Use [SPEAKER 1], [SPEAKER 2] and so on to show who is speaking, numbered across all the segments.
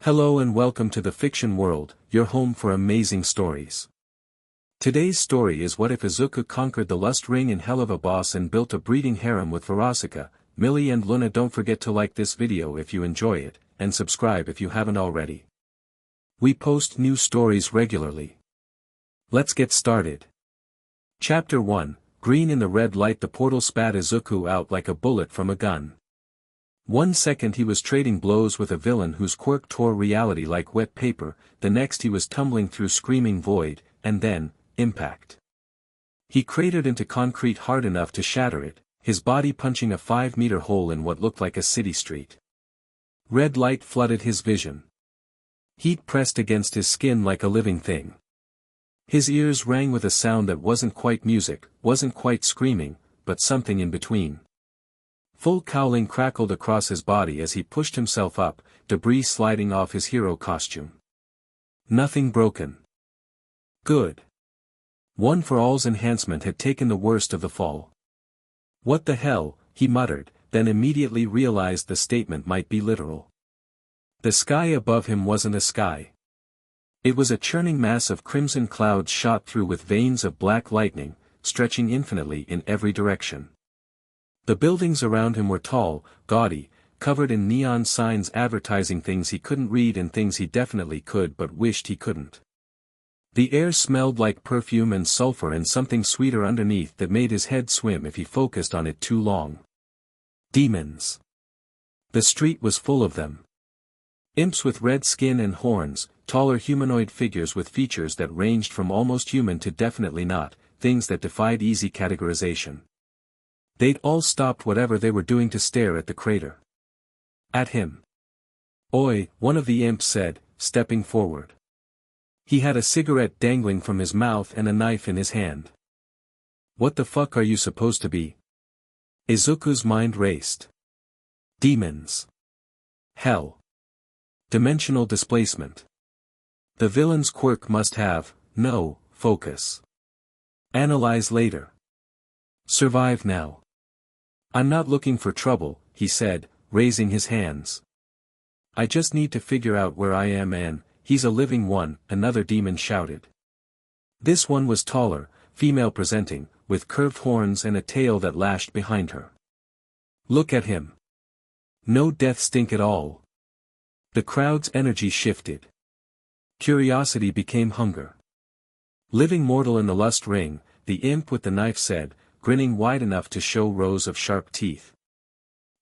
[SPEAKER 1] Hello and welcome to the fiction world, your home for amazing stories. Today's story is what if Izuku conquered the lust ring in Helluva boss and built a breeding harem with Verosika, Millie and Loona. Don't forget to like this video if you enjoy it, and subscribe if you haven't already. We post new stories regularly. Let's get started. Chapter 1, Green in the red light. The portal spat Izuku out like a bullet from a gun. 1 second he was trading blows with a villain whose quirk tore reality like wet paper, the next he was tumbling through screaming void, and then, impact. He cratered into concrete hard enough to shatter it, his body punching a 5-meter hole in what looked like a city street. Red light flooded his vision. Heat pressed against his skin like a living thing. His ears rang with a sound that wasn't quite music, wasn't quite screaming, but something in between. Full cowling crackled across his body as he pushed himself up, debris sliding off his hero costume. Nothing broken. Good. One for All's enhancement had taken the worst of the fall. What the hell, he muttered, then immediately realized the statement might be literal. The sky above him wasn't a sky. It was a churning mass of crimson clouds shot through with veins of black lightning, stretching infinitely in every direction. The buildings around him were tall, gaudy, covered in neon signs advertising things he couldn't read and things he definitely could but wished he couldn't. The air smelled like perfume and sulfur and something sweeter underneath that made his head swim if he focused on it too long. Demons. The street was full of them. Imps with red skin and horns, taller humanoid figures with features that ranged from almost human to definitely not, things that defied easy categorization. They'd all stopped whatever they were doing to stare at the crater. At him. Oi, one of the imps said, stepping forward. He had a cigarette dangling from his mouth and a knife in his hand. What the fuck are you supposed to be? Izuku's mind raced. Demons. Hell. Dimensional displacement. The villain's quirk must have, no, focus. Analyze later. Survive now. I'm not looking for trouble, he said, raising his hands. I just need to figure out where I am and, he's a living one, another demon shouted. This one was taller, female presenting, with curved horns and a tail that lashed behind her. Look at him. No death stink at all. The crowd's energy shifted. Curiosity became hunger. Living mortal in the lust ring, the imp with the knife said, grinning wide enough to show rows of sharp teeth.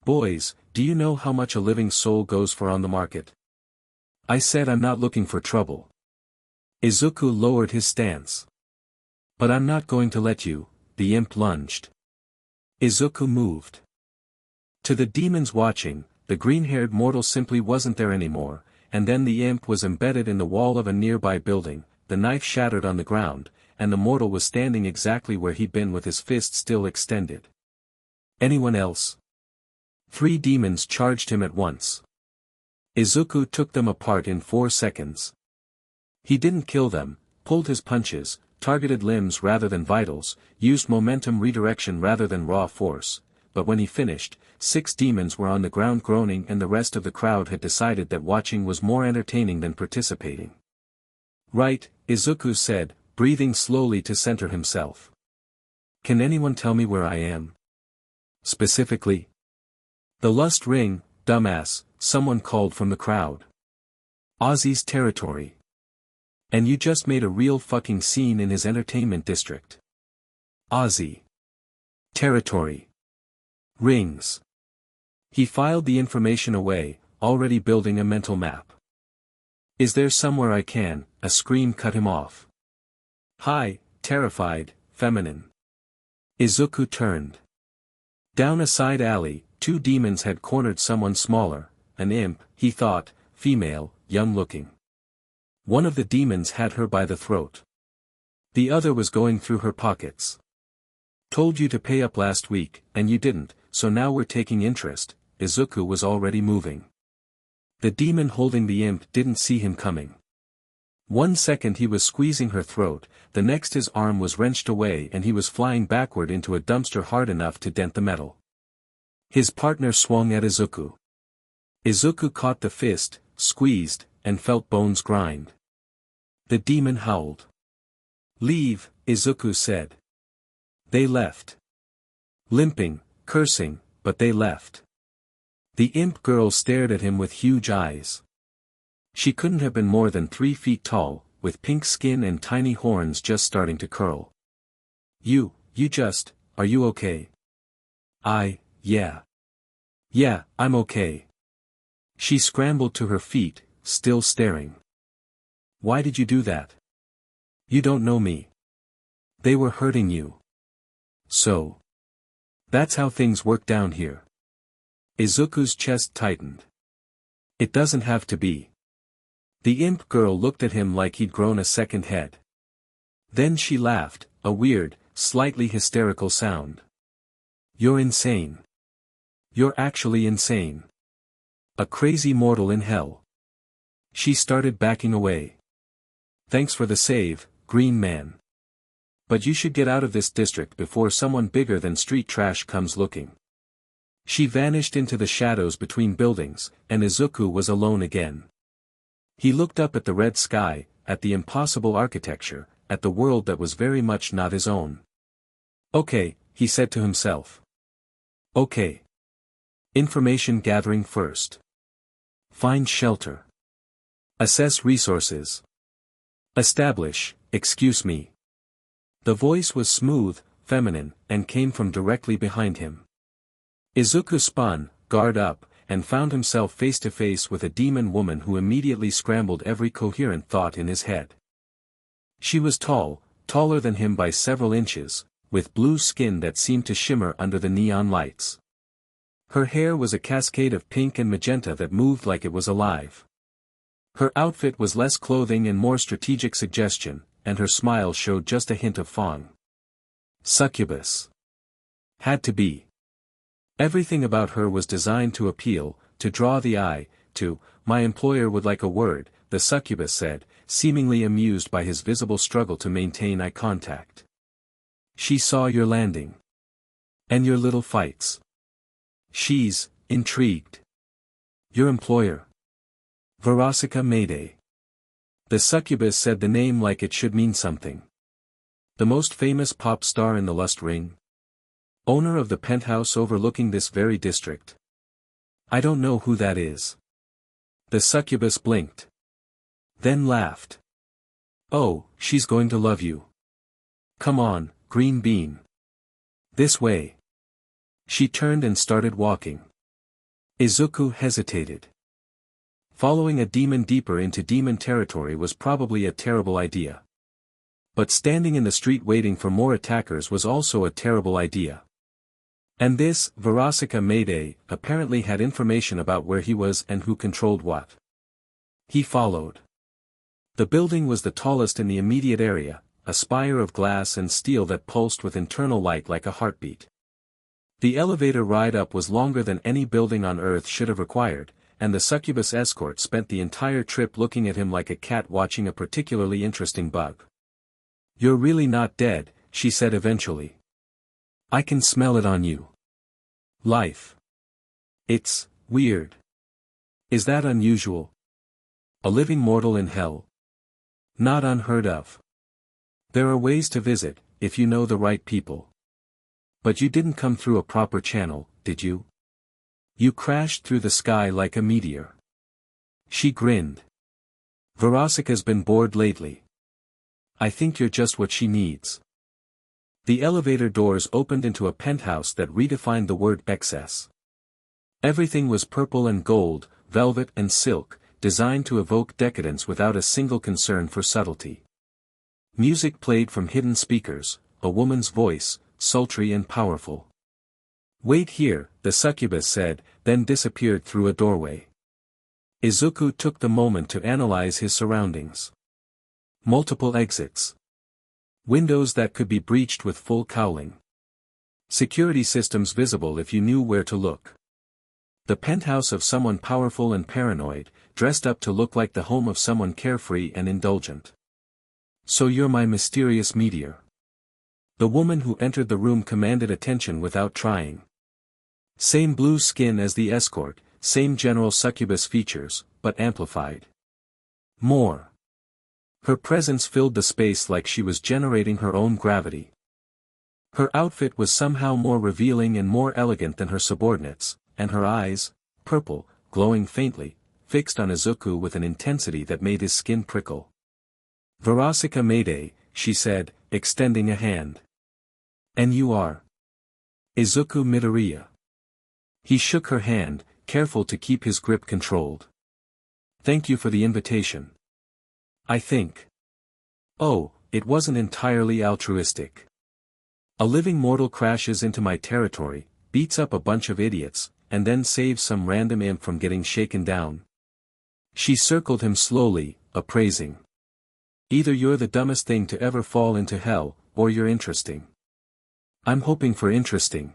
[SPEAKER 1] Boys, do you know how much a living soul goes for on the market? I said I'm not looking for trouble. Izuku lowered his stance. But I'm not going to let you, the imp lunged. Izuku moved. To the demons watching, the green-haired mortal simply wasn't there anymore, and then the imp was embedded in the wall of a nearby building, the knife shattered on the ground, and the mortal was standing exactly where he'd been with his fist still extended. Anyone else? 3 demons charged him at once. Izuku took them apart in 4 seconds. He didn't kill them, pulled his punches, targeted limbs rather than vitals, used momentum redirection rather than raw force, but when he finished, 6 demons were on the ground groaning and the rest of the crowd had decided that watching was more entertaining than participating. Right, Izuku said, breathing slowly to center himself. Can anyone tell me where I am? Specifically? The lust ring, dumbass, someone called from the crowd. Ozzy's territory. And you just made a real fucking scene in his entertainment district. Ozzy. Territory. Rings. He filed the information away, already building a mental map. Is there somewhere I can? A scream cut him off. Hi, terrified, feminine. Izuku turned. Down a side alley, 2 demons had cornered someone smaller, an imp, he thought, female, young-looking. One of the demons had her by the throat. The other was going through her pockets. Told you to pay up last week, and you didn't, so now we're taking interest. Izuku was already moving. The demon holding the imp didn't see him coming. 1 second he was squeezing her throat, the next his arm was wrenched away and he was flying backward into a dumpster hard enough to dent the metal. His partner swung at Izuku. Izuku caught the fist, squeezed, and felt bones grind. The demon howled. "Leave," Izuku said. They left. Limping, cursing, but they left. The imp girl stared at him with huge eyes. She couldn't have been more than 3 feet tall, with pink skin and tiny horns just starting to curl. Are you okay?" Yeah. Yeah, I'm okay." She scrambled to her feet, still staring. "Why did you do that? You don't know me. They were hurting you. So. That's how things work down here." Izuku's chest tightened. "It doesn't have to be." The imp girl looked at him like he'd grown a second head. Then she laughed, a weird, slightly hysterical sound. "You're insane. You're actually insane. A crazy mortal in hell." She started backing away. "Thanks for the save, Green Man. But you should get out of this district before someone bigger than street trash comes looking." She vanished into the shadows between buildings, and Izuku was alone again. He looked up at the red sky, at the impossible architecture, at the world that was very much not his own. "Okay," he said to himself. "Okay. Information gathering first. Find shelter. Assess resources. Excuse me." The voice was smooth, feminine, and came from directly behind him. Izuku spun, guard up, and found himself face to face with a demon woman who immediately scrambled every coherent thought in his head. She was tall, taller than him by several inches, with blue skin that seemed to shimmer under the neon lights. Her hair was a cascade of pink and magenta that moved like it was alive. Her outfit was less clothing and more strategic suggestion, and her smile showed just a hint of fawn. Succubus. Had to be. Everything about her was designed to appeal, to draw the eye, "My employer would like a word," the succubus said, seemingly amused by his visible struggle to maintain eye contact. "She saw your landing. And your little fights. She's intrigued." "Your employer?" "Verosika Mayday." The succubus said the name like it should mean something. "The most famous pop star in the Lust Ring? Owner of the penthouse overlooking this very district?" "I don't know who that is." The succubus blinked. Then laughed. "Oh, she's going to love you. Come on, Green Bean. This way." She turned and started walking. Izuku hesitated. Following a demon deeper into demon territory was probably a terrible idea. But standing in the street waiting for more attackers was also a terrible idea. And this, Verosika Mayday, apparently had information about where he was and who controlled what. He followed. The building was the tallest in the immediate area, a spire of glass and steel that pulsed with internal light like a heartbeat. The elevator ride up was longer than any building on Earth should have required, and the succubus escort spent the entire trip looking at him like a cat watching a particularly interesting bug. "You're really not dead," she said eventually. "I can smell it on you. Life. It's weird. Is that unusual? A living mortal in hell? Not unheard of. There are ways to visit, if you know the right people. But you didn't come through a proper channel, did you? You crashed through the sky like a meteor." She grinned. "Verosika's been bored lately. I think you're just what she needs." The elevator doors opened into a penthouse that redefined the word excess. Everything was purple and gold, velvet and silk, designed to evoke decadence without a single concern for subtlety. Music played from hidden speakers, a woman's voice, sultry and powerful. "Wait here," the succubus said, then disappeared through a doorway. Izuku took the moment to analyze his surroundings. Multiple exits. Windows that could be breached with full cowling. Security systems visible if you knew where to look. The penthouse of someone powerful and paranoid, dressed up to look like the home of someone carefree and indulgent. "So you're my mysterious meteor." The woman who entered the room commanded attention without trying. Same blue skin as the escort, same general succubus features, but amplified. More. Her presence filled the space like she was generating her own gravity. Her outfit was somehow more revealing and more elegant than her subordinates, and her eyes, purple, glowing faintly, fixed on Izuku with an intensity that made his skin prickle. "Verosika Mayday," she said, extending a hand. "And you are?" "Izuku Midoriya." He shook her hand, careful to keep his grip controlled. "Thank you for the invitation. I think. Oh, it wasn't entirely altruistic. A living mortal crashes into my territory, beats up a bunch of idiots, and then saves some random imp from getting shaken down." She circled him slowly, appraising. "Either you're the dumbest thing to ever fall into hell, or you're interesting." "I'm hoping for interesting.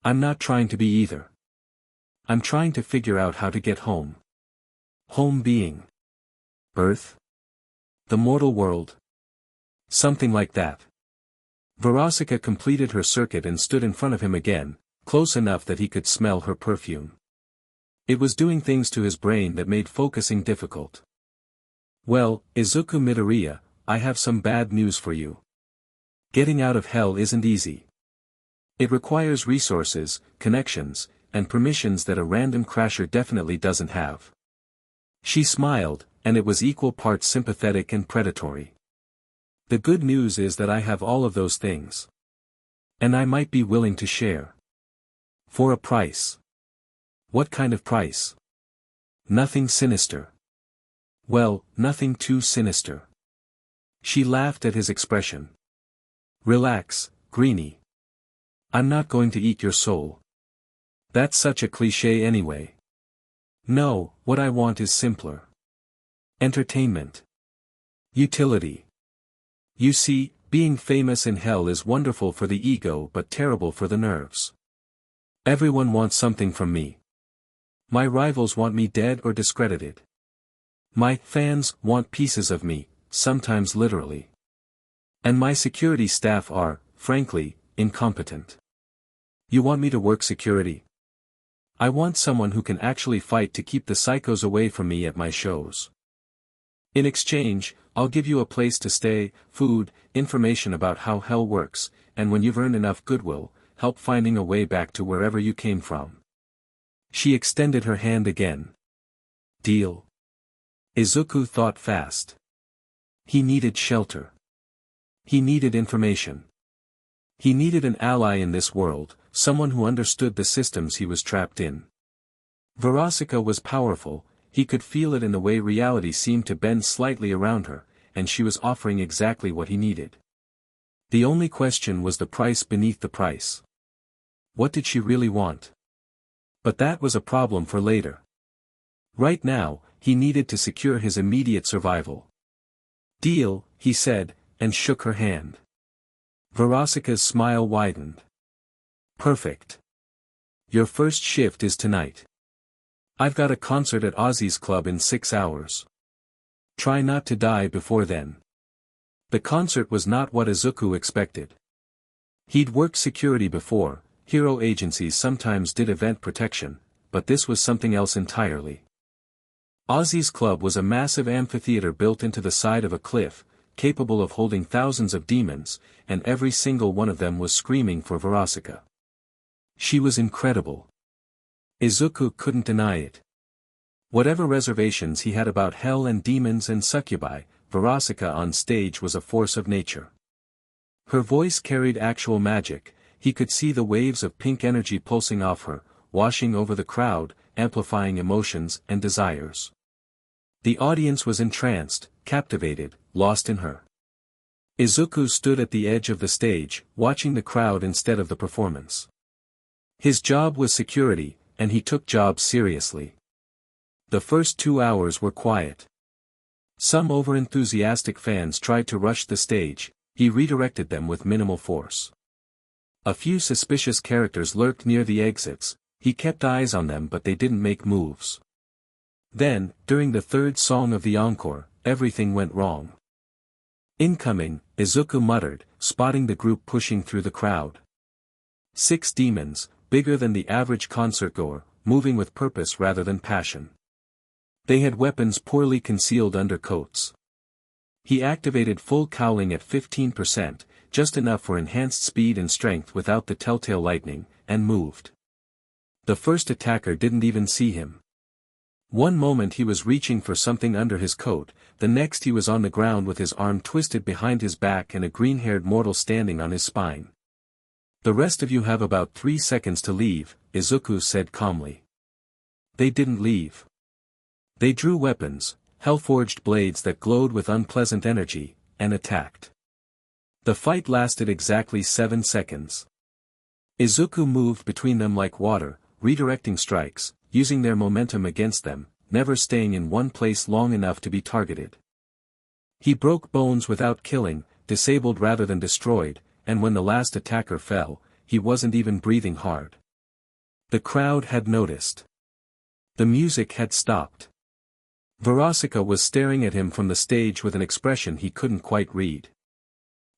[SPEAKER 1] I'm not trying to be either. I'm trying to figure out how to get home." Home being Earth? The mortal world? Something like that. Verosika completed her circuit and stood in front of him again, close enough that he could smell her perfume. It was doing things to his brain that made focusing difficult. "Well, Izuku Midoriya, I have some bad news for you. Getting out of hell isn't easy. It requires resources, connections, and permissions that a random crasher definitely doesn't have." She smiled, and it was equal parts sympathetic and predatory. "The good news is that I have all of those things. And I might be willing to share. For a price." "What kind of price?" "Nothing sinister." "Well, nothing too sinister." She laughed at his expression. "Relax, Greenie. I'm not going to eat your soul. That's such a cliché anyway. No, what I want is simpler. Entertainment. Utility. You see, being famous in hell is wonderful for the ego but terrible for the nerves. Everyone wants something from me. My rivals want me dead or discredited. My fans want pieces of me, sometimes literally. And my security staff are, frankly, incompetent. You want me to work security? I want someone who can actually fight to keep the psychos away from me at my shows. In exchange, I'll give you a place to stay, food, information about how hell works, and when you've earned enough goodwill, help finding a way back to wherever you came from." She extended her hand again. "Deal?" Izuku thought fast. He needed shelter. He needed information. He needed an ally in this world, someone who understood the systems he was trapped in. Verosika was powerful, he could feel it in the way reality seemed to bend slightly around her, and she was offering exactly what he needed. The only question was the price beneath the price. What did she really want? But that was a problem for later. Right now, he needed to secure his immediate survival. "Deal," he said, and shook her hand. Verosika's smile widened. "Perfect. Your first shift is tonight. I've got a concert at Ozzy's club in 6 hours. Try not to die before then." The concert was not what Izuku expected. He'd worked security before, hero agencies sometimes did event protection, but this was something else entirely. Ozzy's club was a massive amphitheater built into the side of a cliff, capable of holding thousands of demons, and every single one of them was screaming for Verosika. She was incredible. Izuku couldn't deny it. Whatever reservations he had about hell and demons and succubi, Verosika on stage was a force of nature. Her voice carried actual magic, he could see the waves of pink energy pulsing off her, washing over the crowd, amplifying emotions and desires. The audience was entranced, captivated, lost in her. Izuku stood at the edge of the stage, watching the crowd instead of the performance. His job was security, and he took jobs seriously. The first 2 hours were quiet. Some overenthusiastic fans tried to rush the stage, he redirected them with minimal force. A few suspicious characters lurked near the exits, he kept eyes on them but they didn't make moves. Then, during the third song of the encore, everything went wrong. "Incoming," Izuku muttered, spotting the group pushing through the crowd. 6 demons, bigger than the average concertgoer, moving with purpose rather than passion. They had weapons poorly concealed under coats. He activated full cowling at 15%, just enough for enhanced speed and strength without the telltale lightning, and moved. The first attacker didn't even see him. One moment he was reaching for something under his coat, the next he was on the ground with his arm twisted behind his back and a green-haired mortal standing on his spine. "The rest of you have about 3 seconds to leave," Izuku said calmly. They didn't leave. They drew weapons, hell-forged blades that glowed with unpleasant energy, and attacked. The fight lasted exactly 7 seconds. Izuku moved between them like water, redirecting strikes, using their momentum against them, never staying in one place long enough to be targeted. He broke bones without killing, disabled rather than destroyed, and when the last attacker fell, he wasn't even breathing hard. The crowd had noticed. The music had stopped. Verosika was staring at him from the stage with an expression he couldn't quite read.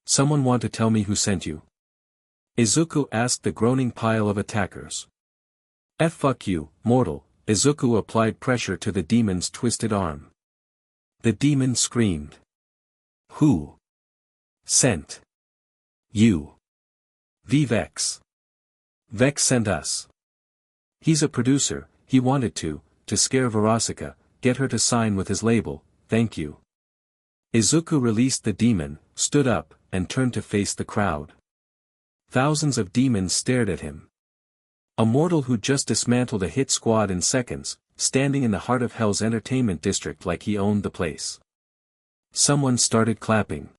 [SPEAKER 1] "Someone want to tell me who sent you?" Izuku asked the groaning pile of attackers. Fuck you, mortal." Izuku applied pressure to the demon's twisted arm. The demon screamed. "Who sent you?" "Vex. Vex sent us. He's a producer, he wanted to scare Verosika, get her to sign with his label, thank you." Izuku released the demon, stood up, and turned to face the crowd. Thousands of demons stared at him. A mortal who just dismantled a hit squad in seconds, standing in the heart of Hell's entertainment district like he owned the place. Someone started clapping.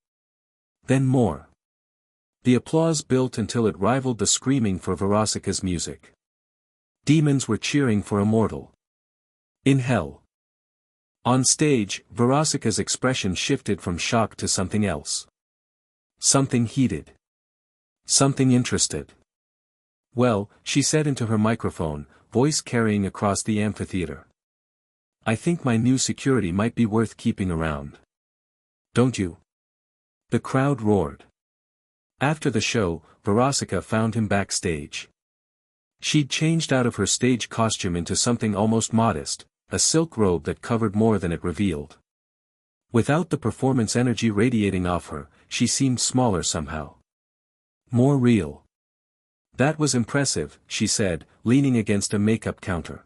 [SPEAKER 1] Then more. The applause built until it rivaled the screaming for Verosika's music. Demons were cheering for a mortal. In Hell. On stage, Verosika's expression shifted from shock to something else. Something heated. Something interested. "Well," she said into her microphone, voice carrying across the amphitheater. "I think my new security might be worth keeping around. Don't you?" The crowd roared. After the show, Verosika found him backstage. She'd changed out of her stage costume into something almost modest, a silk robe that covered more than it revealed. Without the performance energy radiating off her, she seemed smaller somehow. More real. "That was impressive," she said, leaning against a makeup counter.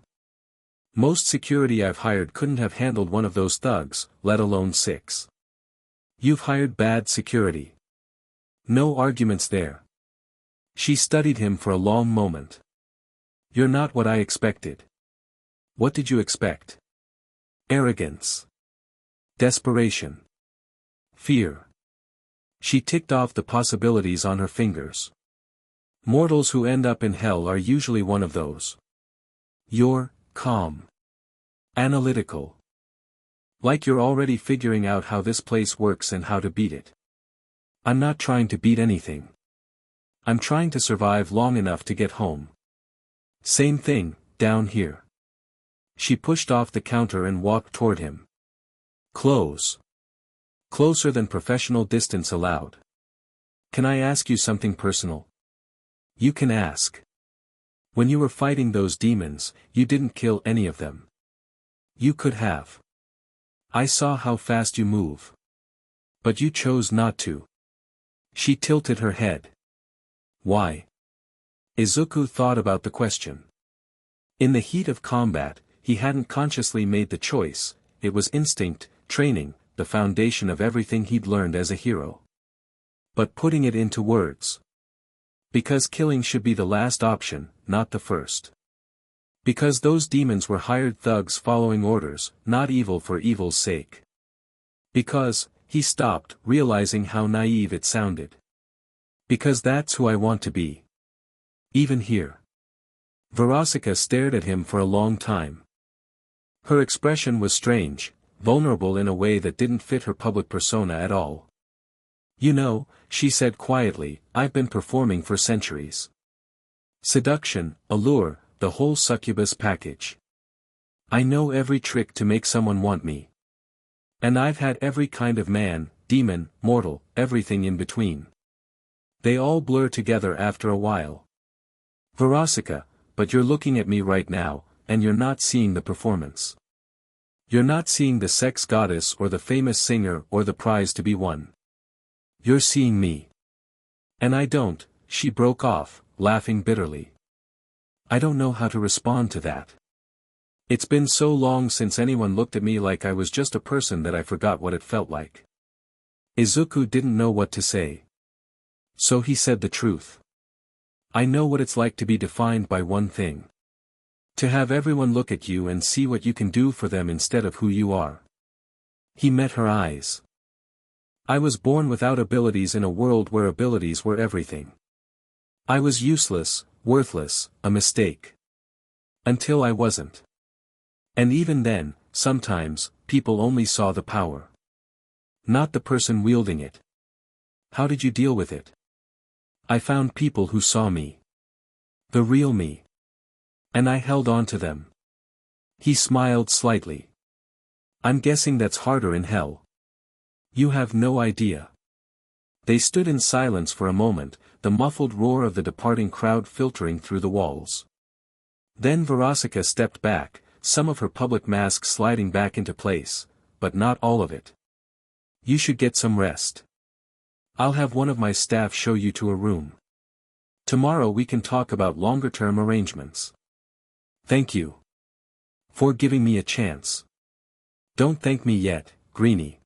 [SPEAKER 1] "Most security I've hired couldn't have handled one of those thugs, let alone 6. You've hired bad security. No arguments there." She studied him for a long moment. "You're not what I expected." "What did you expect?" "Arrogance. Desperation. Fear." She ticked off the possibilities on her fingers. "Mortals who end up in Hell are usually one of those. You're calm. Analytical. Like you're already figuring out how this place works and how to beat it." "I'm not trying to beat anything. I'm trying to survive long enough to get home. Same thing, down here." She pushed off the counter and walked toward him. Close. Closer than professional distance allowed. "Can I ask you something personal?" "You can ask." "When you were fighting those demons, you didn't kill any of them." "You could have. I saw how fast you move. But you chose not to." She tilted her head. "Why?" Izuku thought about the question. In the heat of combat, he hadn't consciously made the choice, it was instinct, training, the foundation of everything he'd learned as a hero. But putting it into words. Because killing should be the last option, not the first. Because those demons were hired thugs following orders, not evil for evil's sake. Because, he stopped, realizing how naive it sounded. Because that's who I want to be. Even here. Verosika stared at him for a long time. Her expression was strange, vulnerable in a way that didn't fit her public persona at all. "You know," she said quietly, "I've been performing for centuries. Seduction, allure, the whole succubus package. I know every trick to make someone want me. And I've had every kind of man, demon, mortal, everything in between. They all blur together after a while. Verosika, but you're looking at me right now, and you're not seeing the performance. You're not seeing the sex goddess or the famous singer or the prize to be won. You're seeing me. And I don't, she broke off, laughing bitterly. I don't know how to respond to that. It's been so long since anyone looked at me like I was just a person that I forgot what it felt like. Izuku didn't know what to say. So he said the truth. I know what it's like to be defined by one thing. To have everyone look at you and see what you can do for them instead of who you are. He met her eyes. I was born without abilities in a world where abilities were everything. I was useless, worthless, a mistake. Until I wasn't. And even then, sometimes, people only saw the power. Not the person wielding it. How did you deal with it? I found people who saw me. The real me. And I held on to them. He smiled slightly. I'm guessing that's harder in hell. You have no idea. They stood in silence for a moment, the muffled roar of the departing crowd filtering through the walls. Then Verosika stepped back, some of her public mask sliding back into place, but not all of it. You should get some rest. I'll have one of my staff show you to a room. Tomorrow we can talk about longer-term arrangements. Thank you. For giving me a chance. Don't thank me yet, Greenie.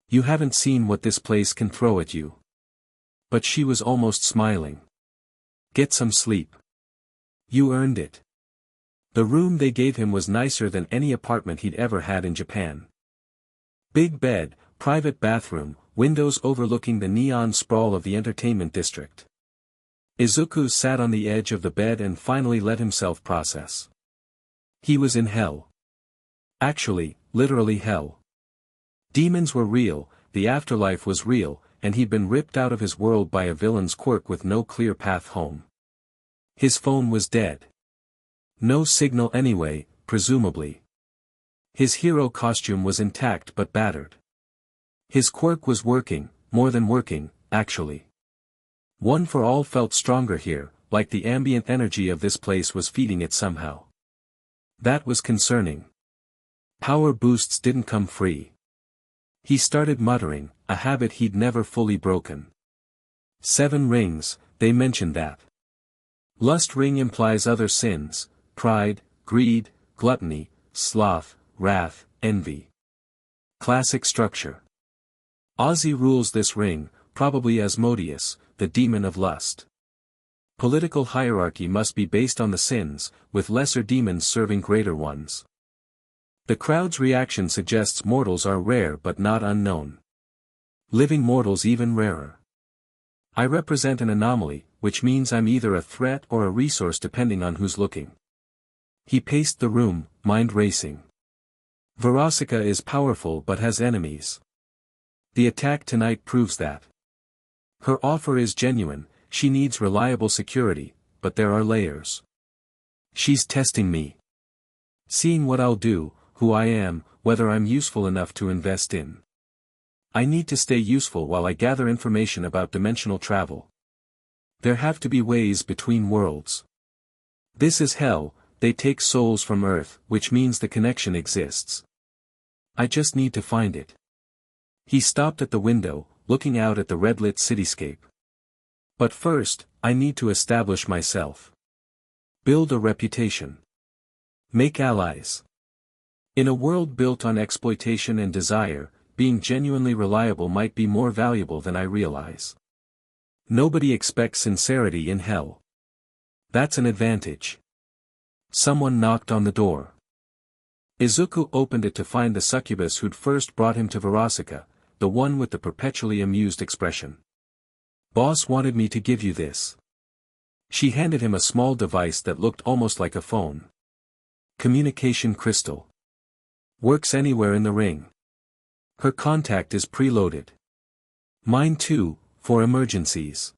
[SPEAKER 1] You haven't seen what this place can throw at you. But she was almost smiling. Get some sleep. You earned it. The room they gave him was nicer than any apartment he'd ever had in Japan. Big bed, private bathroom, windows overlooking the neon sprawl of the entertainment district. Izuku sat on the edge of the bed and finally let himself process. He was in hell. Actually, literally hell. Demons were real, the afterlife was real, and he'd been ripped out of his world by a villain's quirk with no clear path home. His phone was dead. No signal anyway, presumably. His hero costume was intact but battered. His quirk was working, more than working, actually. One for All felt stronger here, like the ambient energy of this place was feeding it somehow. That was concerning. Power boosts didn't come free. He started muttering, a habit he'd never fully broken. 7 rings, they mentioned that. Lust ring implies other sins, pride, greed, gluttony, sloth, wrath, envy. Classic structure. Ozzy rules this ring, probably Asmodeus, the demon of lust. Political hierarchy must be based on the sins, with lesser demons serving greater ones. The crowd's reaction suggests mortals are rare but not unknown. Living mortals even rarer. I represent an anomaly, which means I'm either a threat or a resource depending on who's looking. He paced the room, mind racing. Verosika is powerful but has enemies. The attack tonight proves that. Her offer is genuine, she needs reliable security, but there are layers. She's testing me. Seeing what I'll do, who I am, whether I'm useful enough to invest in. I need to stay useful while I gather information about dimensional travel. There have to be ways between worlds. This is hell, they take souls from Earth, which means the connection exists. I just need to find it. He stopped at the window, looking out at the red-lit cityscape. But first, I need to establish myself. Build a reputation. Make allies. In a world built on exploitation and desire, being genuinely reliable might be more valuable than I realize. Nobody expects sincerity in hell. That's an advantage. Someone knocked on the door. Izuku opened it to find the succubus who'd first brought him to Verosika, the one with the perpetually amused expression. Boss wanted me to give you this. She handed him a small device that looked almost like a phone. Communication crystal. Works anywhere in the ring. Her contact is preloaded. Mine too, for emergencies.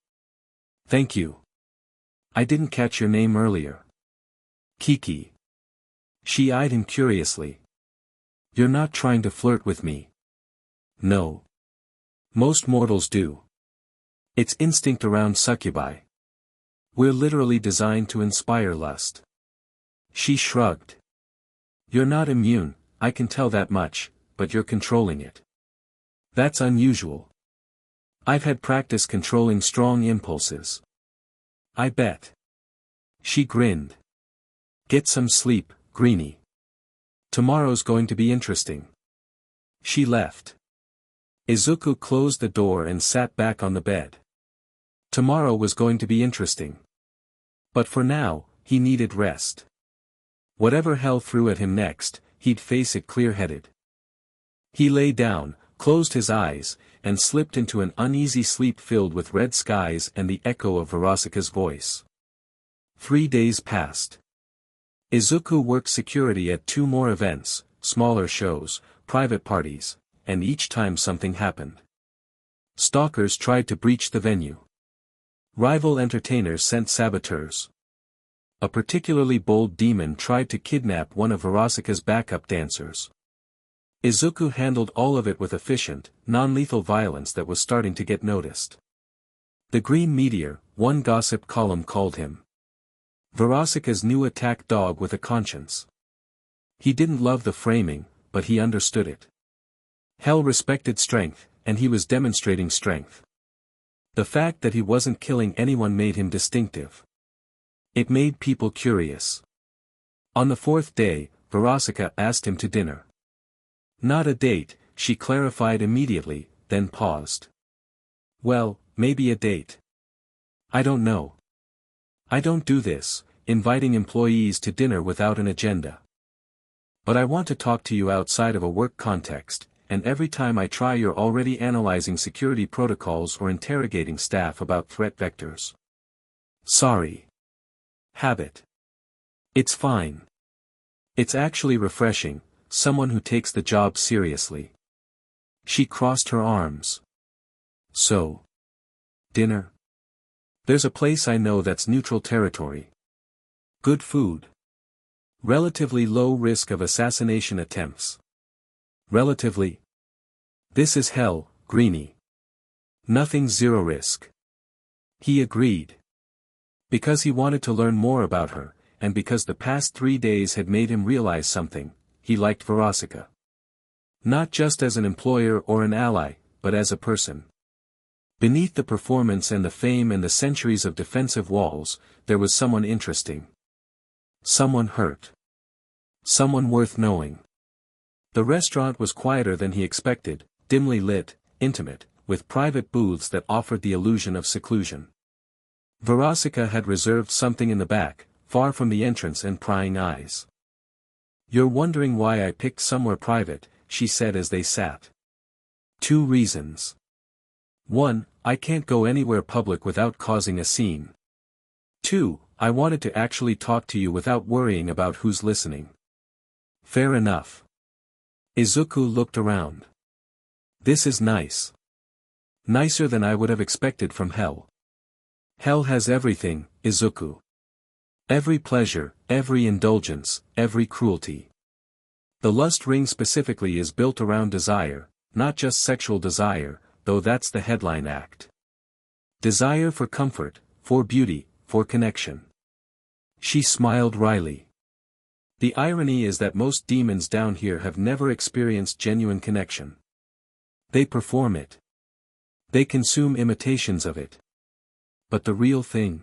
[SPEAKER 1] Thank you. I didn't catch your name earlier. Kiki. She eyed him curiously. You're not trying to flirt with me. No. Most mortals do. It's instinct around succubi. We're literally designed to inspire lust. She shrugged. You're not immune, I can tell that much, but you're controlling it. That's unusual. I've had practice controlling strong impulses. I bet. She grinned. Get some sleep, Greenie. Tomorrow's going to be interesting. She left. Izuku closed the door and sat back on the bed. Tomorrow was going to be interesting. But for now, he needed rest. Whatever hell threw at him next, he'd face it clear-headed. He lay down, closed his eyes, and slipped into an uneasy sleep filled with red skies and the echo of Verosika's voice. 3 days passed. Izuku worked security at 2 more events, smaller shows, private parties, and each time something happened. Stalkers tried to breach the venue. Rival entertainers sent saboteurs. A particularly bold demon tried to kidnap one of Verosika's backup dancers. Izuku handled all of it with efficient, non-lethal violence that was starting to get noticed. The Green Meteor, one gossip column called him Verosika's new attack dog with a conscience. He didn't love the framing, but he understood it. Hell respected strength, and he was demonstrating strength. The fact that he wasn't killing anyone made him distinctive. It made people curious. On the 4th day, Verosika asked him to dinner. Not a date, she clarified immediately, then paused. Well, maybe a date. I don't know. I don't do this, inviting employees to dinner without an agenda. But I want to talk to you outside of a work context, and every time I try you're already analyzing security protocols or interrogating staff about threat vectors. Sorry. Habit. It's fine. It's actually refreshing, someone who takes the job seriously. She crossed her arms. So. Dinner? There's a place I know that's neutral territory. Good food. Relatively low risk of assassination attempts. Relatively. This is hell, Greenie. Nothing zero risk. He agreed. Because he wanted to learn more about her, and because the past 3 days had made him realize something, he liked Verosika. Not just as an employer or an ally, but as a person. Beneath the performance and the fame and the centuries of defensive walls, there was someone interesting. Someone hurt. Someone worth knowing. The restaurant was quieter than he expected, dimly lit, intimate, with private booths that offered the illusion of seclusion. Verosika had reserved something in the back, far from the entrance and prying eyes. You're wondering why I picked somewhere private, she said as they sat. 2 reasons. 1, I can't go anywhere public without causing a scene. 2, I wanted to actually talk to you without worrying about who's listening. Fair enough. Izuku looked around. This is nice. Nicer than I would have expected from hell. Hell has everything, Izuku. Every pleasure, every indulgence, every cruelty. The lust ring specifically is built around desire, not just sexual desire, though that's the headline act. Desire for comfort, for beauty, for connection. She smiled wryly. The irony is that most demons down here have never experienced genuine connection. They perform it. They consume imitations of it. But the real thing?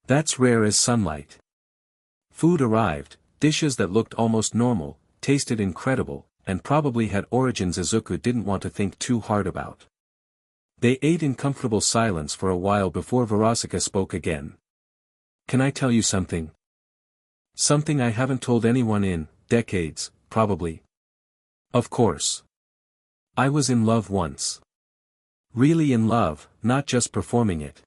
[SPEAKER 1] That's rare as sunlight. Food arrived, dishes that looked almost normal, tasted incredible, and probably had origins Izuku didn't want to think too hard about. They ate in comfortable silence for a while before Verosika spoke again. Can I tell you something? Something I haven't told anyone in decades, probably. Of course. I was in love once. Really in love, not just performing it.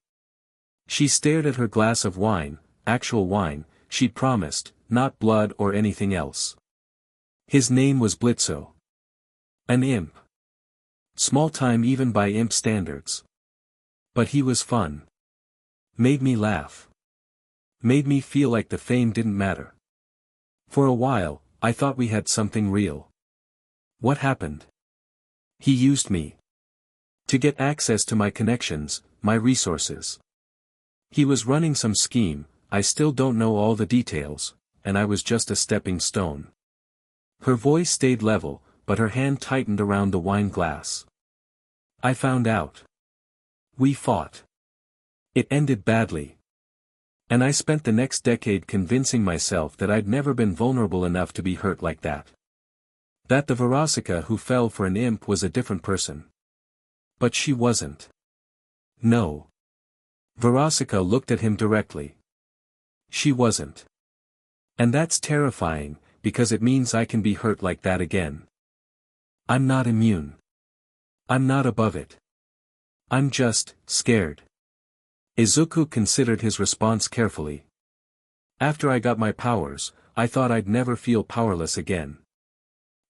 [SPEAKER 1] She stared at her glass of wine, actual wine, she'd promised, not blood or anything else. His name was Blitzo. An imp. Small time even by imp standards. But he was fun. Made me laugh. Made me feel like the fame didn't matter. For a while, I thought we had something real. What happened? He used me. To get access to my connections, my resources. He was running some scheme, I still don't know all the details, and I was just a stepping stone. Her voice stayed level, but her hand tightened around the wine glass. I found out. We fought. It ended badly. And I spent the next decade convincing myself that I'd never been vulnerable enough to be hurt like that. That the Verosika who fell for an imp was a different person. But she wasn't. No. Verosika looked at him directly. She wasn't. And that's terrifying, because it means I can be hurt like that again. I'm not immune. I'm not above it. I'm just scared. Izuku considered his response carefully. After I got my powers, I thought I'd never feel powerless again.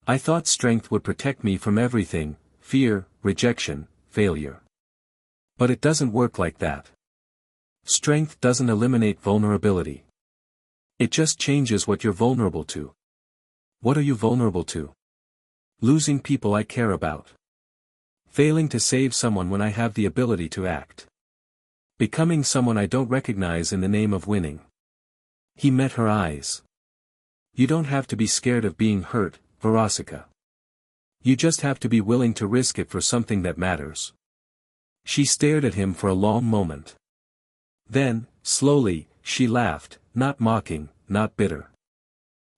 [SPEAKER 1] I thought strength would protect me from everything, fear, rejection, failure. But it doesn't work like that. Strength doesn't eliminate vulnerability. It just changes what you're vulnerable to. What are you vulnerable to? Losing people I care about. Failing to save someone when I have the ability to act. Becoming someone I don't recognize in the name of winning. He met her eyes. You don't have to be scared of being hurt, Verosika. You just have to be willing to risk it for something that matters. She stared at him for a long moment. Then, slowly, she laughed, not mocking, not bitter.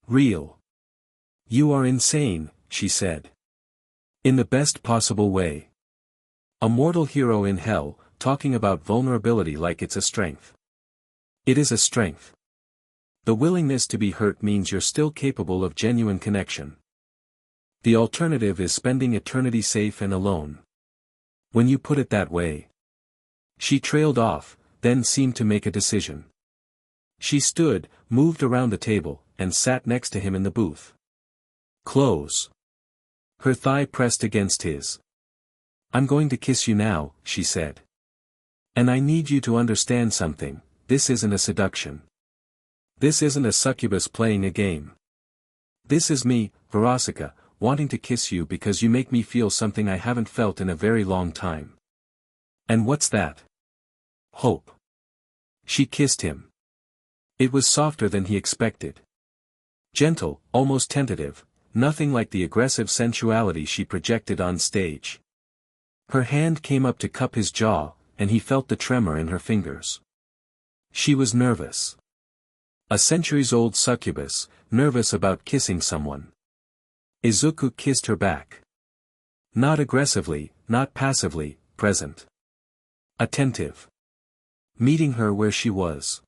[SPEAKER 1] Real. You are insane, she said. In the best possible way. A mortal hero in hell, talking about vulnerability like it's a strength. It is a strength. The willingness to be hurt means you're still capable of genuine connection. The alternative is spending eternity safe and alone. When you put it that way. She trailed off, then seemed to make a decision. She stood, moved around the table, and sat next to him in the booth. Close. Her thigh pressed against his. I'm going to kiss you now, she said. And I need you to understand something, this isn't a seduction. This isn't a succubus playing a game. This is me, Verosika, wanting to kiss you because you make me feel something I haven't felt in a very long time. And what's that? Hope. She kissed him. It was softer than he expected. Gentle, almost tentative, nothing like the aggressive sensuality she projected on stage. Her hand came up to cup his jaw, and he felt the tremor in her fingers. She was nervous. A centuries-old succubus, nervous about kissing someone. Izuku kissed her back. Not aggressively, not passively, present. Attentive. Meeting her where she was.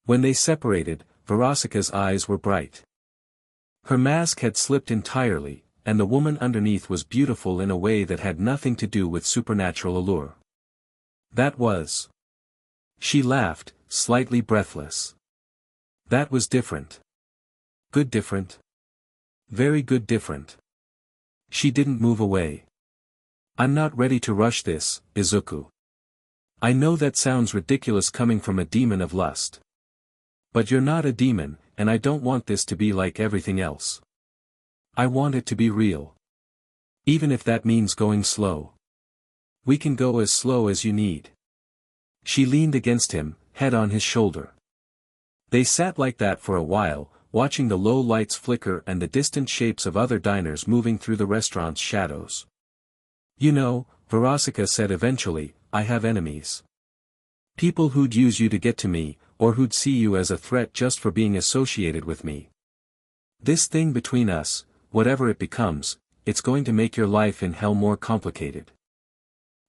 [SPEAKER 1] When they separated, Verosika's eyes were bright. Her mask had slipped entirely, and the woman underneath was beautiful in a way that had nothing to do with supernatural allure. That was. She laughed, slightly breathless. That was different. Good different. Very good different. She didn't move away. I'm not ready to rush this, Izuku. I know that sounds ridiculous coming from a demon of lust. But you're not a demon, and I don't want this to be like everything else. I want it to be real. Even if that means going slow. We can go as slow as you need. She leaned against him, head on his shoulder. They sat like that for a while, watching the low lights flicker and the distant shapes of other diners moving through the restaurant's shadows. You know, Verosika said eventually, I have enemies. People who'd use you to get to me, or who'd see you as a threat just for being associated with me. This thing between us, whatever it becomes, it's going to make your life in hell more complicated.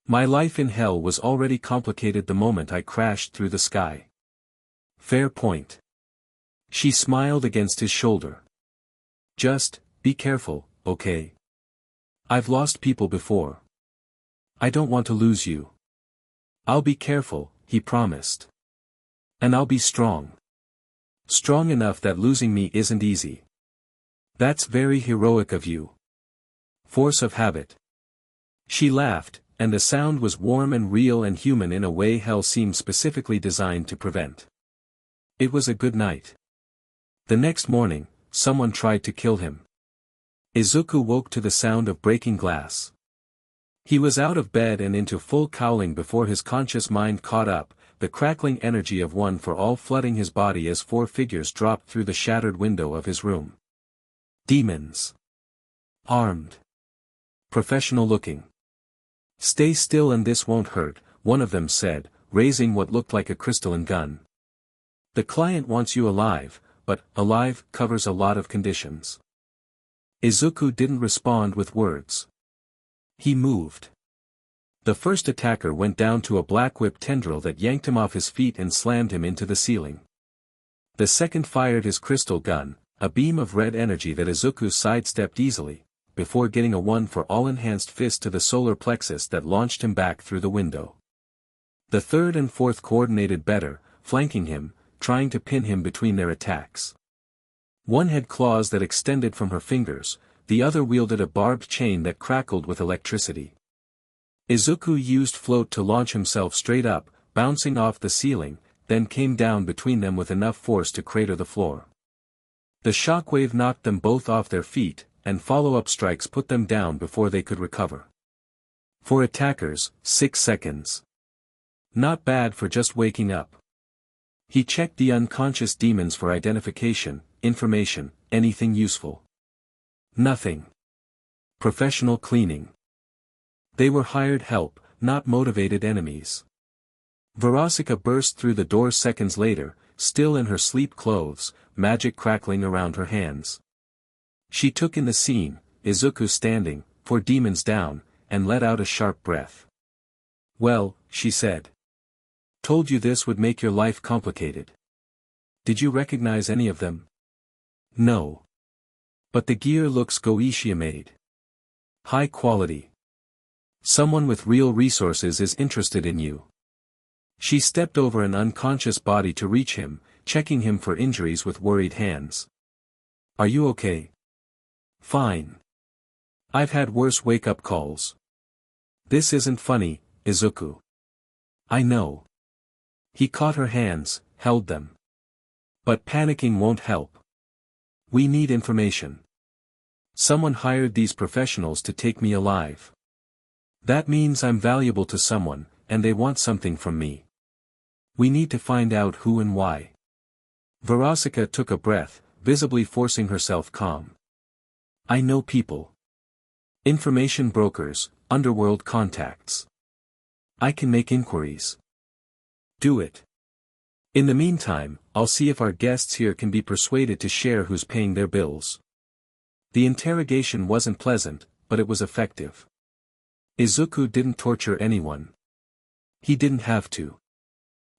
[SPEAKER 1] My life in hell was already complicated the moment I crashed through the sky. Fair point. She smiled against his shoulder. Just, be careful, okay? I've lost people before. I don't want to lose you. I'll be careful, he promised. And I'll be strong. Strong enough that losing me isn't easy. That's very heroic of you. Force of habit. She laughed, and the sound was warm and real and human in a way hell seemed specifically designed to prevent. It was a good night. The next morning, someone tried to kill him. Izuku woke to the sound of breaking glass. He was out of bed and into full cowling before his conscious mind caught up, the crackling energy of one for all flooding his body as four figures dropped through the shattered window of his room. Demons. Armed. Professional looking. Stay still and this won't hurt, one of them said, raising what looked like a crystalline gun. The client wants you alive, but alive covers a lot of conditions. Izuku didn't respond with words. He moved. The first attacker went down to a black whip tendril that yanked him off his feet and slammed him into the ceiling. The second fired his crystal gun, a beam of red energy that Izuku sidestepped easily, before getting a one-for-all enhanced fist to the solar plexus that launched him back through the window. The third and fourth coordinated better, flanking him, trying to pin him between their attacks. One had claws that extended from her fingers, the other wielded a barbed chain that crackled with electricity. Izuku used float to launch himself straight up, bouncing off the ceiling, then came down between them with enough force to crater the floor. The shockwave knocked them both off their feet, and follow-up strikes put them down before they could recover. For attackers, 6 seconds. Not bad for just waking up. He checked the unconscious demons for identification, information, anything useful. Nothing. Professional cleaning. They were hired help, not motivated enemies. Verosika burst through the door seconds later, still in her sleep clothes, magic crackling around her hands. She took in the scene, Izuku standing, 4 demons down, and let out a sharp breath. Well, she said. Told you this would make your life complicated. Did you recognize any of them? No. But the gear looks Goetia made. High quality. Someone with real resources is interested in you. She stepped over an unconscious body to reach him, checking him for injuries with worried hands. Are you okay? Fine. I've had worse wake-up calls. This isn't funny, Izuku. I know. He caught her hands, held them. But panicking won't help. We need information. Someone hired these professionals to take me alive. That means I'm valuable to someone, and they want something from me. We need to find out who and why. Verosika took a breath, visibly forcing herself calm. I know people. Information brokers, underworld contacts. I can make inquiries. Do it. In the meantime, I'll see if our guests here can be persuaded to share who's paying their bills. The interrogation wasn't pleasant, but it was effective. Izuku didn't torture anyone. He didn't have to.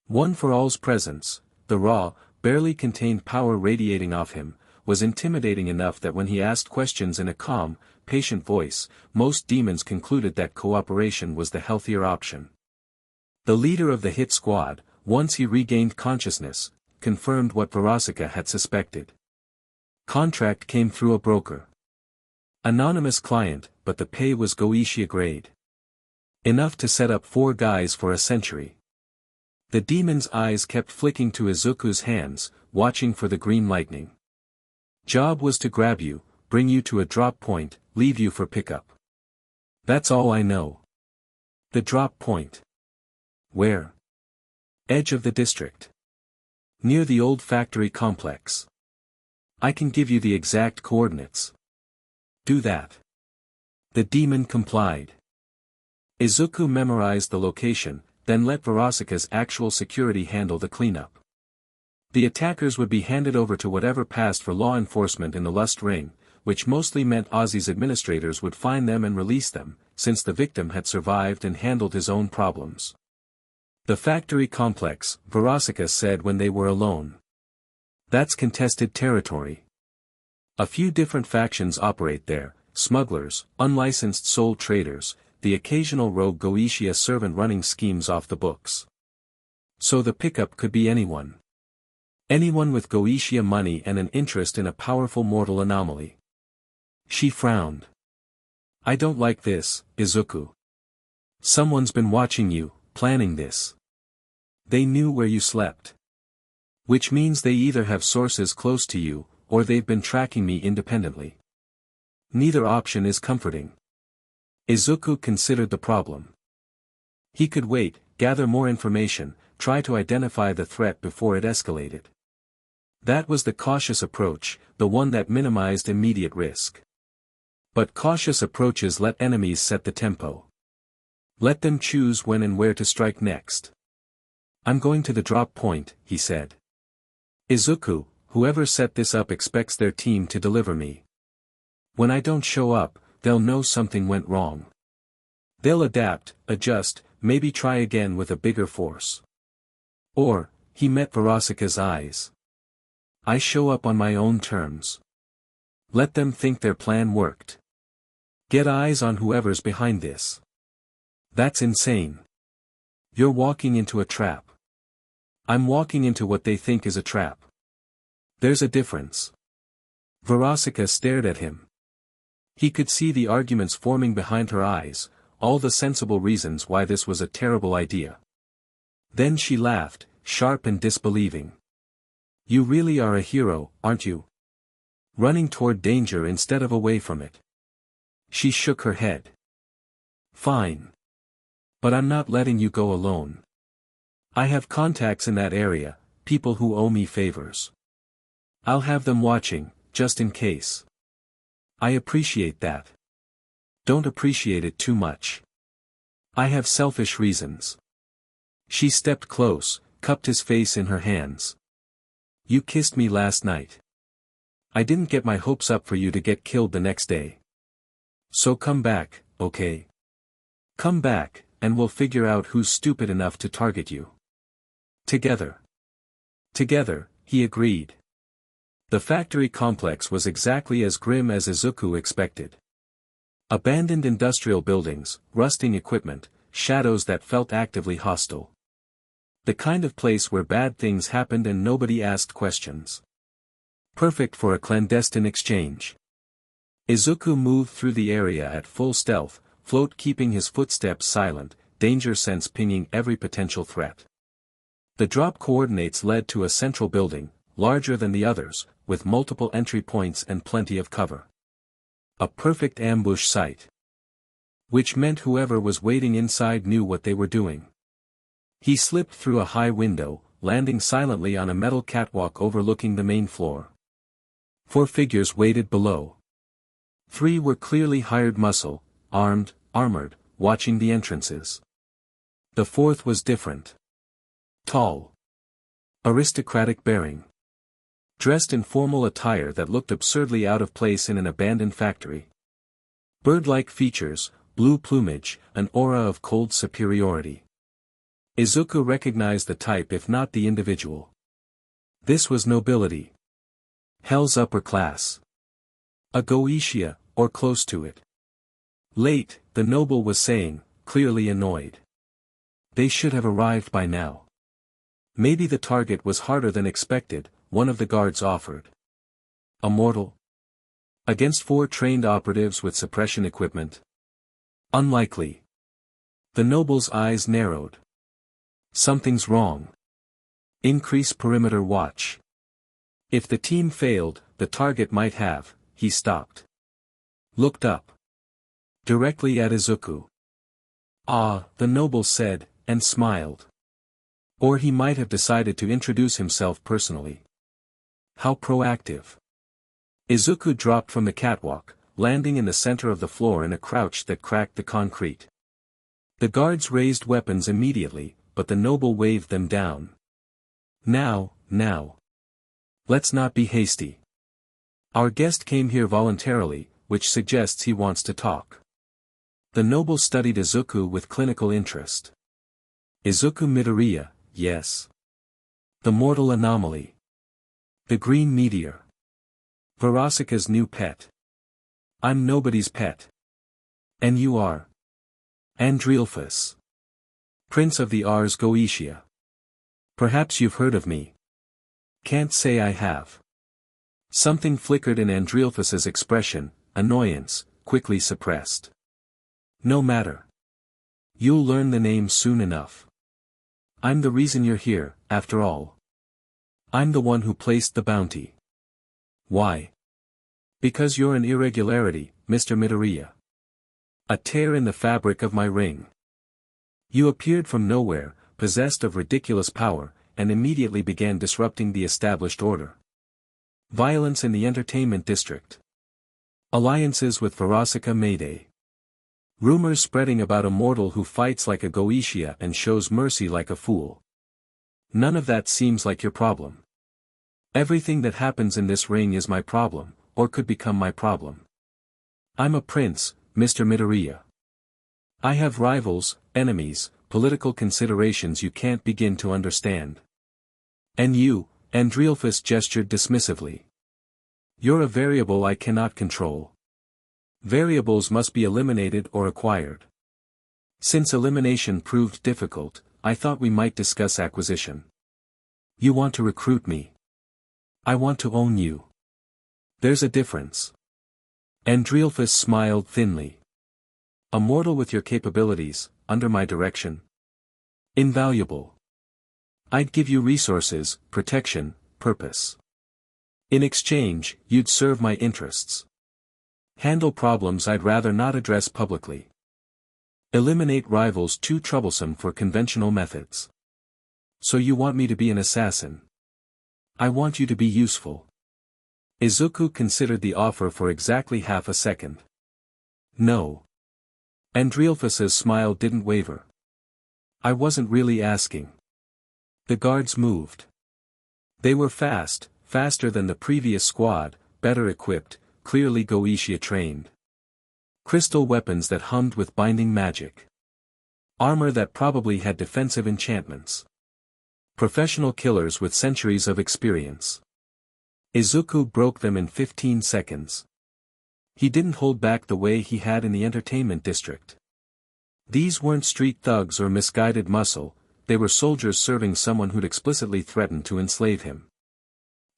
[SPEAKER 1] One for All's presence, the raw, barely contained power radiating off him, was intimidating enough that when he asked questions in a calm, patient voice, most demons concluded that cooperation was the healthier option. The leader of the hit squad, once he regained consciousness, confirmed what Verosika had suspected. Contract came through a broker. Anonymous client, but the pay was Goetia grade. Enough to set up 4 guys for a century. The demon's eyes kept flicking to Izuku's hands, watching for the green lightning. Job was to grab you, bring you to a drop point, leave you for pickup. That's all I know. The drop point. Where? Edge of the district. Near the old factory complex. I can give you the exact coordinates. Do that. The demon complied. Izuku memorized the location, then let Verosika's actual security handle the cleanup. The attackers would be handed over to whatever passed for law enforcement in the Lust Ring, which mostly meant Ozzy's administrators would find them and release them, since the victim had survived and handled his own problems. The factory complex, Verosika said when they were alone. That's contested territory. A few different factions operate there, smugglers, unlicensed soul traders, the occasional rogue Goetia servant running schemes off the books. So the pickup could be anyone. Anyone with Goetia money and an interest in a powerful mortal anomaly. She frowned. I don't like this, Izuku. Someone's been watching you, planning this. They knew where you slept. Which means they either have sources close to you, or they've been tracking me independently. Neither option is comforting. Izuku considered the problem. He could wait, gather more information, try to identify the threat before it escalated. That was the cautious approach, the one that minimized immediate risk. But cautious approaches let enemies set the tempo. Let them choose when and where to strike next. I'm going to the drop point, he said. Izuku, whoever set this up expects their team to deliver me. When I don't show up, they'll know something went wrong. They'll adapt, adjust, maybe try again with a bigger force. Or, he met Verosika's eyes. I show up on my own terms. Let them think their plan worked. Get eyes on whoever's behind this. That's insane. You're walking into a trap. I'm walking into what they think is a trap. There's a difference. Verosika stared at him. He could see the arguments forming behind her eyes, all the sensible reasons why this was a terrible idea. Then she laughed, sharp and disbelieving. You really are a hero, aren't you? Running toward danger instead of away from it. She shook her head. Fine. But I'm not letting you go alone. I have contacts in that area, people who owe me favors. I'll have them watching, just in case. I appreciate that. Don't appreciate it too much. I have selfish reasons. She stepped close, cupped his face in her hands. You kissed me last night. I didn't get my hopes up for you to get killed the next day. So come back, okay? Come back, and we'll figure out who's stupid enough to target you. Together. Together, he agreed. The factory complex was exactly as grim as Izuku expected. Abandoned industrial buildings, rusting equipment, shadows that felt actively hostile. The kind of place where bad things happened and nobody asked questions. Perfect for a clandestine exchange. Izuku moved through the area at full stealth, Float keeping his footsteps silent, danger sense pinging every potential threat. The drop coordinates led to a central building, larger than the others, with multiple entry points and plenty of cover. A perfect ambush site. Which meant whoever was waiting inside knew what they were doing. He slipped through a high window, landing silently on a metal catwalk overlooking the main floor. 4 figures waited below. 3 were clearly hired muscle, armed, armored, watching the entrances. The 4th was different. Tall. Aristocratic bearing. Dressed in formal attire that looked absurdly out of place in an abandoned factory. Bird-like features, blue plumage, an aura of cold superiority. Izuku recognized the type if not the individual. This was nobility. Hell's upper class. A Goetia, or close to it. Late, the noble was saying, clearly annoyed. They should have arrived by now. Maybe the target was harder than expected, one of the guards offered. A mortal? Against 4 trained operatives with suppression equipment? Unlikely. The noble's eyes narrowed. Something's wrong. Increase perimeter watch. If the team failed, the target might have, he stopped. Looked up. Directly at Izuku. Ah, the noble said, and smiled. Or he might have decided to introduce himself personally. How proactive. Izuku dropped from the catwalk, landing in the center of the floor in a crouch that cracked the concrete. The guards raised weapons immediately, but the noble waved them down. Now. Let's not be hasty. Our guest came here voluntarily, which suggests he wants to talk. The noble studied Izuku with clinical interest. Izuku Midoriya, yes. The mortal anomaly. The green meteor. Verosika's new pet. I'm nobody's pet. And you are. Andrealphus. Prince of the Ars Goetia. Perhaps you've heard of me. Can't say I have. Something flickered in Andrealphus's expression, annoyance, quickly suppressed. No matter. You'll learn the name soon enough. I'm the reason you're here, after all. I'm the one who placed the bounty. Why? Because you're an irregularity, Mr. Midoriya. A tear in the fabric of my ring. You appeared from nowhere, possessed of ridiculous power, and immediately began disrupting the established order. Violence in the entertainment district. Alliances with Verosika Mayday. Rumors spreading about a mortal who fights like a geisha and shows mercy like a fool. None of that seems like your problem. Everything that happens in this ring is my problem, or could become my problem. I'm a prince, Mr. Midoriya. I have rivals, enemies, political considerations you can't begin to understand. And you, Andreolphus gestured dismissively. You're a variable I cannot control. Variables must be eliminated or acquired. Since elimination proved difficult, I thought we might discuss acquisition. You want to recruit me. I want to own you. There's a difference. Andreolphus smiled thinly. A mortal with your capabilities, under my direction. Invaluable. I'd give you resources, protection, purpose. In exchange, you'd serve my interests. Handle problems I'd rather not address publicly. Eliminate rivals too troublesome for conventional methods. So you want me to be an assassin? I want you to be useful. Izuku considered the offer for exactly half a second. No. Andreolphus's smile didn't waver. I wasn't really asking. The guards moved. They were fast, faster than the previous squad, better equipped, clearly geisha trained. Crystal weapons that hummed with binding magic. Armor that probably had defensive enchantments. Professional killers with centuries of experience. Izuku broke them in 15 seconds. He didn't hold back the way he had in the entertainment district. These weren't street thugs or misguided muscle, they were soldiers serving someone who'd explicitly threatened to enslave him.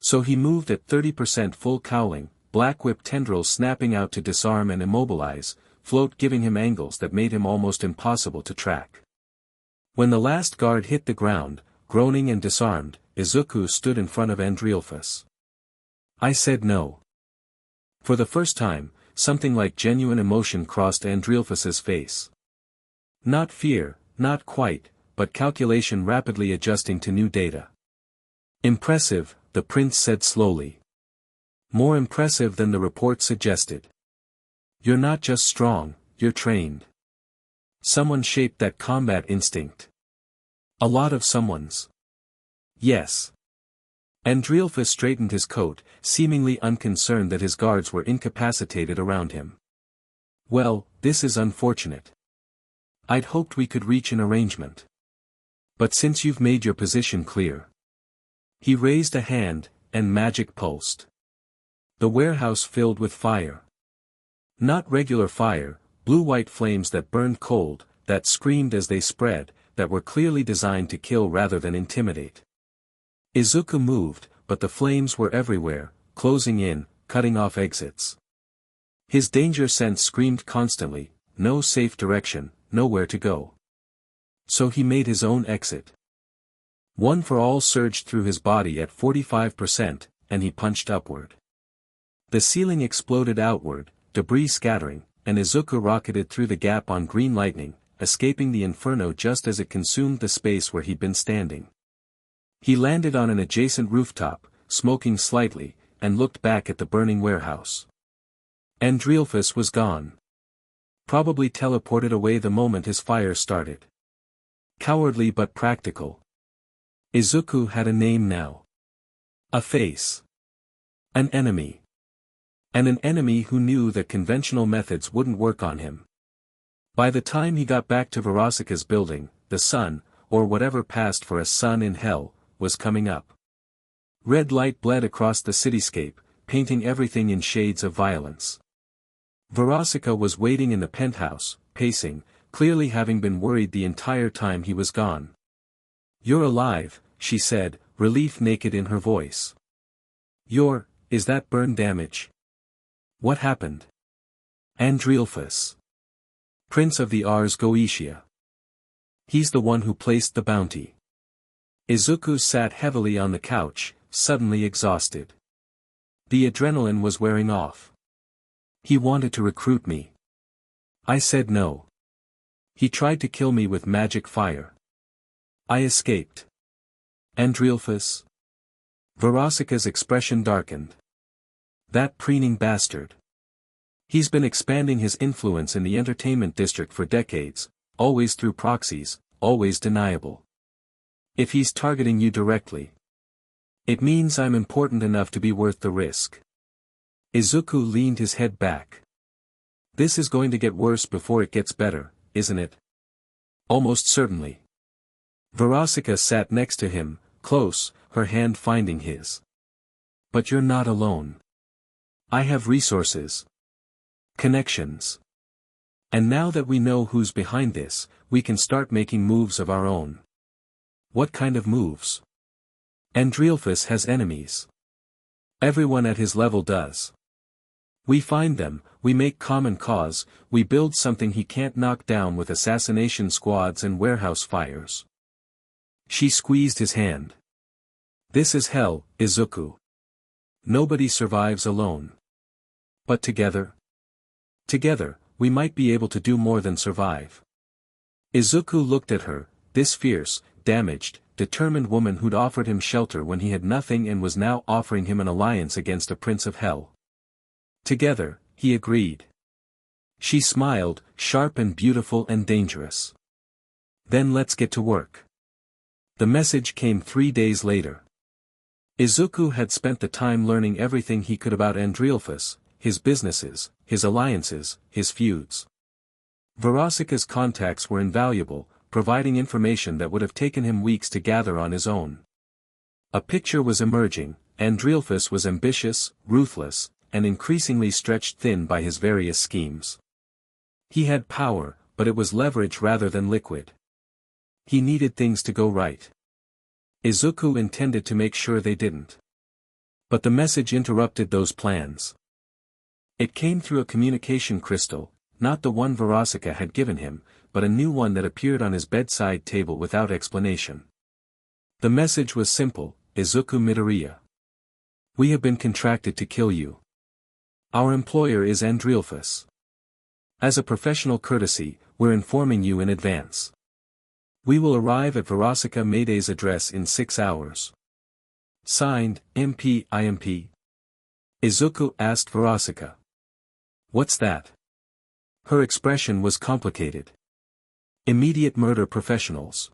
[SPEAKER 1] So he moved at 30% full cowling, black whip tendrils snapping out to disarm and immobilize, float giving him angles that made him almost impossible to track. When the last guard hit the ground, groaning and disarmed, Izuku stood in front of Andreolphus. I said no. For the first time, something like genuine emotion crossed Andreolphus's face. Not fear, not quite, but calculation rapidly adjusting to new data. Impressive, the prince said slowly. More impressive than the report suggested. You're not just strong, you're trained. Someone shaped that combat instinct. A lot of someone's. Yes. Andreolphus straightened his coat, seemingly unconcerned that his guards were incapacitated around him. Well, this is unfortunate. I'd hoped we could reach an arrangement. But since you've made your position clear. He raised a hand, and magic pulsed. The warehouse filled with fire. Not regular fire, blue-white flames that burned cold, that screamed as they spread, that were clearly designed to kill rather than intimidate. Izuku moved, but the flames were everywhere, closing in, cutting off exits. His danger sense screamed constantly, no safe direction, nowhere to go. So he made his own exit. One for all surged through his body at 45%, and he punched upward. The ceiling exploded outward, debris scattering, and Izuku rocketed through the gap on green lightning, escaping the inferno just as it consumed the space where he'd been standing. He landed on an adjacent rooftop, smoking slightly, and looked back at the burning warehouse. Andreolphus was gone. Probably teleported away the moment his fire started. Cowardly but practical. Izuku had a name now. A face. An enemy. And an enemy who knew that conventional methods wouldn't work on him. By the time he got back to Verosika's building, the sun, or whatever passed for a sun in hell, was coming up. Red light bled across the cityscape, painting everything in shades of violence. Verosika was waiting in the penthouse, pacing, clearly having been worried the entire time he was gone. You're alive, she said, relief naked in her voice. Is that burn damage? What happened? Andreolphus. Prince of the Ars Goetia. He's the one who placed the bounty. Izuku sat heavily on the couch, suddenly exhausted. The adrenaline was wearing off. He wanted to recruit me. I said no. He tried to kill me with magic fire. I escaped. Andreolphus. Verosika's expression darkened. That preening bastard. He's been expanding his influence in the entertainment district for decades, always through proxies, always deniable. If he's targeting you directly, it means I'm important enough to be worth the risk. Izuku leaned his head back. This is going to get worse before it gets better, isn't it? Almost certainly. Verosika sat next to him, close, her hand finding his. But you're not alone. I have resources. Connections. And now that we know who's behind this, we can start making moves of our own. What kind of moves? Andreelphus has enemies. Everyone at his level does. We find them, we make common cause, we build something he can't knock down with assassination squads and warehouse fires. She squeezed his hand. This is hell, Izuku. Nobody survives alone. But together? Together, we might be able to do more than survive. Izuku looked at her, this fierce, damaged, determined woman who'd offered him shelter when he had nothing and was now offering him an alliance against a prince of hell. Together, he agreed. She smiled, sharp and beautiful and dangerous. Then let's get to work. The message came 3 days later. Izuku had spent the time learning everything he could about Andreelphus, his businesses, his alliances, his feuds. Verosika's contacts were invaluable, providing information that would have taken him weeks to gather on his own. A picture was emerging. Andreelphus was ambitious, ruthless, and increasingly stretched thin by his various schemes. He had power, but it was leverage rather than liquid. He needed things to go right. Izuku intended to make sure they didn't. But the message interrupted those plans. It came through a communication crystal, not the one Verosika had given him, but a new one that appeared on his bedside table without explanation. The message was simple, Izuku Midoriya. We have been contracted to kill you. Our employer is Andreelphus. As a professional courtesy, we're informing you in advance. We will arrive at Verosika Mayday's address in 6 hours. Signed, MP IMP. Izuku asked Verosika. What's that? Her expression was complicated. Immediate murder professionals.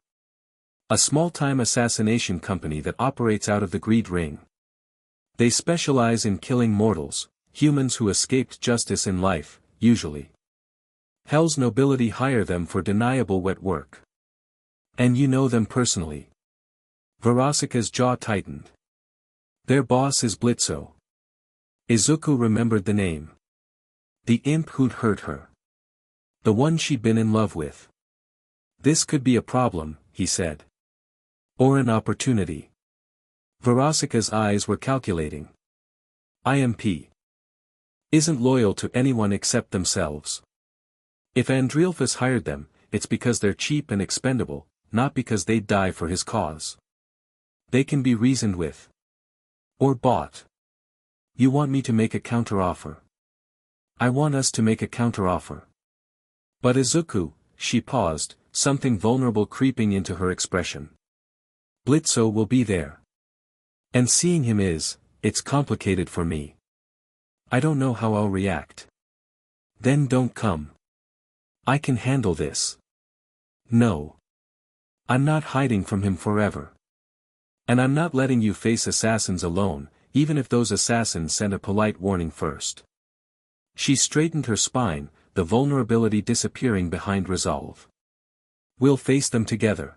[SPEAKER 1] A small-time assassination company that operates out of the Greed Ring. They specialize in killing mortals, humans who escaped justice in life, usually. Hell's nobility hire them for deniable wet work. And you know them personally. Verosika's jaw tightened. Their boss is Blitzo. Izuku remembered the name. The imp who'd hurt her. The one she'd been in love with. This could be a problem, he said. Or an opportunity. Verosika's eyes were calculating. IMP. Isn't loyal to anyone except themselves. If Andreelphus hired them, it's because they're cheap and expendable, not because they'd die for his cause. They can be reasoned with. Or bought. You want me to make a counteroffer? I want us to make a counteroffer. But Izuku, she paused, something vulnerable creeping into her expression. Blitzo will be there. And seeing him it's complicated for me. I don't know how I'll react. Then don't come. I can handle this. No. I'm not hiding from him forever. And I'm not letting you face assassins alone, even if those assassins send a polite warning first. She straightened her spine, the vulnerability disappearing behind resolve. We'll face them together.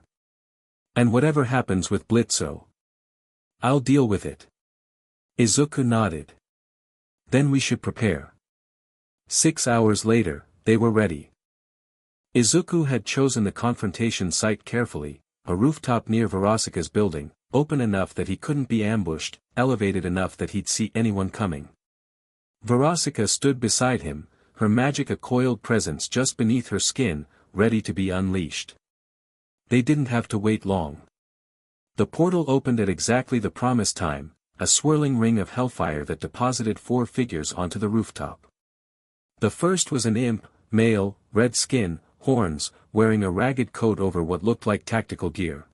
[SPEAKER 1] And whatever happens with Blitzo, I'll deal with it. Izuku nodded. Then we should prepare. 6 hours later, they were ready. Izuku had chosen the confrontation site carefully, a rooftop near Verosika's building, open enough that he couldn't be ambushed, elevated enough that he'd see anyone coming. Verosika stood beside him, her magic a coiled presence just beneath her skin, ready to be unleashed. They didn't have to wait long. The portal opened at exactly the promised time, a swirling ring of hellfire that deposited 4 figures onto the rooftop. The first was an imp, male, red skin, horns, wearing a ragged coat over what looked like tactical gear.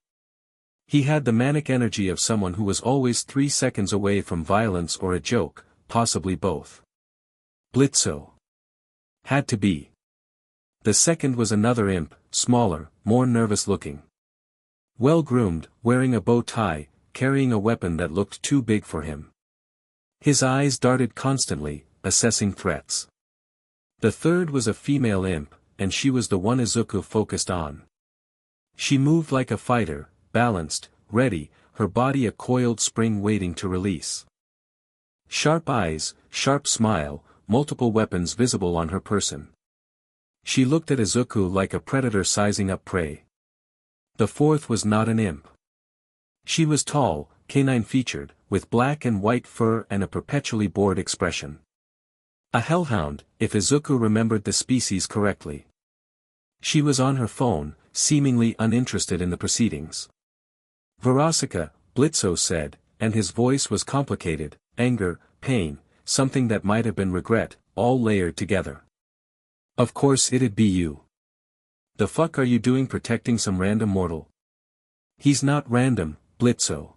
[SPEAKER 1] He had the manic energy of someone who was always 3 seconds away from violence or a joke, possibly both. Blitzo. Had to be. The second was another imp, smaller, more nervous-looking. Well-groomed, wearing a bow tie, carrying a weapon that looked too big for him. His eyes darted constantly, assessing threats. The third was a female imp, and she was the one Izuku focused on. She moved like a fighter, balanced, ready, her body a coiled spring waiting to release. Sharp eyes, sharp smile, multiple weapons visible on her person. She looked at Izuku like a predator sizing up prey. The fourth was not an imp. She was tall, canine-featured, with black and white fur and a perpetually bored expression. A hellhound, if Izuku remembered the species correctly. She was on her phone, seemingly uninterested in the proceedings. Verosika, Blitzo said, and his voice was complicated, anger, pain, something that might have been regret, all layered together. Of course it'd be you. The fuck are you doing protecting some random mortal? He's not random, Blitzo.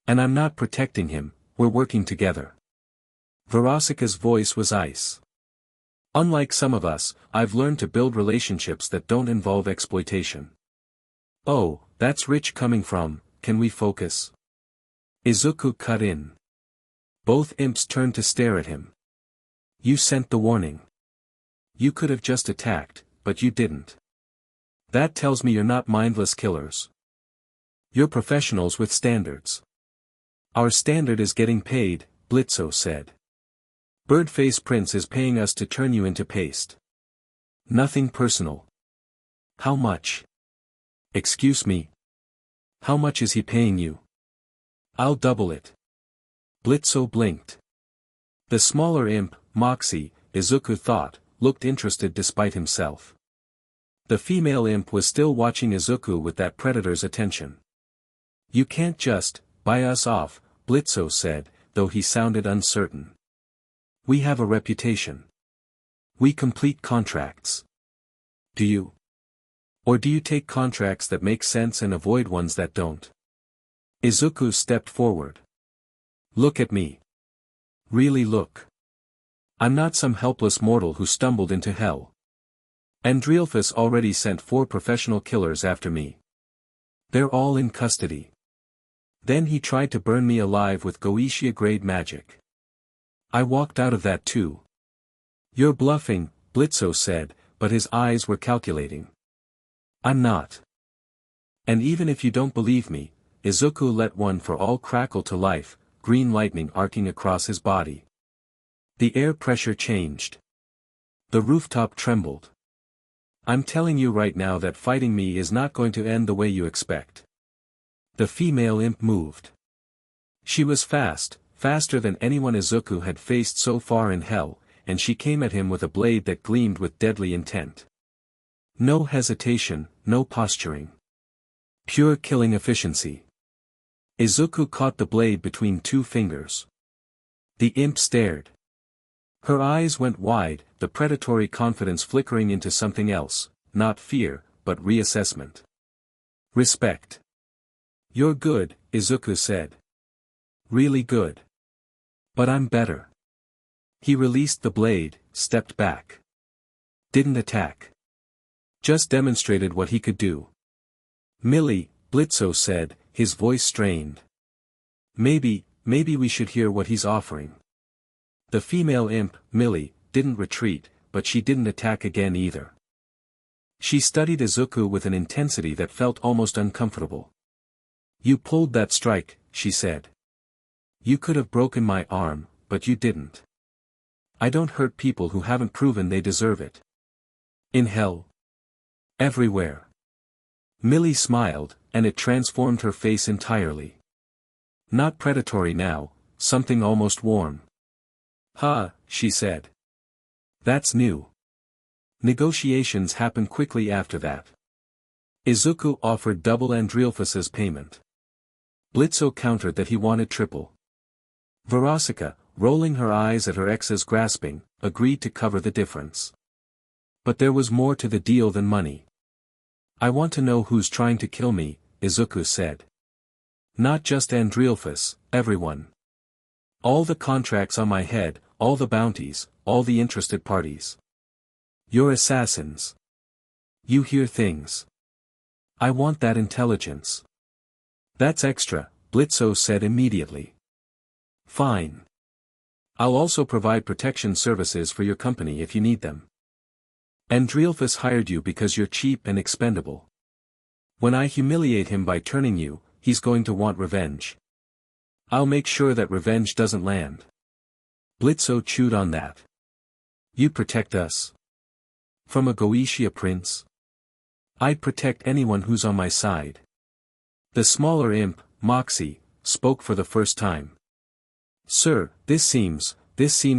[SPEAKER 1] And I'm not protecting him, we're working together. Verosika's voice was ice. Unlike some of us, I've learned to build relationships that don't involve exploitation. Oh, that's rich coming from, can we focus? Izuku cut in. Both imps turned to stare at him. You sent the warning. You could have just attacked, but you didn't. That tells me you're not mindless killers. You're professionals with standards. Our standard is getting paid, Blitzo said. Birdface Prince is paying us to turn you into paste. Nothing personal. How much? Excuse me. How much is he paying you? I'll double it. Blitzo blinked. The smaller imp, Moxie, Izuku thought, looked interested despite himself. The female imp was still watching Izuku with that predator's attention. You can't just, buy us off, Blitzo said, though he sounded uncertain. We have a reputation. We complete contracts. Do you? Or do you take contracts that make sense and avoid ones that don't? Izuku stepped forward. Look at me. Really look. I'm not some helpless mortal who stumbled into hell. Andrealphus already sent 4 professional killers after me. They're all in custody. Then he tried to burn me alive with Goetia-grade magic. I walked out of that too. You're bluffing, Blitzo said, but his eyes were calculating. I'm not. And even if you don't believe me, Izuku let one for all crackle to life, green lightning arcing across his body. The air pressure changed. The rooftop trembled. I'm telling you right now that fighting me is not going to end the way you expect. The female imp moved. She was fast, faster than anyone Izuku had faced so far in hell, and she came at him with a blade that gleamed with deadly intent. No hesitation, no posturing. Pure killing efficiency. Izuku caught the blade between 2 fingers. The imp stared. Her eyes went wide, the predatory confidence flickering into something else, not fear, but reassessment. Respect. You're good, Izuku said. Really good. But I'm better. He released the blade, stepped back. Didn't attack. Just demonstrated what he could do. Millie, Blitzo said, his voice strained. Maybe we should hear what he's offering. The female imp, Millie, didn't retreat, but she didn't attack again either. She studied Izuku with an intensity that felt almost uncomfortable. You pulled that strike, she said. You could have broken my arm, but you didn't. I don't hurt people who haven't proven they deserve it. In hell. Everywhere. Millie smiled, and it transformed her face entirely. Not predatory now, something almost warm. Ha, she said. That's new. Negotiations happened quickly after that. Izuku offered double Andrealphus's payment. Blitzo countered that he wanted triple. Verosika, rolling her eyes at her ex's grasping, agreed to cover the difference. But there was more to the deal than money. I want to know who's trying to kill me, Izuku said. Not just Andrealphus, everyone. All the contracts on my head, all the bounties, all the interested parties. You're assassins. You hear things. I want that intelligence. That's extra, Blitzo said immediately. Fine. I'll also provide protection services for your company if you need them. Andrealphus hired you because you're cheap and expendable. When I humiliate him by turning you, he's going to want revenge. I'll make sure that revenge doesn't land. Blitzo chewed on that. You protect us. From a Goetia prince? I'd protect anyone who's on my side. The smaller imp, Moxie, spoke for the first time. Sir, this seems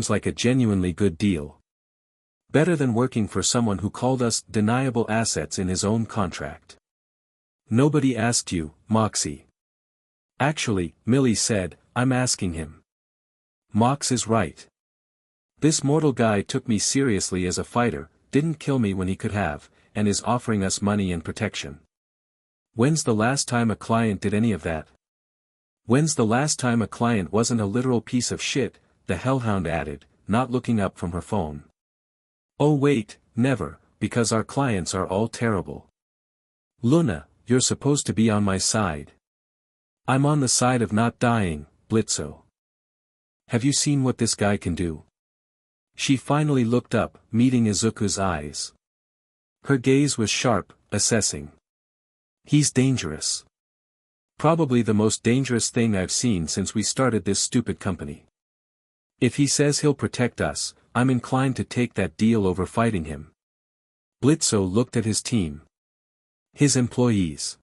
[SPEAKER 1] like a genuinely good deal. Better than working for someone who called us deniable assets in his own contract. Nobody asked you, Moxie. Actually, Millie said, I'm asking him. Mox is right. This mortal guy took me seriously as a fighter, didn't kill me when he could have, and is offering us money and protection. When's the last time a client did any of that? When's the last time a client wasn't a literal piece of shit, the hellhound added, not looking up from her phone. Oh wait, never, because our clients are all terrible. Loona, you're supposed to be on my side. I'm on the side of not dying, Blitzo. Have you seen what this guy can do? She finally looked up, meeting Izuku's eyes. Her gaze was sharp, assessing. He's dangerous. Probably the most dangerous thing I've seen since we started this stupid company. If he says he'll protect us, I'm inclined to take that deal over fighting him. Blitzo looked at his team. His employees.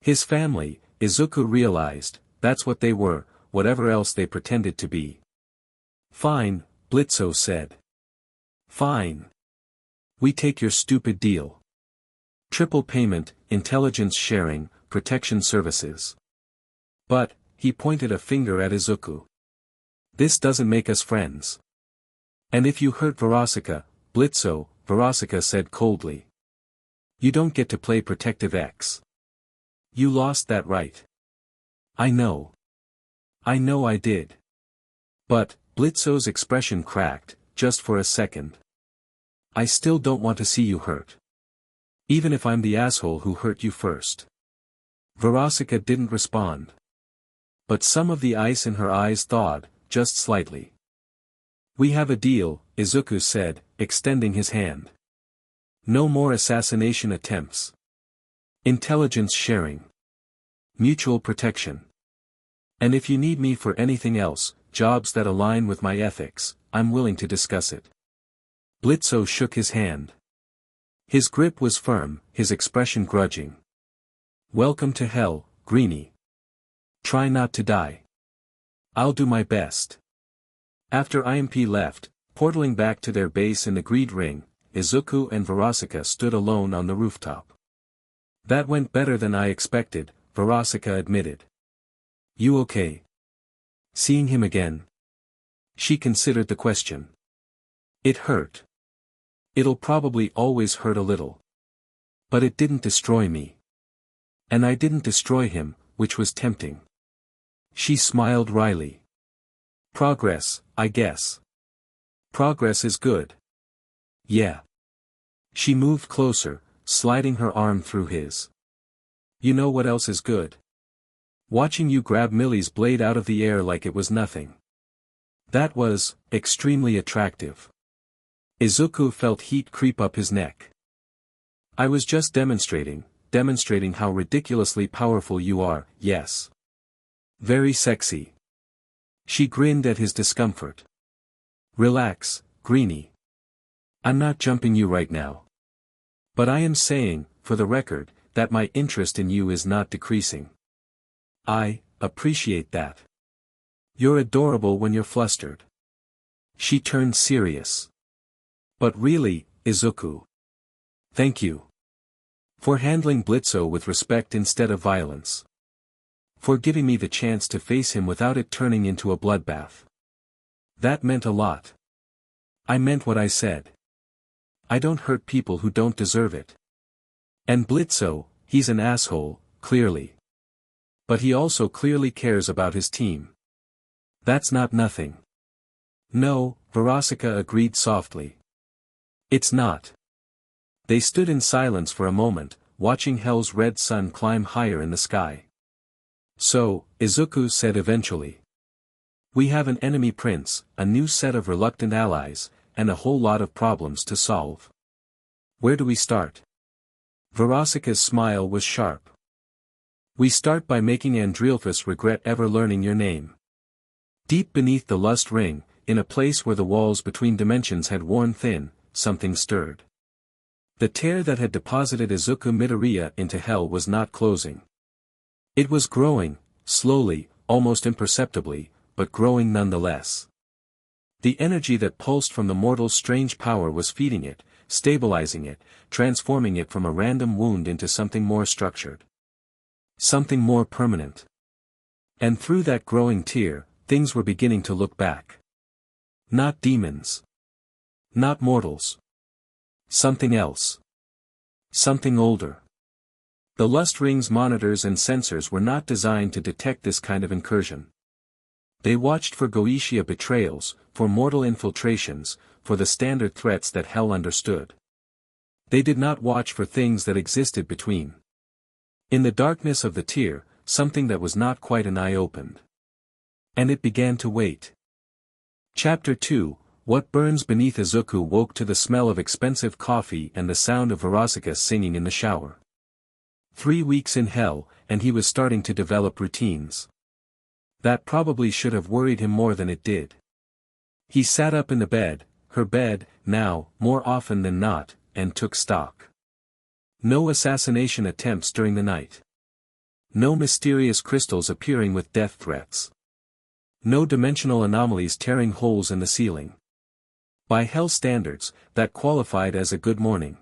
[SPEAKER 1] His family, Izuku realized, that's what they were, whatever else they pretended to be. Fine, Blitzo said. Fine. We take your stupid deal. Triple payment, intelligence sharing, protection services. But, he pointed a finger at Izuku. This doesn't make us friends. And if you hurt Verosika, Blitzo, Verosika said coldly. You don't get to play Protective X. You lost that right. I know. I know I did. But, Blitzo's expression cracked, just for a second. I still don't want to see you hurt. Even if I'm the asshole who hurt you first. Verosika didn't respond. But some of the ice in her eyes thawed, just slightly. We have a deal, Izuku said, extending his hand. No more assassination attempts. Intelligence sharing. Mutual protection. And if you need me for anything else, jobs that align with my ethics, I'm willing to discuss it. Blitzo shook his hand. His grip was firm, his expression grudging. Welcome to hell, Greenie. Try not to die. I'll do my best. After IMP left, portaling back to their base in the Greed Ring, Izuku and Verosika stood alone on the rooftop. That went better than I expected, Verosika admitted. You okay? Seeing him again? She considered the question. It hurt. It'll probably always hurt a little. But it didn't destroy me. And I didn't destroy him, which was tempting. She smiled wryly. Progress, I guess. Progress is good. Yeah. She moved closer, sliding her arm through his. You know what else is good? Watching you grab Millie's blade out of the air like it was nothing. That was, extremely attractive. Izuku felt heat creep up his neck. I was just demonstrating how ridiculously powerful you are, yes. Very sexy. She grinned at his discomfort. Relax, Greenie. I'm not jumping you right now. But I am saying, for the record, that my interest in you is not decreasing. I appreciate that. You're adorable when you're flustered. She turned serious. But really, Izuku. Thank you. For handling Blitzo with respect instead of violence. For giving me the chance to face him without it turning into a bloodbath. That meant a lot. I meant what I said. I don't hurt people who don't deserve it. And Blitzo, he's an asshole, clearly. But he also clearly cares about his team. That's not nothing. No, Verosika agreed softly. It's not. They stood in silence for a moment, watching Hell's red sun climb higher in the sky. So, Izuku said eventually. We have an enemy prince, a new set of reluctant allies, and a whole lot of problems to solve. Where do we start? Verosika's smile was sharp. We start by making Andrealphus regret ever learning your name. Deep beneath the lust ring, in a place where the walls between dimensions had worn thin, something stirred. The tear that had deposited Izuku Midoriya into hell was not closing. It was growing, slowly, almost imperceptibly, but growing nonetheless. The energy that pulsed from the mortal's strange power was feeding it, stabilizing it, transforming it from a random wound into something more structured. Something more permanent. And through that growing tear, things were beginning to look back. Not demons. Not mortals. Something else. Something older. The lust ring's monitors and sensors were not designed to detect this kind of incursion. They watched for Goetia betrayals, for mortal infiltrations, for the standard threats that hell understood. They did not watch for things that existed between. In the darkness of the tier, something that was not quite an eye opened. And it began to wait. Chapter 2, What Burns Beneath. Izuku woke to the smell of expensive coffee and the sound of Verosika singing in the shower. 3 weeks in hell, and he was starting to develop routines. That probably should have worried him more than it did. He sat up in the bed, her bed, now, more often than not, and took stock. No assassination attempts during the night. No mysterious crystals appearing with death threats. No dimensional anomalies tearing holes in the ceiling. By hell standards, that qualified as a good morning.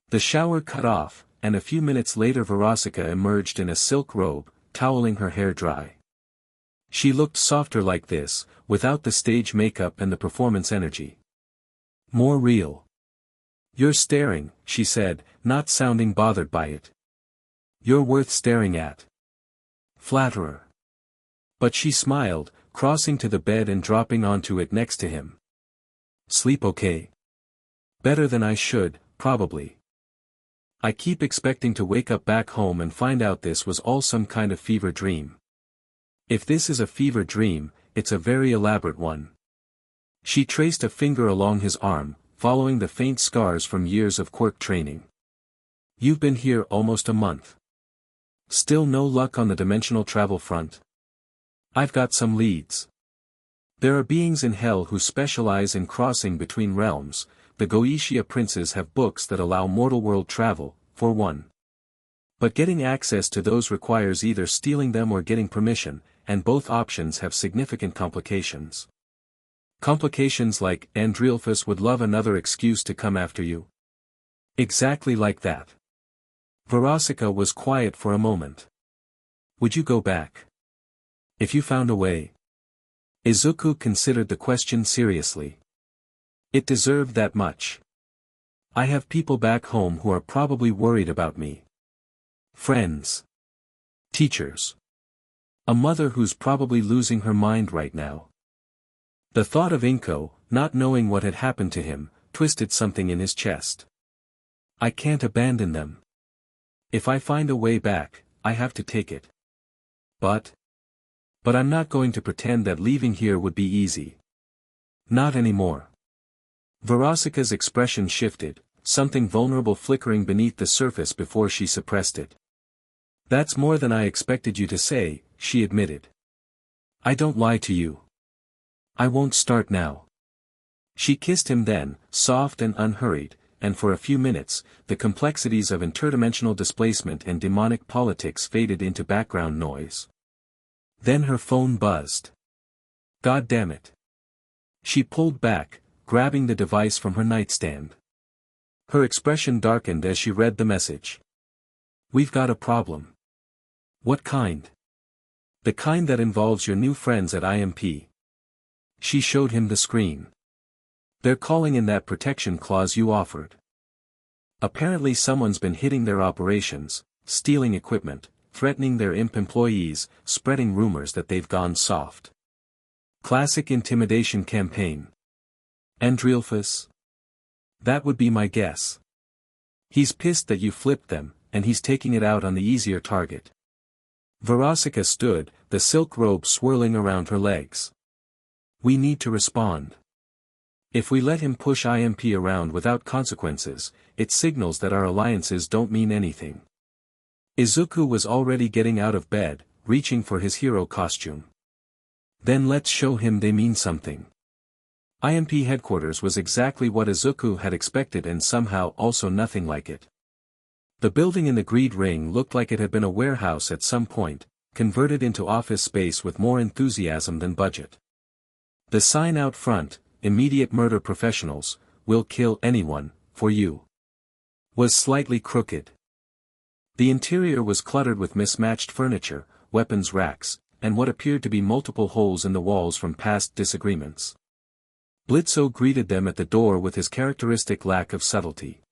[SPEAKER 1] The shower cut off, and a few minutes later Verosika emerged in a silk robe, toweling her hair dry. She looked softer like this, without the stage makeup and the performance energy. More real. You're staring, she said, not sounding bothered by it. You're worth staring at. Flatterer. But she smiled, crossing to the bed and dropping onto it next to him. Sleep okay? Better than I should, probably. I keep expecting to wake up back home and find out this was all some kind of fever dream. If this is a fever dream, it's a very elaborate one. She traced a finger along his arm, following the faint scars from years of Quirk training. You've been here almost a month. Still no luck on the dimensional travel front? I've got some leads. There are beings in hell who specialize in crossing between realms. The Goetia princes have books that allow mortal world travel, for one. But getting access to those requires either stealing them or getting permission, and both options have significant complications. Complications like, Andrealphus would love another excuse to come after you. Exactly like that. Verosika was quiet for a moment. Would you go back? If you found a way. Izuku considered the question seriously. It deserved that much. I have people back home who are probably worried about me. Friends. Teachers. A mother who's probably losing her mind right now. The thought of Inko, not knowing what had happened to him, twisted something in his chest. I can't abandon them. If I find a way back, I have to take it. But I'm not going to pretend that leaving here would be easy. Not anymore. Verosika's expression shifted, something vulnerable flickering beneath the surface before she suppressed it. That's more than I expected you to say, she admitted. I don't lie to you. I won't start now. She kissed him then, soft and unhurried, and for a few minutes, the complexities of interdimensional displacement and demonic politics faded into background noise. Then her phone buzzed. God damn it. She pulled back, grabbing the device from her nightstand. Her expression darkened as she read the message. We've got a problem. What kind? The kind that involves your new friends at IMP. She showed him the screen. They're calling in that protection clause you offered. Apparently someone's been hitting their operations, stealing equipment, threatening their imp employees, spreading rumors that they've gone soft. Classic intimidation campaign. Andreelphus? That would be my guess. He's pissed that you flipped them, and he's taking it out on the easier target. Verosika stood, the silk robe swirling around her legs. We need to respond. If we let him push IMP around without consequences, it signals that our alliances don't mean anything. Izuku was already getting out of bed, reaching for his hero costume. Then let's show him they mean something. IMP headquarters was exactly what Izuku had expected and somehow also nothing like it. The building in the Greed Ring looked like it had been a warehouse at some point, converted into office space with more enthusiasm than budget. The sign out front, "Immediate Murder Professionals, will kill anyone, for you," was slightly crooked. The interior was cluttered with mismatched furniture, weapons racks, and what appeared to be multiple holes in the walls from past disagreements. Blitzo greeted them at the door with his characteristic lack of subtlety.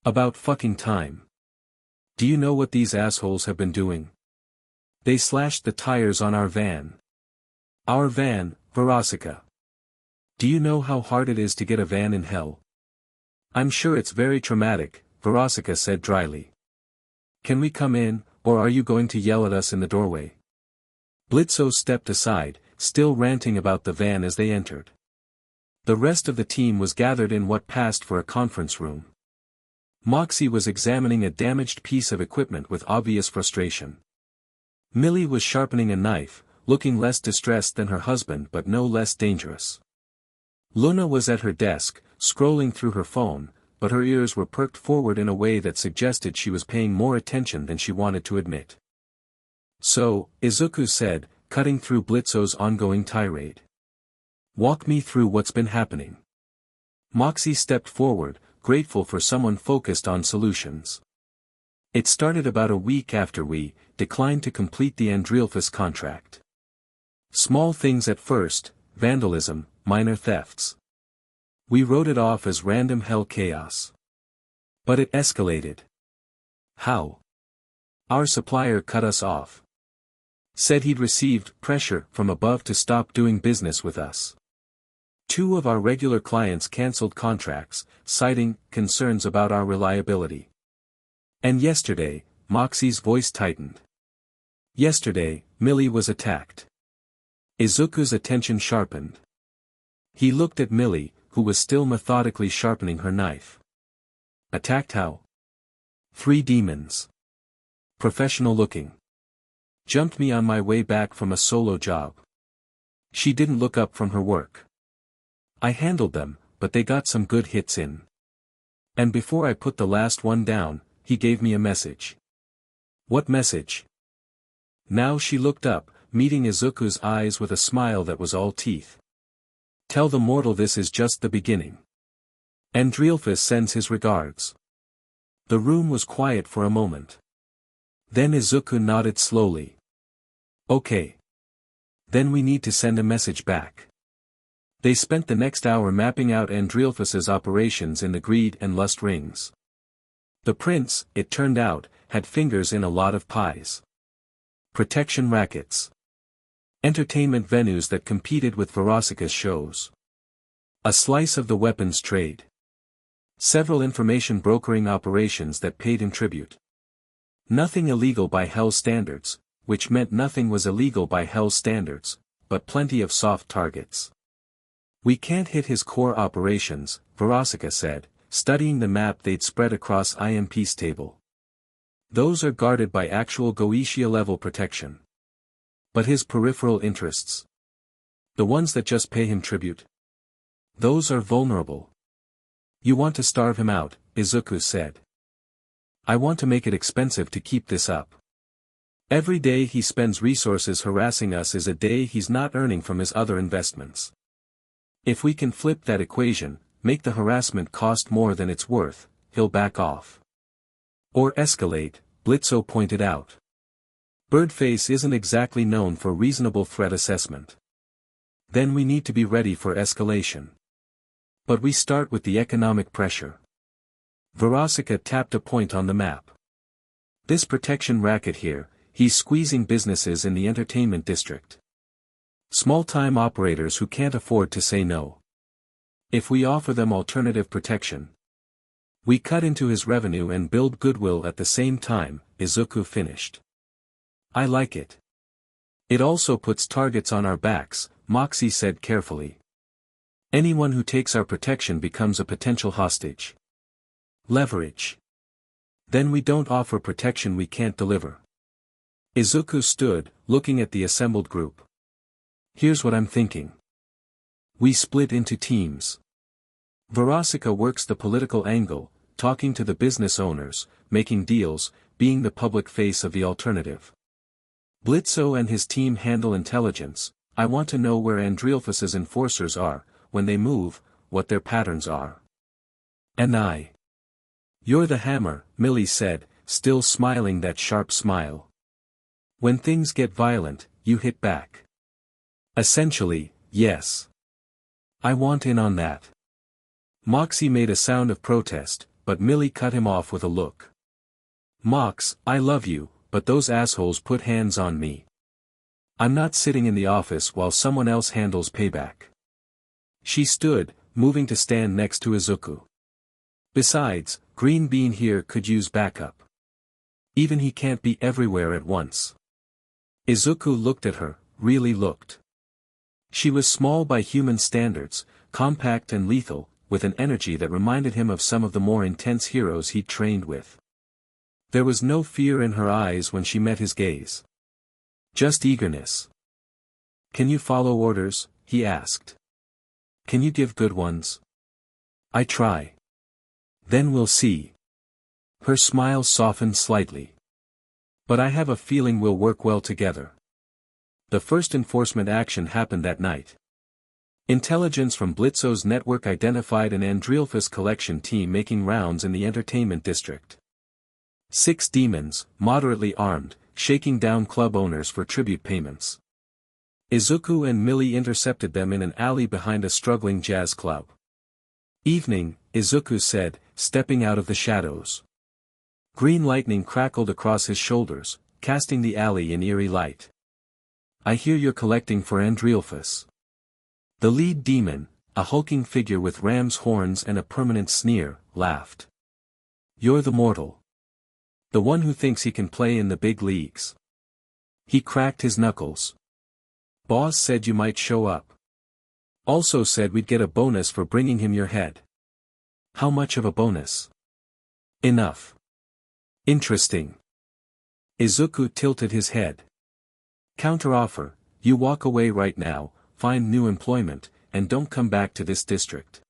[SPEAKER 1] About fucking time. Do you know what these assholes have been doing? They slashed the tires on our van. Our van, Verosika. Do you know how hard it is to get a van in hell? I'm sure it's very traumatic, Verosika said dryly. Can we come in, or are you going to yell at us in the doorway? Blitzo stepped aside, still ranting about the van as they entered. The rest of the team was gathered in what passed for a conference room. Moxie was examining a damaged piece of equipment with obvious frustration. Millie was sharpening a knife, looking less distressed than her husband but no less dangerous. Loona was at her desk, scrolling through her phone, but her ears were perked forward in a way that suggested she was paying more attention than she wanted to admit. So, Izuku said, cutting through Blitzo's ongoing tirade. Walk me through what's been happening. Moxie stepped forward, grateful for someone focused on solutions. It started about a week after we declined to complete the Andreelphus contract. Small things at first, vandalism, minor thefts. We wrote it off as random hell chaos. But it escalated. How? Our supplier cut us off. Said he'd received pressure from above to stop doing business with us. 2 of our regular clients cancelled contracts, citing concerns about our reliability. And yesterday, Moxie's voice tightened. Yesterday, Millie was attacked. Izuku's attention sharpened. He looked at Millie, who was still methodically sharpening her knife. Attacked how? 3 demons. Professional looking. Jumped me on my way back from a solo job. She didn't look up from her work. I handled them, but they got some good hits in. And before I put the last one down, he gave me a message. What message? Now she looked up, meeting Izuku's eyes with a smile that was all teeth. Tell the mortal this is just the beginning. Andreelphus sends his regards. The room was quiet for a moment. Then Izuku nodded slowly. Okay. Then we need to send a message back. They spent the next hour mapping out Andreelphus's operations in the Greed and Lust rings. The prince, it turned out, had fingers in a lot of pies. Protection rackets. Entertainment venues that competed with Verosika's shows. A slice of the weapons trade. Several information brokering operations that paid him tribute. Nothing illegal by Hell's standards, which meant nothing was illegal by Hell's standards, but plenty of soft targets. We can't hit his core operations, Verosika said, studying the map they'd spread across IMP's table. Those are guarded by actual Goetia-level protection. But his peripheral interests? The ones that just pay him tribute? Those are vulnerable. You want to starve him out, Izuku said. I want to make it expensive to keep this up. Every day he spends resources harassing us is a day he's not earning from his other investments. If we can flip that equation, make the harassment cost more than it's worth, he'll back off. Or escalate, Blitzo pointed out. Birdface isn't exactly known for reasonable threat assessment. Then we need to be ready for escalation. But we start with the economic pressure. Verosika tapped a point on the map. This protection racket here, he's squeezing businesses in the entertainment district. Small-time operators who can't afford to say no. If we offer them alternative protection, we cut into his revenue and build goodwill at the same time, Izuku finished. I like it. It also puts targets on our backs, Moxie said carefully. Anyone who takes our protection becomes a potential hostage. Leverage. Then we don't offer protection we can't deliver. Izuku stood, looking at the assembled group. Here's what I'm thinking. We split into teams. Verosika works the political angle, talking to the business owners, making deals, being the public face of the alternative. Blitzo and his team handle intelligence. I want to know where Andreelphus's enforcers are, when they move, what their patterns are. And I. You're the hammer, Millie said, still smiling that sharp smile. When things get violent, you hit back. Essentially, yes. I want in on that. Moxie made a sound of protest, but Millie cut him off with a look. Mox, I love you, but those assholes put hands on me. I'm not sitting in the office while someone else handles payback. She stood, moving to stand next to Izuku. Besides, Green Bean here could use backup. Even he can't be everywhere at once. Izuku looked at her, really looked. She was small by human standards, compact and lethal, with an energy that reminded him of some of the more intense heroes he'd trained with. There was no fear in her eyes when she met his gaze. Just eagerness. Can you follow orders? He asked. Can you give good ones? I try. Then we'll see. Her smile softened slightly. But I have a feeling we'll work well together. The first enforcement action happened that night. Intelligence from Blitzo's network identified an Andreelphus collection team making rounds in the entertainment district. 6 demons, moderately armed, shaking down club owners for tribute payments. Izuku and Millie intercepted them in an alley behind a struggling jazz club. Evening, Izuku said, stepping out of the shadows. Green lightning crackled across his shoulders, casting the alley in eerie light. I hear you're collecting for Andreelphus. The lead demon, a hulking figure with ram's horns and a permanent sneer, laughed. You're the mortal. The one who thinks he can play in the big leagues. He cracked his knuckles. Boss said you might show up. Also said we'd get a bonus for bringing him your head. How much of a bonus? Enough. Interesting. Izuku tilted his head. Counteroffer, you walk away right now, find new employment, and don't come back to this district.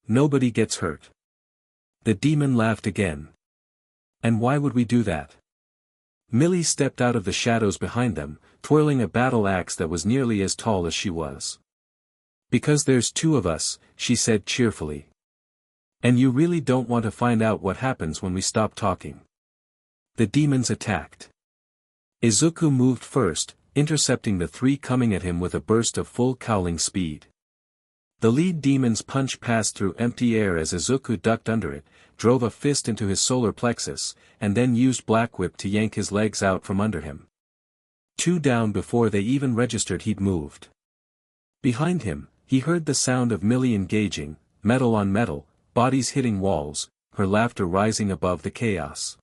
[SPEAKER 1] Nobody gets hurt. The demon laughed again. And why would we do that? Millie stepped out of the shadows behind them, twirling a battle axe that was nearly as tall as she was. Because there's 2 of us, she said cheerfully. And you really don't want to find out what happens when we stop talking. The demons attacked. Izuku moved first, intercepting the 3 coming at him with a burst of full cowling speed. The lead demon's punch passed through empty air as Izuku ducked under it, drove a fist into his solar plexus, and then used Black Whip to yank his legs out from under him. 2 down before they even registered he'd moved. Behind him, he heard the sound of Millie engaging, metal on metal, bodies hitting walls, her laughter rising above the chaos.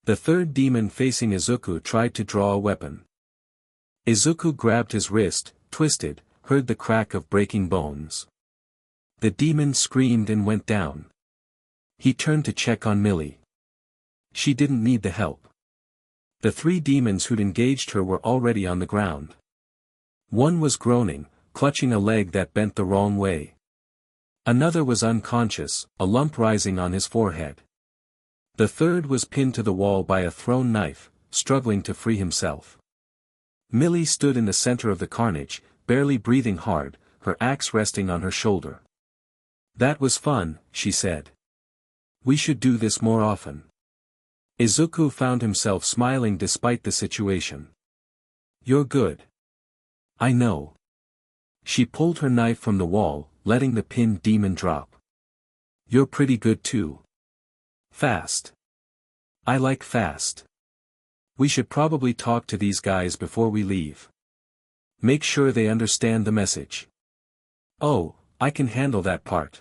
[SPEAKER 1] The 3rd demon facing Izuku tried to draw a weapon. Izuku grabbed his wrist, twisted, heard the crack of breaking bones. The demon screamed and went down. He turned to check on Millie. She didn't need the help. The 3 demons who'd engaged her were already on the ground. One was groaning, clutching a leg that bent the wrong way. Another was unconscious, a lump rising on his forehead. The 3rd was pinned to the wall by a thrown knife, struggling to free himself. Millie stood in the center of the carnage, barely breathing hard, her axe resting on her shoulder. That was fun, she said. We should do this more often. Izuku found himself smiling despite the situation. You're good. I know. She pulled her knife from the wall, letting the pinned demon drop. You're pretty good too. Fast. I like fast. We should probably talk to these guys before we leave. Make sure they understand the message. Oh, I can handle that part.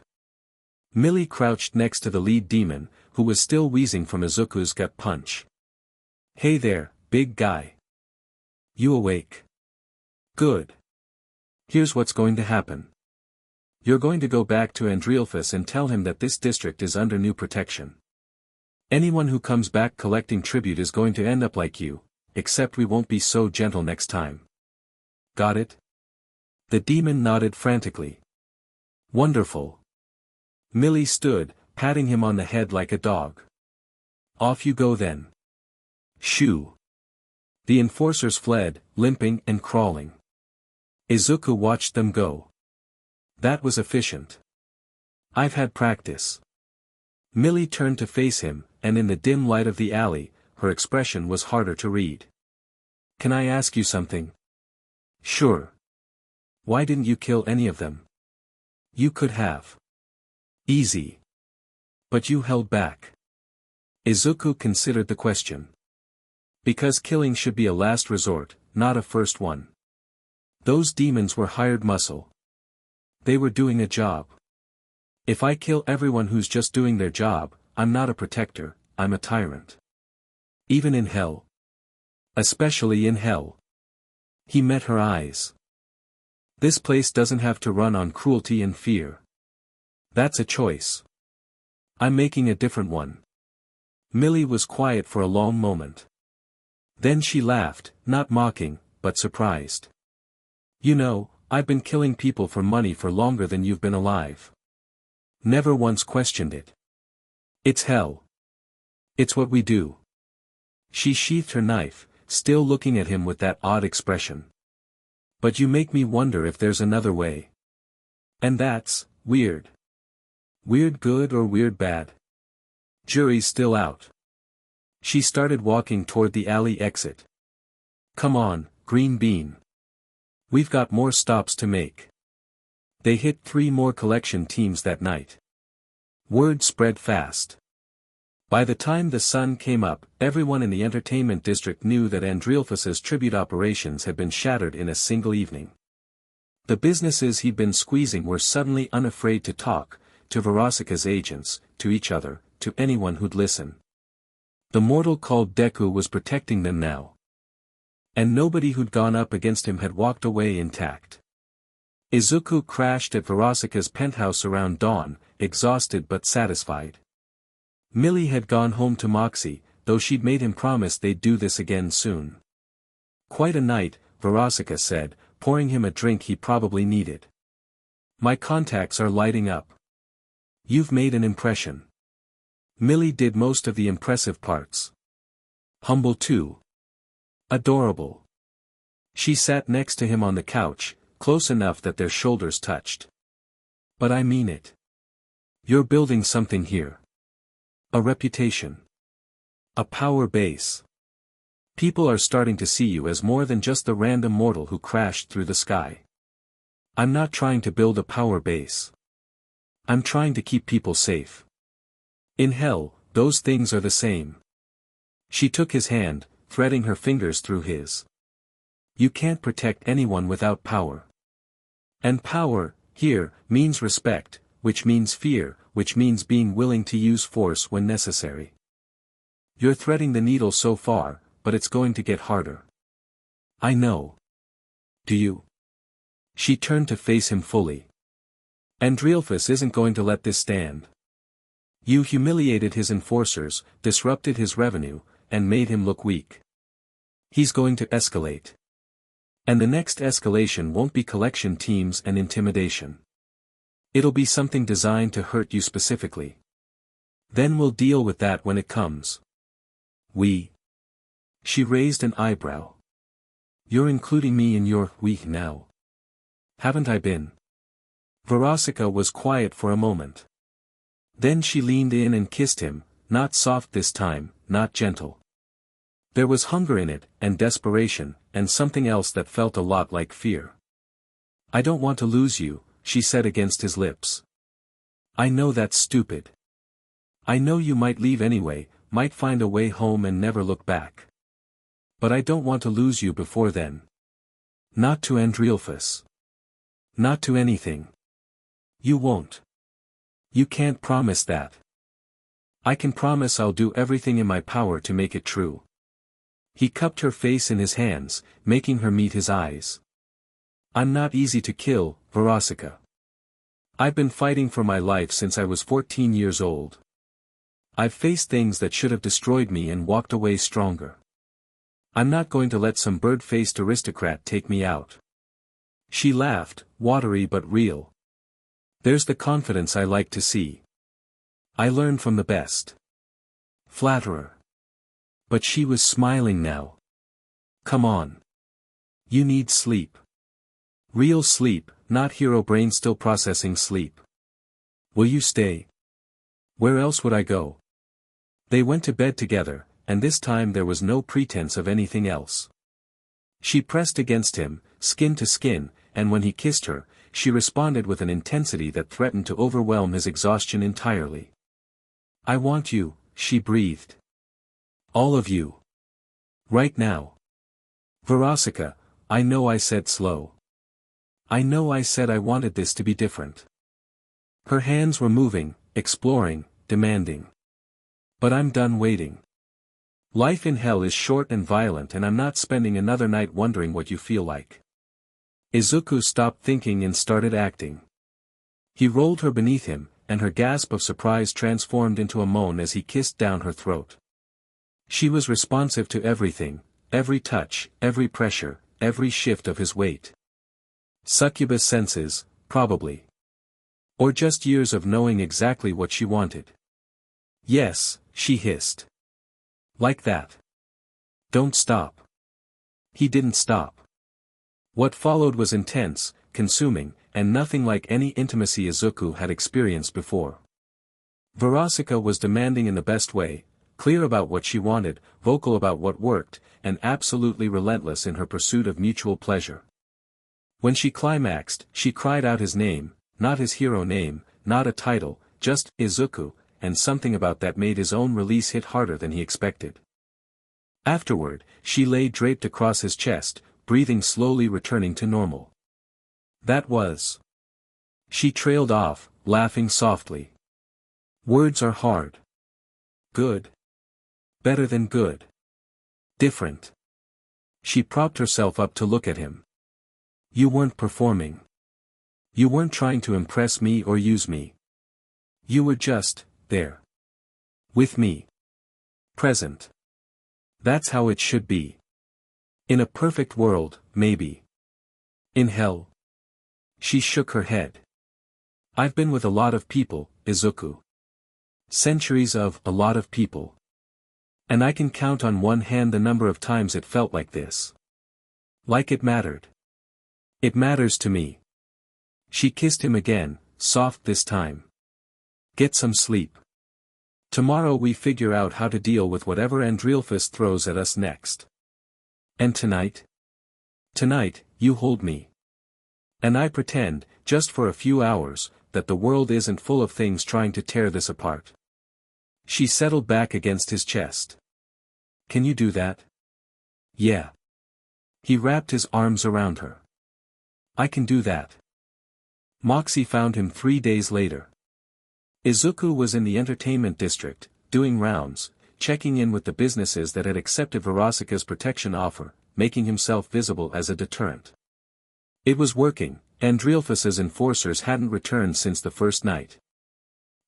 [SPEAKER 1] Millie crouched next to the lead demon, who was still wheezing from Izuku's gut punch. Hey there, big guy. You awake? Good. Here's what's going to happen. You're going to go back to Andrealphus and tell him that this district is under new protection. Anyone who comes back collecting tribute is going to end up like you, except we won't be so gentle next time. Got it? The demon nodded frantically. Wonderful. Millie stood, patting him on the head like a dog. Off you go then. Shoo. The enforcers fled, limping and crawling. Izuku watched them go. That was efficient. I've had practice. Millie turned to face him, and in the dim light of the alley, her expression was harder to read. Can I ask you something? Sure. Why didn't you kill any of them? You could have. Easy. But you held back. Izuku considered the question. Because killing should be a last resort, not a first one. Those demons were hired muscle. They were doing a job. If I kill everyone who's just doing their job, I'm not a protector, I'm a tyrant. Even in hell. Especially in hell. He met her eyes. This place doesn't have to run on cruelty and fear. That's a choice. I'm making a different one. Millie was quiet for a long moment. Then she laughed, not mocking, but surprised. You know, I've been killing people for money for longer than you've been alive. Never once questioned it. It's hell. It's what we do. She sheathed her knife, still looking at him with that odd expression. But you make me wonder if there's another way. And that's weird. Weird good or weird bad? Jury's still out. She started walking toward the alley exit. Come on, Green Bean. We've got more stops to make. They hit 3 more collection teams that night. Word spread fast. By the time the sun came up, everyone in the entertainment district knew that Andrealphus's tribute operations had been shattered in a single evening. The businesses he'd been squeezing were suddenly unafraid to talk, to Verosika's agents, to each other, to anyone who'd listen. The mortal called Deku was protecting them now. And nobody who'd gone up against him had walked away intact. Izuku crashed at Verosika's penthouse around dawn, exhausted but satisfied. Millie had gone home to Moxie, though she'd made him promise they'd do this again soon. Quite a night, Verosika said, pouring him a drink he probably needed. My contacts are lighting up. You've made an impression. Millie did most of the impressive parts. Humble too. Adorable. She sat next to him on the couch, close enough that their shoulders touched. But I mean it. You're building something here. A reputation. A power base. People are starting to see you as more than just the random mortal who crashed through the sky. I'm not trying to build a power base. I'm trying to keep people safe. In hell, those things are the same. She took his hand, threading her fingers through his. You can't protect anyone without power. And power, here, means respect, which means fear, which means being willing to use force when necessary. You're threading the needle so far, but it's going to get harder. I know. Do you? She turned to face him fully. Andrealphus isn't going to let this stand. You humiliated his enforcers, disrupted his revenue, and made him look weak. He's going to escalate. And the next escalation won't be collection teams and intimidation. It'll be something designed to hurt you specifically. Then we'll deal with that when it comes. We. She raised an eyebrow. You're including me in your we now. Haven't I been? Verosika was quiet for a moment. Then she leaned in and kissed him, not soft this time, not gentle. There was hunger in it, and desperation, and something else that felt a lot like fear. I don't want to lose you, she said against his lips. I know that's stupid. I know you might leave anyway, might find a way home and never look back. But I don't want to lose you before then. Not to Andreolphus. Not to anything. You won't. You can't promise that. I can promise I'll do everything in my power to make it true. He cupped her face in his hands, making her meet his eyes. I'm not easy to kill, Verosika. I've been fighting for my life since I was 14 years old. I've faced things that should have destroyed me and walked away stronger. I'm not going to let some bird-faced aristocrat take me out. She laughed, watery but real. There's the confidence I like to see. I learn from the best. Flatterer. But she was smiling now. Come on. You need sleep. Real sleep, not hero brain still processing sleep. Will you stay? Where else would I go? They went to bed together, and this time there was no pretense of anything else. She pressed against him, skin to skin, and when he kissed her, she responded with an intensity that threatened to overwhelm his exhaustion entirely. I want you, she breathed. All of you. Right now. Verosika, I know I said slow. I know I said I wanted this to be different. Her hands were moving, exploring, demanding. But I'm done waiting. Life in hell is short and violent, and I'm not spending another night wondering what you feel like. Izuku stopped thinking and started acting. He rolled her beneath him, and her gasp of surprise transformed into a moan as he kissed down her throat. She was responsive to everything, every touch, every pressure, every shift of his weight. Succubus senses, probably. Or just years of knowing exactly what she wanted. Yes, she hissed. Like that. Don't stop. He didn't stop. What followed was intense, consuming, and nothing like any intimacy Izuku had experienced before. Verosika was demanding in the best way, clear about what she wanted, vocal about what worked, and absolutely relentless in her pursuit of mutual pleasure. When she climaxed, she cried out his name, not his hero name, not a title, just Izuku, and something about that made his own release hit harder than he expected. Afterward, she lay draped across his chest, breathing slowly, returning to normal. That was. She trailed off, laughing softly. Words are hard. Good. Better than good. Different. She propped herself up to look at him. You weren't performing. You weren't trying to impress me or use me. You were just, there. With me. Present. That's how it should be. In a perfect world, maybe. In hell. She shook her head. I've been with a lot of people, Izuku. Centuries of a lot of people. And I can count on one hand the number of times it felt like this. Like it mattered. It matters to me. She kissed him again, soft this time. Get some sleep. Tomorrow we figure out how to deal with whatever Andreolphus throws at us next. And tonight? Tonight, you hold me. And I pretend, just for a few hours, that the world isn't full of things trying to tear this apart. She settled back against his chest. Can you do that? Yeah. He wrapped his arms around her. I can do that. Moxie found him 3 days later. Izuku was in the entertainment district, doing rounds, checking in with the businesses that had accepted Verosika's protection offer, making himself visible as a deterrent. It was working. Andreolphus's enforcers hadn't returned since the first night.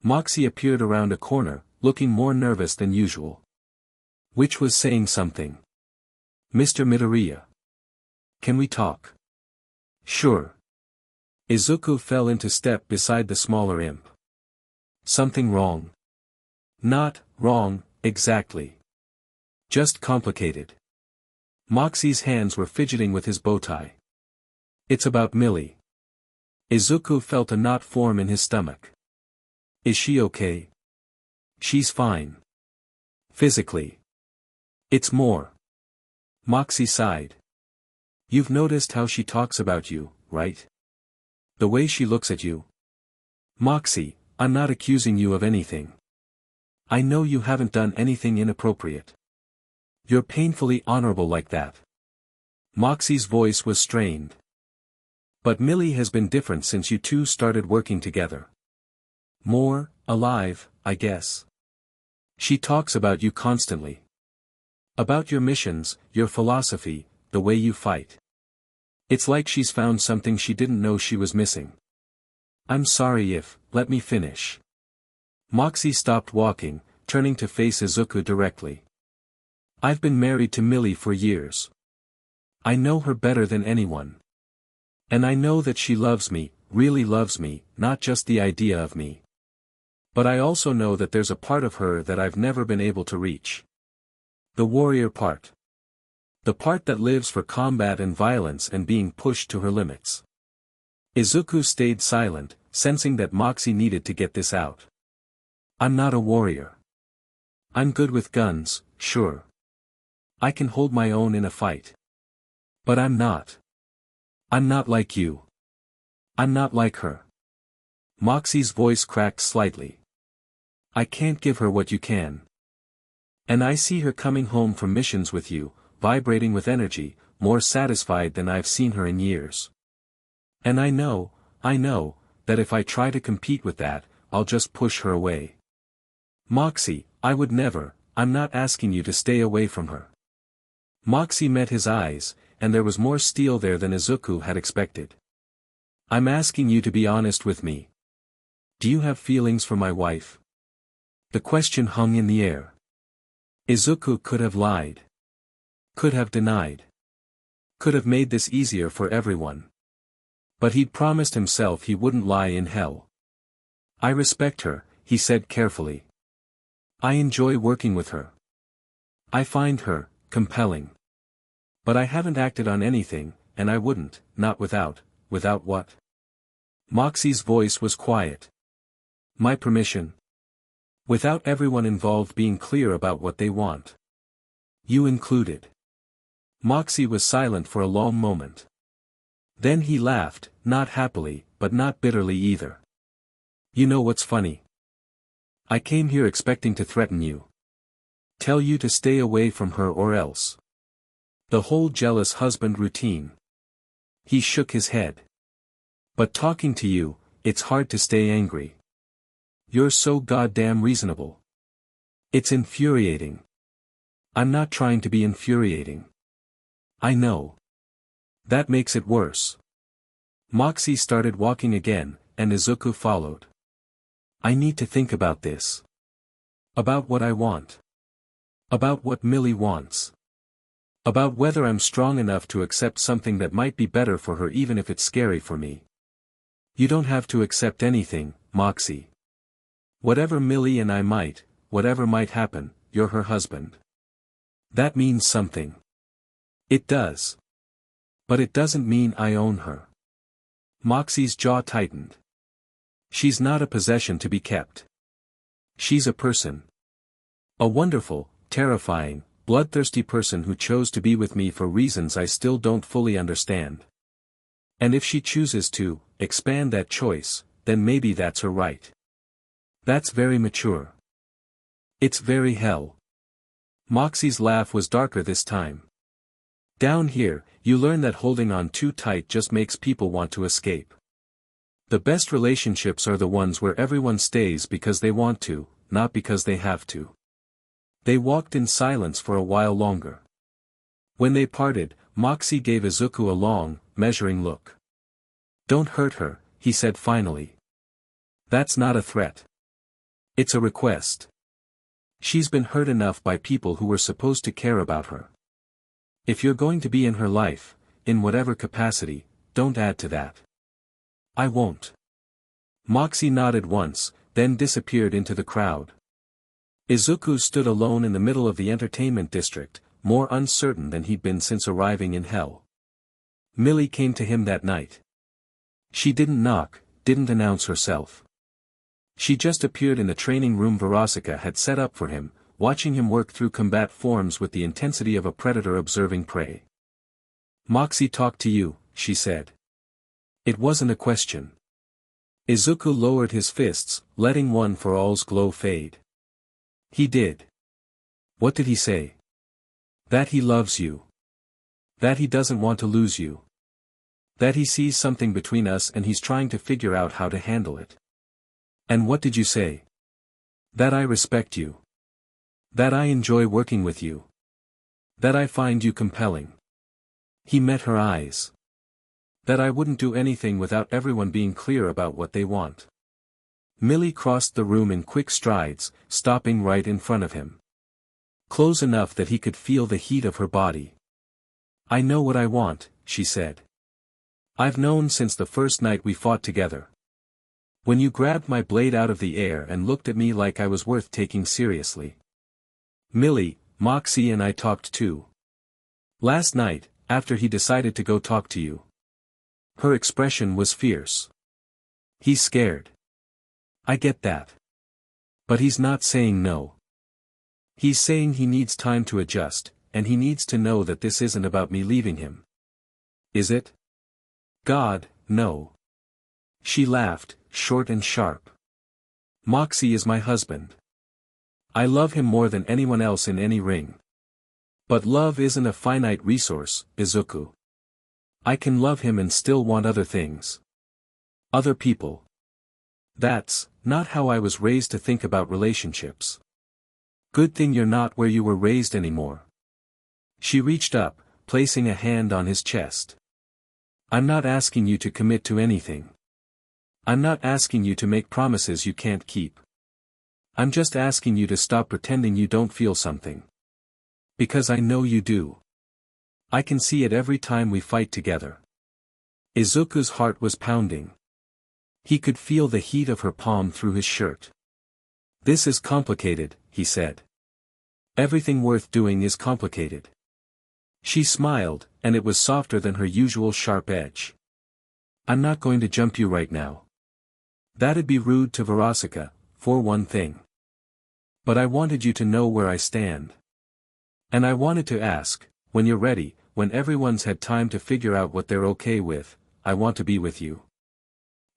[SPEAKER 1] Moxie appeared around a corner, looking more nervous than usual. Which was saying something. Mr. Midoriya. Can we talk? Sure. Izuku fell into step beside the smaller imp. Something wrong? Not wrong, exactly. Just complicated. Moxie's hands were fidgeting with his bow tie. It's about Millie. Izuku felt a knot form in his stomach. Is she okay? She's fine. Physically. It's more. Moxie sighed. You've noticed how she talks about you, right? The way she looks at you. Moxie, I'm not accusing you of anything. I know you haven't done anything inappropriate. You're painfully honorable like that. Moxie's voice was strained. But Millie has been different since you two started working together. More, alive, I guess. She talks about you constantly. About your missions, your philosophy, the way you fight. It's like she's found something she didn't know she was missing. I'm sorry if, let me finish. Moxie stopped walking, turning to face Izuku directly. I've been married to Millie for years. I know her better than anyone. And I know that she loves me, really loves me, not just the idea of me. But I also know that there's a part of her that I've never been able to reach. The warrior part. The part that lives for combat and violence and being pushed to her limits. Izuku stayed silent, sensing that Moxie needed to get this out. I'm not a warrior. I'm good with guns, sure. I can hold my own in a fight. But I'm not. I'm not like you. I'm not like her. Moxie's voice cracked slightly. I can't give her what you can. And I see her coming home from missions with you, vibrating with energy, more satisfied than I've seen her in years. And I know, that if I try to compete with that, I'll just push her away. Moxie, I would never, I'm not asking you to stay away from her. Moxie met his eyes, and there was more steel there than Izuku had expected. I'm asking you to be honest with me. Do you have feelings for my wife? The question hung in the air. Izuku could have lied. Could have denied. Could have made this easier for everyone. But he'd promised himself he wouldn't lie in hell. I respect her, he said carefully. I enjoy working with her. I find her compelling. But I haven't acted on anything, and I wouldn't, not without what? Moxie's voice was quiet. My permission. Without everyone involved being clear about what they want. You included. Moxie was silent for a long moment. Then he laughed, not happily, but not bitterly either. You know what's funny? I came here expecting to threaten you. Tell you to stay away from her or else. The whole jealous husband routine. He shook his head. But talking to you, it's hard to stay angry. You're so goddamn reasonable. It's infuriating. I'm not trying to be infuriating. I know. That makes it worse. Moxie started walking again, and Izuku followed. I need to think about this. About what I want. About what Millie wants. About whether I'm strong enough to accept something that might be better for her even if it's scary for me. You don't have to accept anything, Moxie. Whatever Millie and I might, whatever might happen, you're her husband. That means something. It does. But it doesn't mean I own her. Moxie's jaw tightened. She's not a possession to be kept. She's a person. A wonderful, terrifying, bloodthirsty person who chose to be with me for reasons I still don't fully understand. And if she chooses to expand that choice, then maybe that's her right. That's very mature. It's very hell. Moxie's laugh was darker this time. Down here, you learn that holding on too tight just makes people want to escape. The best relationships are the ones where everyone stays because they want to, not because they have to. They walked in silence for a while longer. When they parted, Moxie gave Izuku a long, measuring look. Don't hurt her, he said finally. That's not a threat. It's a request. She's been hurt enough by people who were supposed to care about her. If you're going to be in her life, in whatever capacity, don't add to that. I won't. Moxie nodded once, then disappeared into the crowd. Izuku stood alone in the middle of the entertainment district, more uncertain than he'd been since arriving in hell. Millie came to him that night. She didn't knock, didn't announce herself. She just appeared in the training room Verosika had set up for him, watching him work through combat forms with the intensity of a predator observing prey. Moxie talked to you, she said. It wasn't a question. Izuku lowered his fists, letting one for all's glow fade. He did. What did he say? That he loves you. That he doesn't want to lose you. That he sees something between us and he's trying to figure out how to handle it. And what did you say? That I respect you. That I enjoy working with you. That I find you compelling. He met her eyes. That I wouldn't do anything without everyone being clear about what they want. Millie crossed the room in quick strides, stopping right in front of him. Close enough that he could feel the heat of her body. I know what I want, she said. I've known since the first night we fought together. When you grabbed my blade out of the air and looked at me like I was worth taking seriously. Millie, Moxie and I talked too. Last night, after he decided to go talk to you. Her expression was fierce. He's scared. I get that. But he's not saying no. He's saying he needs time to adjust, and he needs to know that this isn't about me leaving him. Is it? God, no. She laughed, short and sharp. Moxie is my husband. I love him more than anyone else in any ring. But love isn't a finite resource, Izuku. I can love him and still want other things. Other people. That's not how I was raised to think about relationships. Good thing you're not where you were raised anymore. She reached up, placing a hand on his chest. I'm not asking you to commit to anything. I'm not asking you to make promises you can't keep. I'm just asking you to stop pretending you don't feel something. Because I know you do. I can see it every time we fight together. Izuku's heart was pounding. He could feel the heat of her palm through his shirt. This is complicated, he said. Everything worth doing is complicated. She smiled, and it was softer than her usual sharp edge. I'm not going to jump you right now. That'd be rude to Verosika, for one thing. But I wanted you to know where I stand. And I wanted to ask, when you're ready, when everyone's had time to figure out what they're okay with, I want to be with you.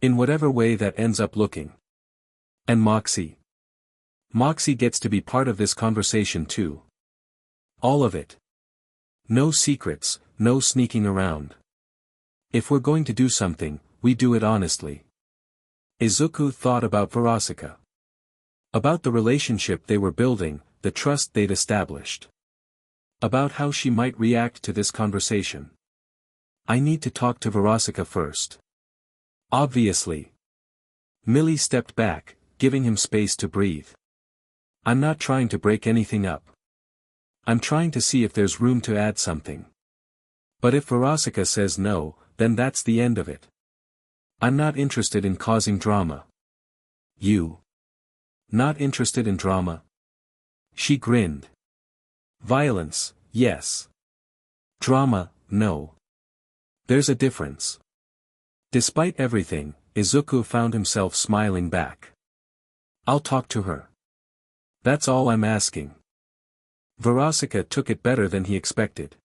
[SPEAKER 1] In whatever way that ends up looking. And Moxie. Moxie gets to be part of this conversation too. All of it. No secrets, no sneaking around. If we're going to do something, we do it honestly. Izuku thought about Verosika. About the relationship they were building, the trust they'd established. About how she might react to this conversation. I need to talk to Verosika first. Obviously. Millie stepped back, giving him space to breathe. I'm not trying to break anything up. I'm trying to see if there's room to add something. But if Verosika says no, then that's the end of it. I'm not interested in causing drama. You? Not interested in drama? She grinned. Violence, yes. Drama, no. There's a difference. Despite everything, Izuku found himself smiling back. I'll talk to her. That's all I'm asking. Verosika took it better than he expected.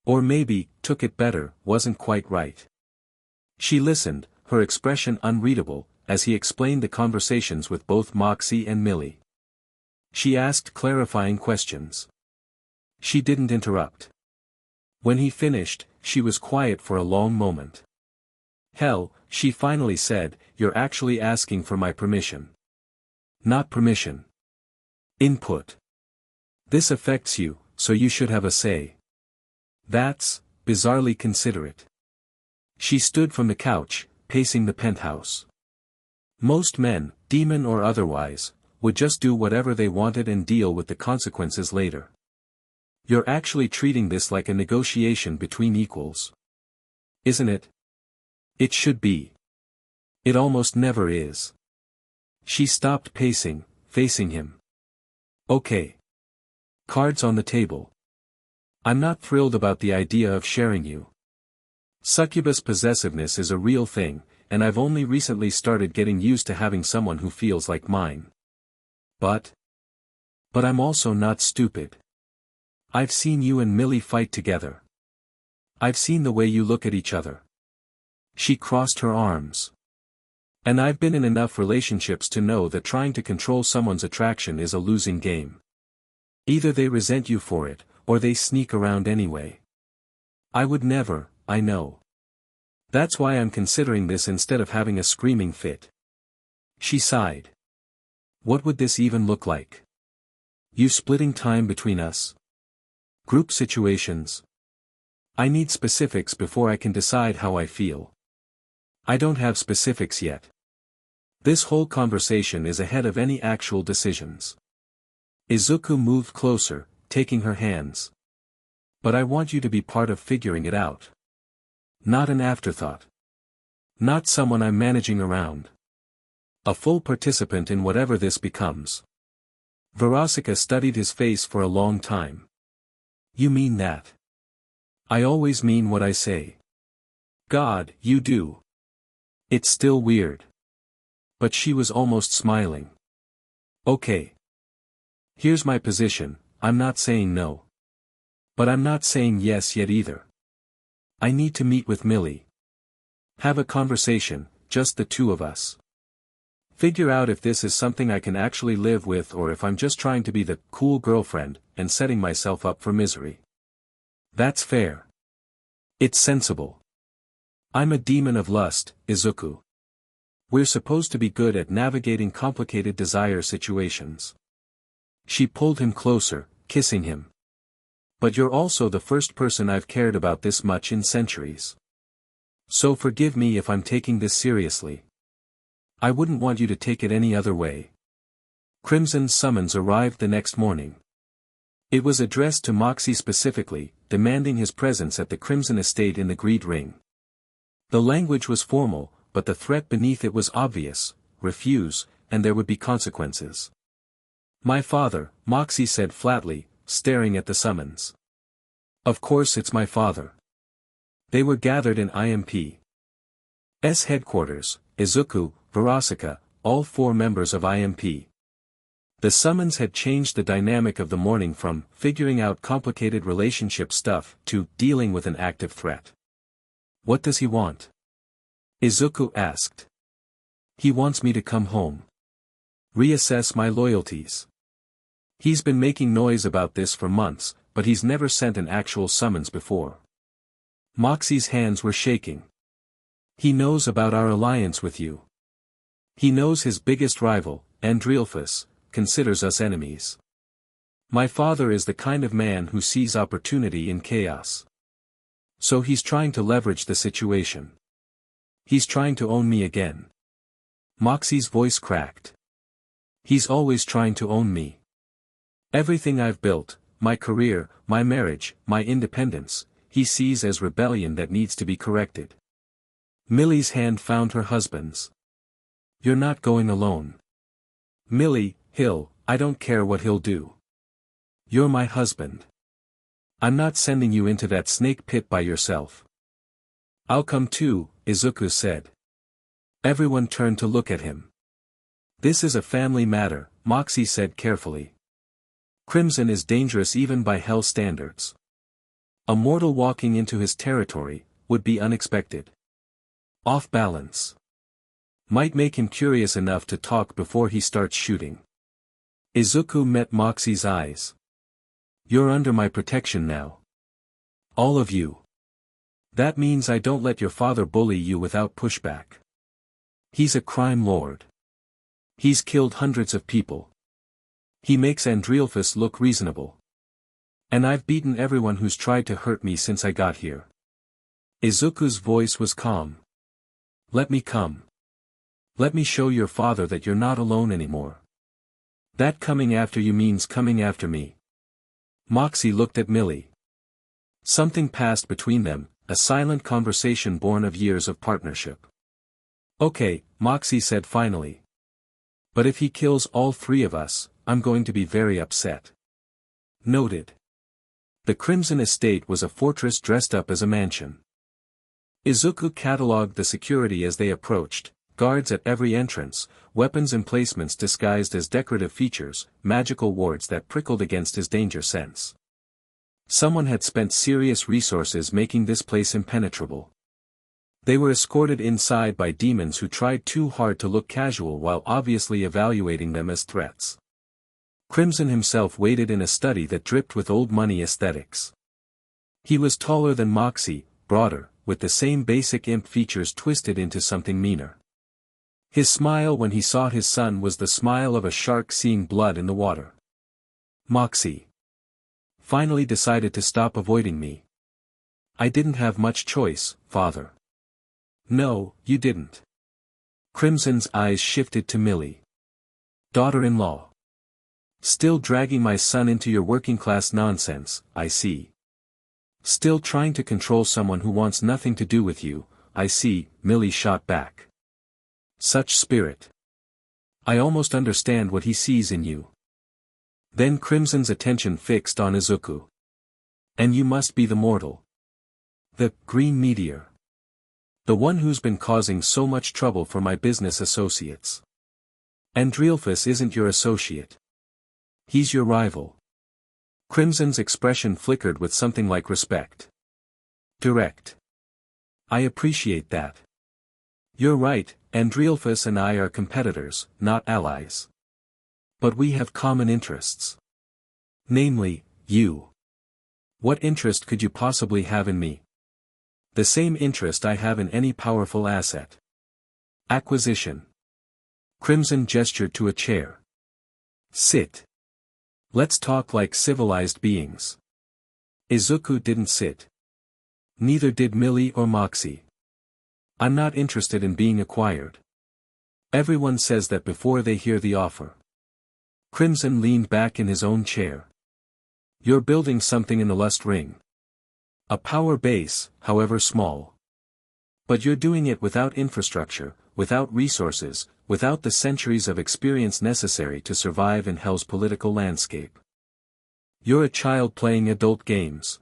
[SPEAKER 1] Or maybe, took it better, wasn't quite right. She listened, her expression unreadable, as he explained the conversations with both Moxie and Millie. She asked clarifying questions. She didn't interrupt. When he finished, she was quiet for a long moment. Hell, she finally said, you're actually asking for my permission. Not permission. Input. This affects you, so you should have a say. That's bizarrely considerate. She stood from the couch, pacing the penthouse. Most men, demon or otherwise, would just do whatever they wanted and deal with the consequences later. You're actually treating this like a negotiation between equals. Isn't it? It should be. It almost never is. She stopped pacing, facing him. Okay. Cards on the table. I'm not thrilled about the idea of sharing you. Succubus possessiveness is a real thing, and I've only recently started getting used to having someone who feels like mine. But I'm also not stupid. I've seen you and Millie fight together. I've seen the way you look at each other. She crossed her arms. And I've been in enough relationships to know that trying to control someone's attraction is a losing game. Either they resent you for it, or they sneak around anyway. I would never, I know. That's why I'm considering this instead of having a screaming fit. She sighed. What would this even look like? You splitting time between us? Group situations? I need specifics before I can decide how I feel. I don't have specifics yet. This whole conversation is ahead of any actual decisions. Izuku moved closer, taking her hands. But I want you to be part of figuring it out. Not an afterthought. Not someone I'm managing around. A full participant in whatever this becomes. Verosika studied his face for a long time. You mean that? I always mean what I say. God, you do. It's still weird. But she was almost smiling. Okay. Here's my position, I'm not saying no. But I'm not saying yes yet either. I need to meet with Millie. Have a conversation, just the two of us. Figure out if this is something I can actually live with or if I'm just trying to be the cool girlfriend and setting myself up for misery. That's fair. It's sensible. I'm a demon of lust, Izuku. We're supposed to be good at navigating complicated desire situations. She pulled him closer, kissing him. But you're also the first person I've cared about this much in centuries. So forgive me if I'm taking this seriously. I wouldn't want you to take it any other way. Crimson's summons arrived the next morning. It was addressed to Moxie specifically, demanding his presence at the Crimson estate in the Greed Ring. The language was formal, but the threat beneath it was obvious: refuse, and there would be consequences. My father, Moxie said flatly, staring at the summons. Of course it's my father. They were gathered in IMP's headquarters, Izuku, Verosika, all 4 members of IMP. The summons had changed the dynamic of the morning from figuring out complicated relationship stuff to dealing with an active threat. What does he want? Izuku asked. He wants me to come home. Reassess my loyalties. He's been making noise about this for months, but he's never sent an actual summons before. Moxie's hands were shaking. He knows about our alliance with you. He knows his biggest rival, Andrealphus, considers us enemies. My father is the kind of man who sees opportunity in chaos. So he's trying to leverage the situation. He's trying to own me again. Moxie's voice cracked. He's always trying to own me. Everything I've built, my career, my marriage, my independence, he sees as rebellion that needs to be corrected. Millie's hand found her husband's. You're not going alone. Millie, I don't care what he'll do. You're my husband. I'm not sending you into that snake pit by yourself. I'll come too, Izuku said. Everyone turned to look at him. This is a family matter, Moxie said carefully. Crimson is dangerous even by Hell standards. A mortal walking into his territory would be unexpected. Off balance. Might make him curious enough to talk before he starts shooting. Izuku met Moxie's eyes. You're under my protection now. All of you. That means I don't let your father bully you without pushback. He's a crime lord. He's killed hundreds of people. He makes Andrealphus look reasonable. And I've beaten everyone who's tried to hurt me since I got here. Izuku's voice was calm. Let me come. Let me show your father that you're not alone anymore. That coming after you means coming after me. Moxie looked at Millie. Something passed between them, a silent conversation born of years of partnership. Okay, Moxie said finally. But if he kills all 3 of us, I'm going to be very upset. Noted. The Crimson Estate was a fortress dressed up as a mansion. Izuku catalogued the security as they approached. Guards at every entrance, weapons emplacements disguised as decorative features, magical wards that prickled against his danger sense. Someone had spent serious resources making this place impenetrable. They were escorted inside by demons who tried too hard to look casual while obviously evaluating them as threats. Crimson himself waited in a study that dripped with old money aesthetics. He was taller than Moxie, broader, with the same basic imp features twisted into something meaner. His smile when he saw his son was the smile of a shark seeing blood in the water. Moxie finally decided to stop avoiding me. I didn't have much choice, father. No, you didn't. Crimson's eyes shifted to Millie. Daughter-in-law. Still dragging my son into your working-class nonsense, I see. Still trying to control someone who wants nothing to do with you, I see, Millie shot back. Such spirit. I almost understand what he sees in you. Then Crimson's attention fixed on Izuku. And you must be the mortal. The green meteor. The one who's been causing so much trouble for my business associates. Andreelphus isn't your associate. He's your rival. Crimson's expression flickered with something like respect. Direct. I appreciate that. You're right, Andreelphus and I are competitors, not allies. But we have common interests. Namely, you. What interest could you possibly have in me? The same interest I have in any powerful asset. Acquisition. Crimson gestured to a chair. Sit. Let's talk like civilized beings. Izuku didn't sit. Neither did Millie or Moxie. I'm not interested in being acquired. Everyone says that before they hear the offer. Crimson leaned back in his own chair. You're building something in the Lust Ring. A power base, however small. But you're doing it without infrastructure, without resources, without the centuries of experience necessary to survive in Hell's political landscape. You're a child playing adult games.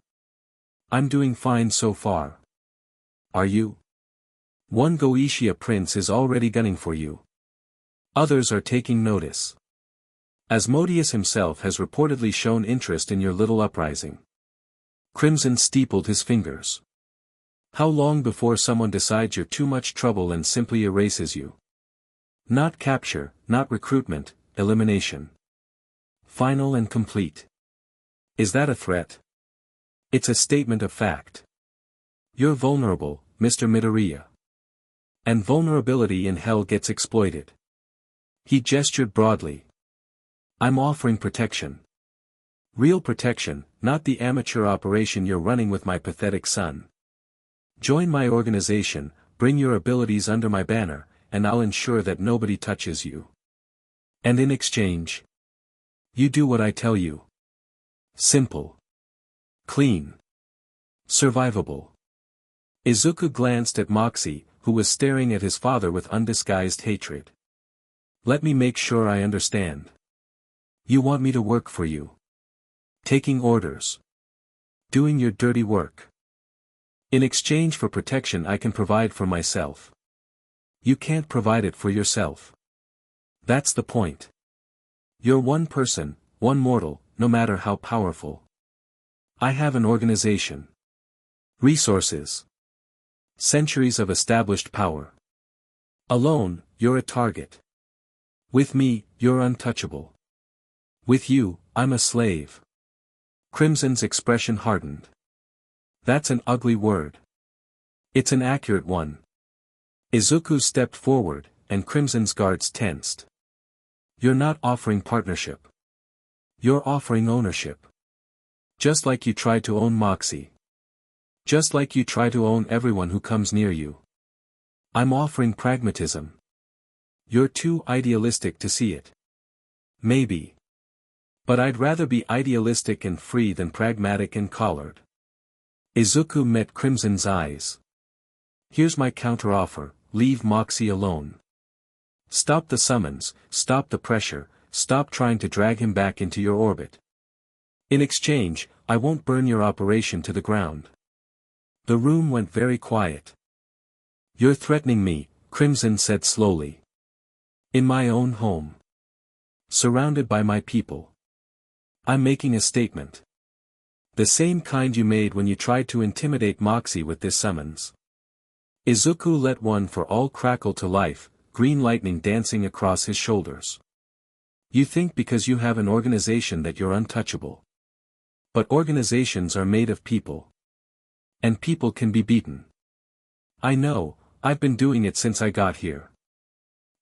[SPEAKER 1] I'm doing fine so far. Are you? One Goetia prince is already gunning for you. Others are taking notice. Asmodeus himself has reportedly shown interest in your little uprising. Crimson steepled his fingers. How long before someone decides you're too much trouble and simply erases you? Not capture, not recruitment, elimination. Final and complete. Is that a threat? It's a statement of fact. You're vulnerable, Mr. Midoriya. And vulnerability in Hell gets exploited. He gestured broadly. I'm offering protection. Real protection, not the amateur operation you're running with my pathetic son. Join my organization, bring your abilities under my banner, and I'll ensure that nobody touches you. And in exchange, you do what I tell you. Simple. Clean. Survivable. Izuku glanced at Moxie, who was staring at his father with undisguised hatred. Let me make sure I understand. You want me to work for you. Taking orders. Doing your dirty work. In exchange for protection I can provide for myself. You can't provide it for yourself. That's the point. You're one person, one mortal, no matter how powerful. I have an organization. Resources. Centuries of established power. Alone, you're a target. With me, you're untouchable. With you, I'm a slave. Crimson's expression hardened. That's an ugly word. It's an accurate one. Izuku stepped forward, and Crimson's guards tensed. You're not offering partnership. You're offering ownership. Just like you tried to own Moxie. Just like you try to own everyone who comes near you. I'm offering pragmatism. You're too idealistic to see it. Maybe. But I'd rather be idealistic and free than pragmatic and collared. Izuku met Crimson's eyes. Here's my counteroffer, leave Moxie alone. Stop the summons, stop the pressure, stop trying to drag him back into your orbit. In exchange, I won't burn your operation to the ground. The room went very quiet. You're threatening me, Crimson said slowly. In my own home. Surrounded by my people. I'm making a statement. The same kind you made when you tried to intimidate Moxie with this summons. Izuku let one for all crackle to life, green lightning dancing across his shoulders. You think because you have an organization that you're untouchable. But organizations are made of people. And people can be beaten. I know, I've been doing it since I got here.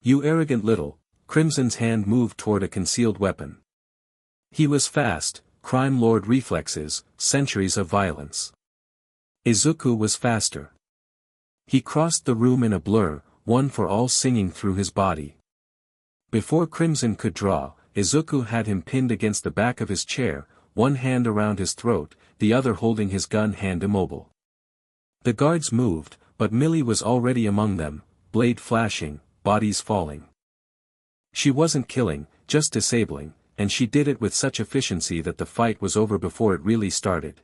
[SPEAKER 1] You arrogant little. Crimson's hand moved toward a concealed weapon. He was fast, crime lord reflexes, centuries of violence. Izuku was faster. He crossed the room in a blur, one for all singing through his body. Before Crimson could draw, Izuku had him pinned against the back of his chair, one hand around his throat, the other holding his gun hand immobile. The guards moved, but Millie was already among them, blade flashing, bodies falling. She wasn't killing, just disabling, and she did it with such efficiency that the fight was over before it really started.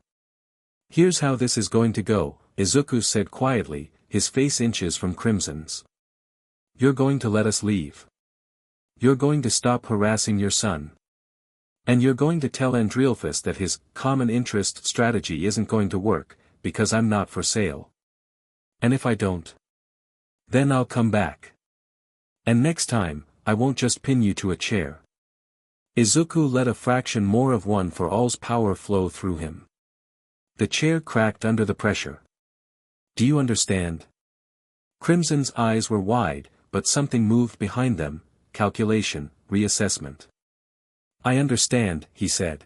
[SPEAKER 1] Here's how this is going to go, Izuku said quietly, his face inches from Crimson's. You're going to let us leave. You're going to stop harassing your son. And you're going to tell Andrealphus that his common interest strategy isn't going to work, because I'm not for sale. And if I don't, then I'll come back. And next time, I won't just pin you to a chair. Izuku let a fraction more of one for all's power flow through him. The chair cracked under the pressure. Do you understand? Crimson's eyes were wide, but something moved behind them, calculation, reassessment. I understand, he said.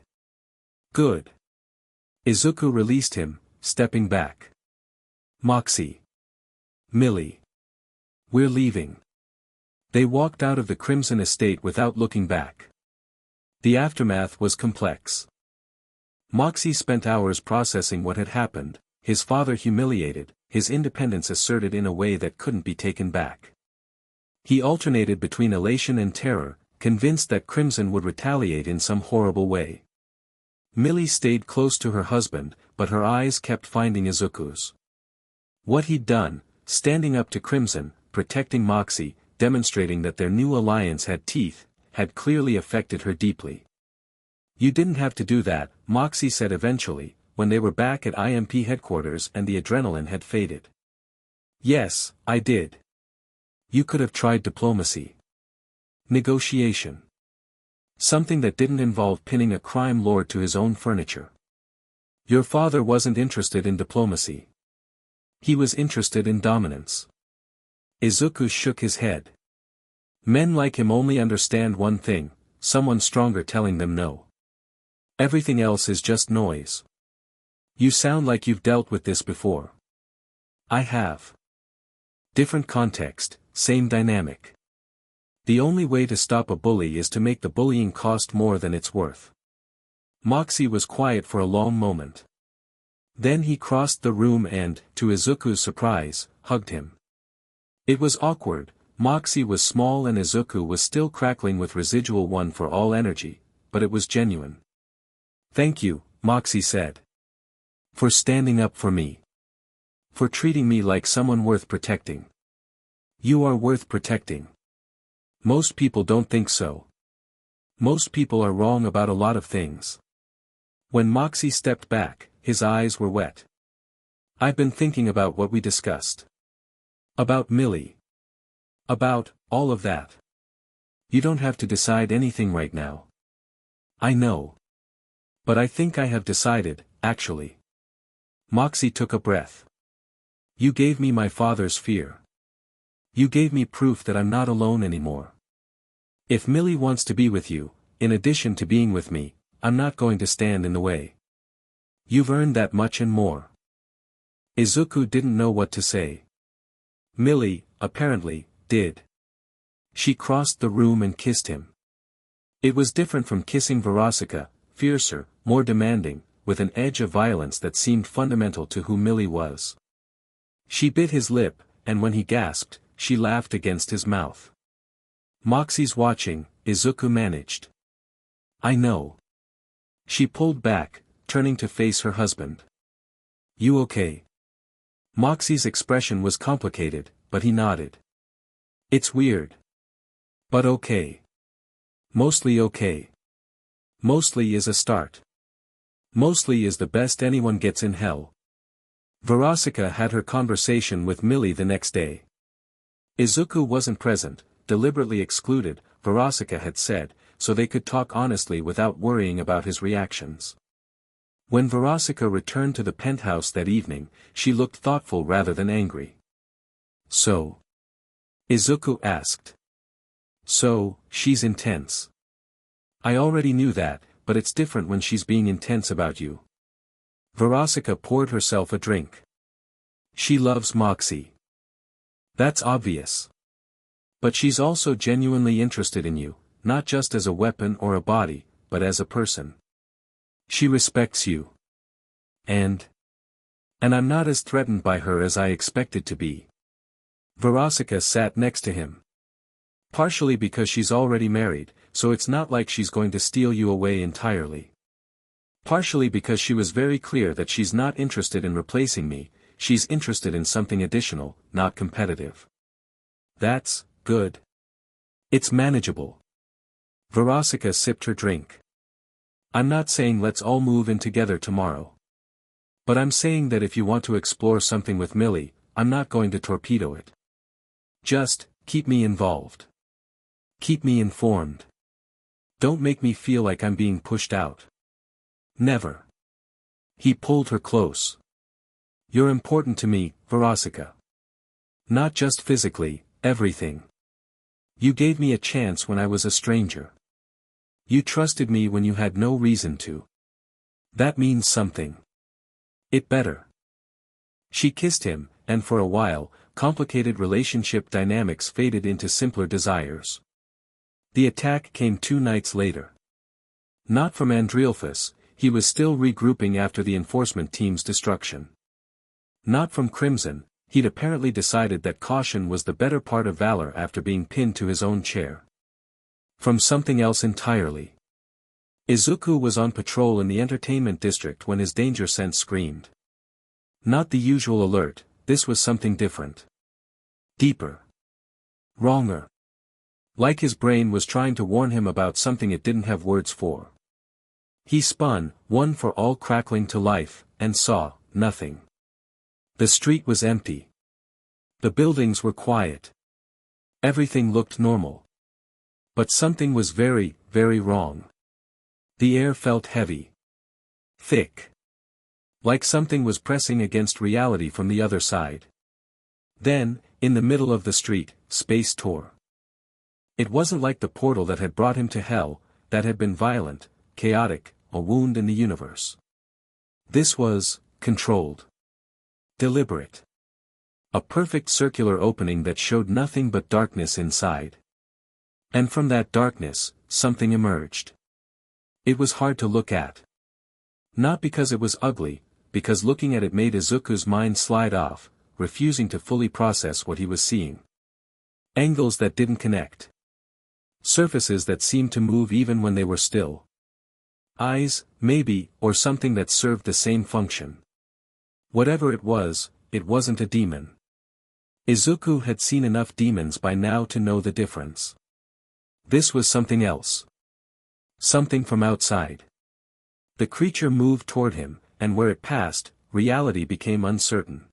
[SPEAKER 1] Good. Izuku released him, stepping back. Moxie. Millie. We're leaving. They walked out of the Crimson estate without looking back. The aftermath was complex. Moxie spent hours processing what had happened, his father humiliated, his independence asserted in a way that couldn't be taken back. He alternated between elation and terror, convinced that Crimson would retaliate in some horrible way. Millie stayed close to her husband, but her eyes kept finding Izuku's. What he'd done, standing up to Crimson, protecting Moxie, demonstrating that their new alliance had teeth, had clearly affected her deeply. You didn't have to do that, Moxie said eventually, when they were back at IMP headquarters and the adrenaline had faded. Yes, I did. You could have tried diplomacy. Negotiation. Something that didn't involve pinning a crime lord to his own furniture. Your father wasn't interested in diplomacy. He was interested in dominance. Izuku shook his head. Men like him only understand one thing, someone stronger telling them no. Everything else is just noise. You sound like you've dealt with this before. I have. Different context, same dynamic. The only way to stop a bully is to make the bullying cost more than it's worth. Moxie was quiet for a long moment. Then he crossed the room and, to Izuku's surprise, hugged him. It was awkward. Moxie was small and Izuku was still crackling with residual one for all energy, but it was genuine. Thank you, Moxie said. For standing up for me. For treating me like someone worth protecting. You are worth protecting. Most people don't think so. Most people are wrong about a lot of things. When Moxie stepped back, his eyes were wet. I've been thinking about what we discussed. About Millie. About, all of that. You don't have to decide anything right now. I know. But I think I have decided, actually. Moxie took a breath. You gave me my father's fear. You gave me proof that I'm not alone anymore. If Millie wants to be with you, in addition to being with me, I'm not going to stand in the way. You've earned that much and more. Izuku didn't know what to say. Millie, apparently, did. She crossed the room and kissed him. It was different from kissing Verosika, fiercer, more demanding, with an edge of violence that seemed fundamental to who Millie was. She bit his lip, and when he gasped, she laughed against his mouth. Moxie's watching, Izuku managed. I know. She pulled back, turning to face her husband. You okay? Moxie's expression was complicated, but he nodded. It's weird. But okay. Mostly okay. Mostly is a start. Mostly is the best anyone gets in hell. Verosika had her conversation with Millie the next day. Izuku wasn't present, deliberately excluded, Verosika had said, so they could talk honestly without worrying about his reactions. When Verosika returned to the penthouse that evening, she looked thoughtful rather than angry. "So?" Izuku asked. "So, she's intense." "I already knew that, but it's different when she's being intense about you." Verosika poured herself a drink. "She loves Moxie. That's obvious. But she's also genuinely interested in you, not just as a weapon or a body, but as a person. She respects you. And I'm not as threatened by her as I expected to be." Verosika sat next to him. "Partially because she's already married, so it's not like she's going to steal you away entirely. Partially because she was very clear that she's not interested in replacing me, she's interested in something additional, not competitive." "That's good. It's manageable." Verosika sipped her drink. "I'm not saying let's all move in together tomorrow. But I'm saying that if you want to explore something with Millie, I'm not going to torpedo it. Just, keep me involved. Keep me informed. Don't make me feel like I'm being pushed out." "Never." He pulled her close. "You're important to me, Verosika. Not just physically, everything. You gave me a chance when I was a stranger. You trusted me when you had no reason to. That means something. It better." She kissed him, and for a while, complicated relationship dynamics faded into simpler desires. The attack came 2 nights later. Not from Andrealphus, he was still regrouping after the enforcement team's destruction. Not from Crimson, he'd apparently decided that caution was the better part of valor after being pinned to his own chair. From something else entirely. Izuku was on patrol in the entertainment district when his danger sense screamed. Not the usual alert, this was something different. Deeper. Wronger. Like his brain was trying to warn him about something it didn't have words for. He spun, one for all crackling to life, and saw nothing. The street was empty. The buildings were quiet. Everything looked normal. But something was very, very wrong. The air felt heavy. Thick. Like something was pressing against reality from the other side. Then, in the middle of the street, space tore. It wasn't like the portal that had brought him to hell, that had been violent, chaotic, a wound in the universe. This was, controlled. Deliberate. A perfect circular opening that showed nothing but darkness inside. And from that darkness, something emerged. It was hard to look at. Not because it was ugly, because looking at it made Izuku's mind slide off, refusing to fully process what he was seeing. Angles that didn't connect. Surfaces that seemed to move even when they were still. Eyes, maybe, or something that served the same function. Whatever it wasn't a demon. Izuku had seen enough demons by now to know the difference. This was something else. Something from outside. The creature moved toward him, and where it passed, reality became uncertain.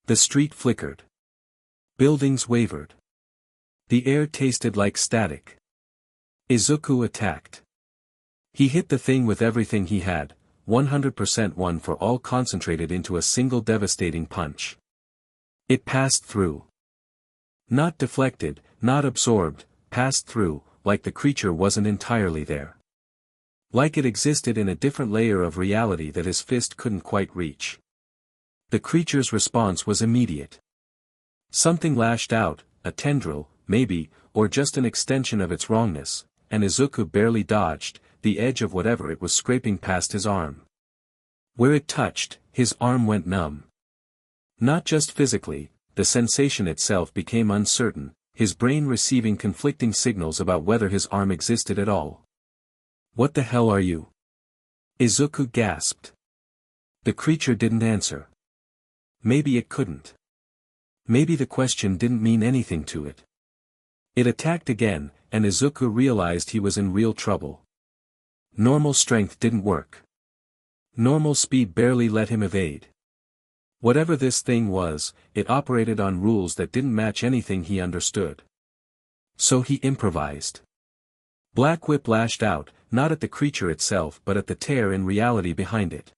[SPEAKER 1] The street flickered. Buildings wavered. The air tasted like static. Izuku attacked. He hit the thing with everything he had, 100% one for all concentrated into a single devastating punch. It passed through. Not deflected, not absorbed, passed through, like the creature wasn't entirely there. Like it existed in a different layer of reality that his fist couldn't quite reach. The creature's response was immediate. Something lashed out, a tendril, maybe, or just an extension of its wrongness, and Izuku barely dodged, the edge of whatever it was scraping past his arm. Where it touched, his arm went numb. Not just physically, the sensation itself became uncertain, his brain receiving conflicting signals about whether his arm existed at all. "What the hell are you?" Izuku gasped. The creature didn't answer. Maybe it couldn't. Maybe the question didn't mean anything to it. It attacked again, and Izuku realized he was in real trouble. Normal strength didn't work. Normal speed barely let him evade. Whatever this thing was, it operated on rules that didn't match anything he understood. So he improvised. Black Whip lashed out, not at the creature itself but at the tear in reality behind it.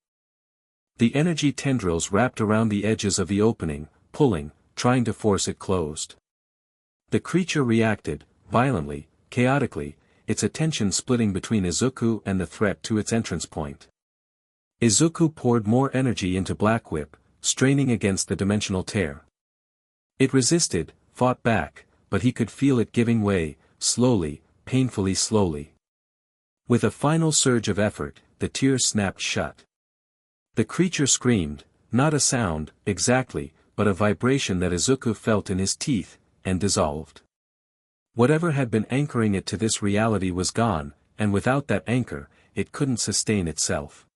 [SPEAKER 1] The energy tendrils wrapped around the edges of the opening, pulling, trying to force it closed. The creature reacted, violently, chaotically, its attention splitting between Izuku and the threat to its entrance point. Izuku poured more energy into Black Whip, straining against the dimensional tear. It resisted, fought back, but he could feel it giving way, slowly, painfully slowly. With a final surge of effort, the tear snapped shut. The creature screamed, not a sound, exactly, but a vibration that Izuku felt in his teeth, and dissolved. Whatever had been anchoring it to this reality was gone, and without that anchor, it couldn't sustain itself.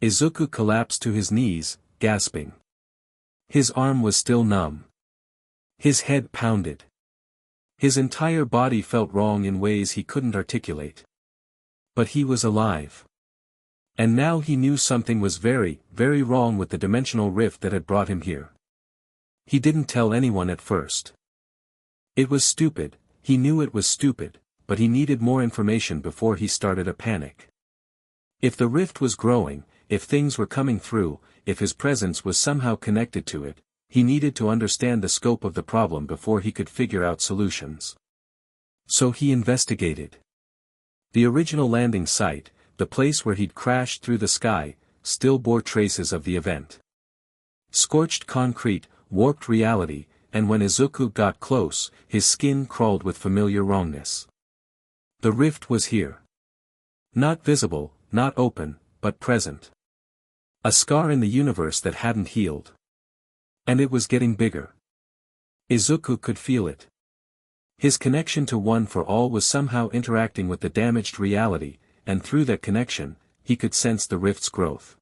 [SPEAKER 1] Izuku collapsed to his knees, gasping. His arm was still numb. His head pounded. His entire body felt wrong in ways he couldn't articulate. But he was alive. And now he knew something was very, very wrong with the dimensional rift that had brought him here. He didn't tell anyone at first. It was stupid, he knew it was stupid, but he needed more information before he started a panic. If the rift was growing, if things were coming through, if his presence was somehow connected to it, he needed to understand the scope of the problem before he could figure out solutions. So he investigated. The original landing site, the place where he'd crashed through the sky, still bore traces of the event. Scorched concrete, warped reality, and when Izuku got close, his skin crawled with familiar wrongness. The rift was here. Not visible, not open, but present. A scar in the universe that hadn't healed. And it was getting bigger. Izuku could feel it. His connection to One for All was somehow interacting with the damaged reality, and through that connection, he could sense the rift's growth.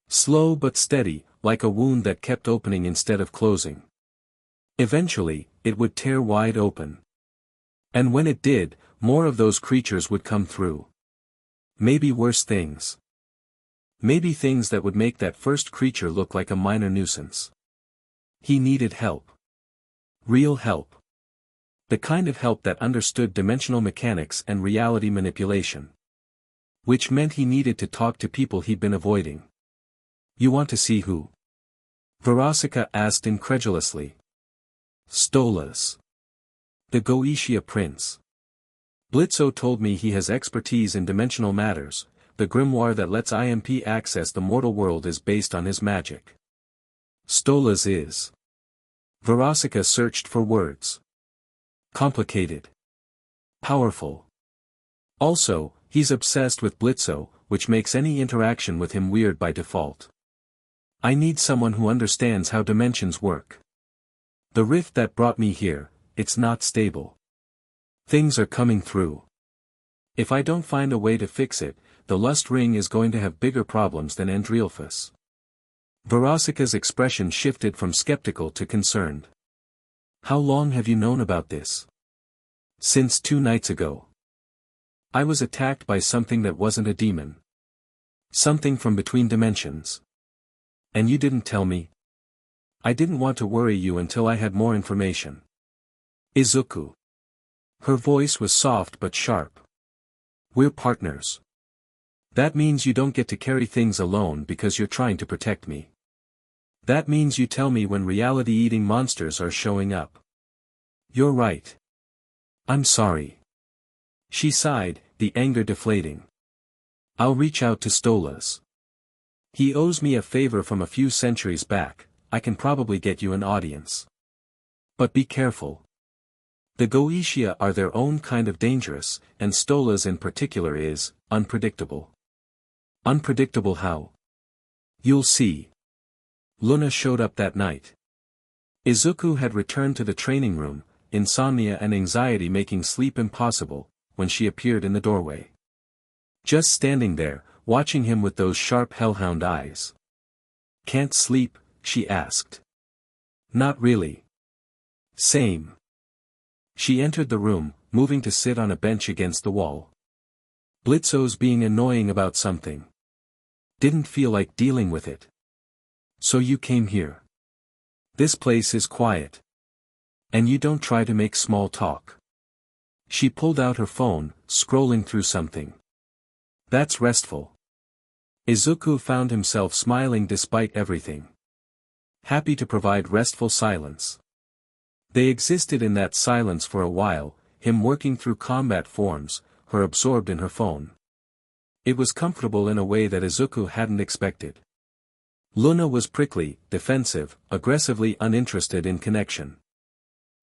[SPEAKER 1] Slow but steady, like a wound that kept opening instead of closing. Eventually, it would tear wide open. And when it did, more of those creatures would come through. Maybe worse things. Maybe things that would make that first creature look like a minor nuisance. He needed help. Real help. The kind of help that understood dimensional mechanics and reality manipulation. Which meant he needed to talk to people he'd been avoiding. You want to see who? Verosika asked incredulously. Stolas. The Goetia prince. Blitzo told me he has expertise in dimensional matters. The grimoire that lets IMP access the mortal world is based on his magic. Stolas is. Verosika searched for words. Complicated. Powerful. Also, he's obsessed with Blitzo, which makes any interaction with him weird by default. I need someone who understands how dimensions work. The rift that brought me here, it's not stable. Things are coming through. If I don't find a way to fix it, the Lust Ring is going to have bigger problems than Andrealphus. Verosika's expression shifted from skeptical to concerned. How long have you known about this? Since 2 nights ago. I was attacked by something that wasn't a demon. Something from between dimensions. And you didn't tell me? I didn't want to worry you until I had more information. Izuku. Her voice was soft but sharp. We're partners. That means you don't get to carry things alone because you're trying to protect me. That means you tell me when reality-eating monsters are showing up. You're right. I'm sorry. She sighed, the anger deflating. I'll reach out to Stolas. He owes me a favor from a few centuries back. I can probably get you an audience. But be careful. The Goetia are their own kind of dangerous, and Stolas in particular is, unpredictable. Unpredictable how? You'll see. Loona showed up that night. Izuku had returned to the training room, insomnia and anxiety making sleep impossible, when she appeared in the doorway. Just standing there, watching him with those sharp hellhound eyes. Can't sleep? She asked. Not really. Same. She entered the room, moving to sit on a bench against the wall. Blitzo's being annoying about something. Didn't feel like dealing with it. So you came here. This place is quiet. And you don't try to make small talk. She pulled out her phone, scrolling through something. That's restful. Izuku found himself smiling despite everything. Happy to provide restful silence. They existed in that silence for a while, him working through combat forms, her absorbed in her phone. It was comfortable in a way that Izuku hadn't expected. Loona was prickly, defensive, aggressively uninterested in connection.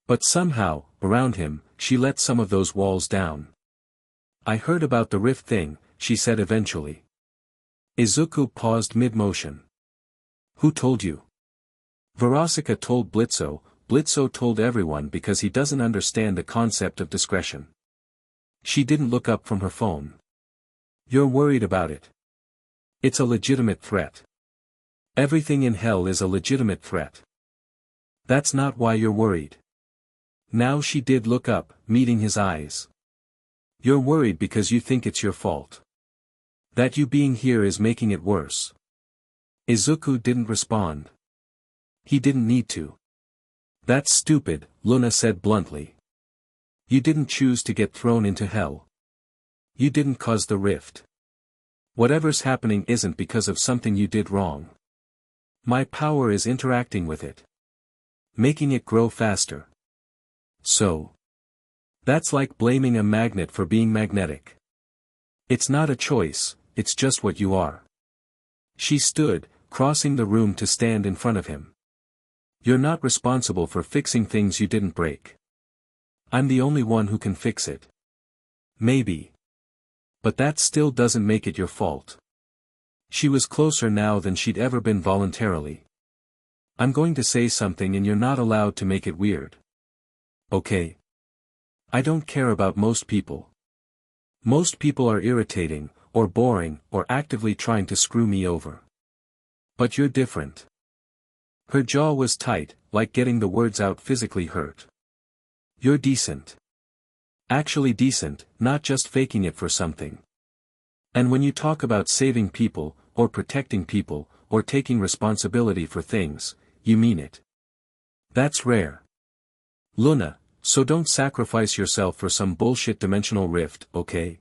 [SPEAKER 1] But somehow, around him, she let some of those walls down. I heard about the rift thing, she said eventually. Izuku paused mid-motion. Who told you? Verosika told Blitzo. Blitzo told everyone because he doesn't understand the concept of discretion. She didn't look up from her phone. You're worried about it. It's a legitimate threat. Everything in hell is a legitimate threat. That's not why you're worried. Now she did look up, meeting his eyes. You're worried because you think it's your fault. That you being here is making it worse. Izuku didn't respond. He didn't need to. That's stupid, Loona said bluntly. You didn't choose to get thrown into hell. You didn't cause the rift. Whatever's happening isn't because of something you did wrong. My power is interacting with it. Making it grow faster. So. That's like blaming a magnet for being magnetic. It's not a choice, it's just what you are. She stood, crossing the room to stand in front of him. You're not responsible for fixing things you didn't break. I'm the only one who can fix it. Maybe. But that still doesn't make it your fault. She was closer now than she'd ever been voluntarily. I'm going to say something and you're not allowed to make it weird. Okay. I don't care about most people. Most people are irritating, or boring, or actively trying to screw me over. But you're different. Her jaw was tight, like getting the words out physically hurt. You're decent. Actually decent, not just faking it for something. And when you talk about saving people, or protecting people, or taking responsibility for things, you mean it. That's rare. Loona, so don't sacrifice yourself for some bullshit dimensional rift, okay?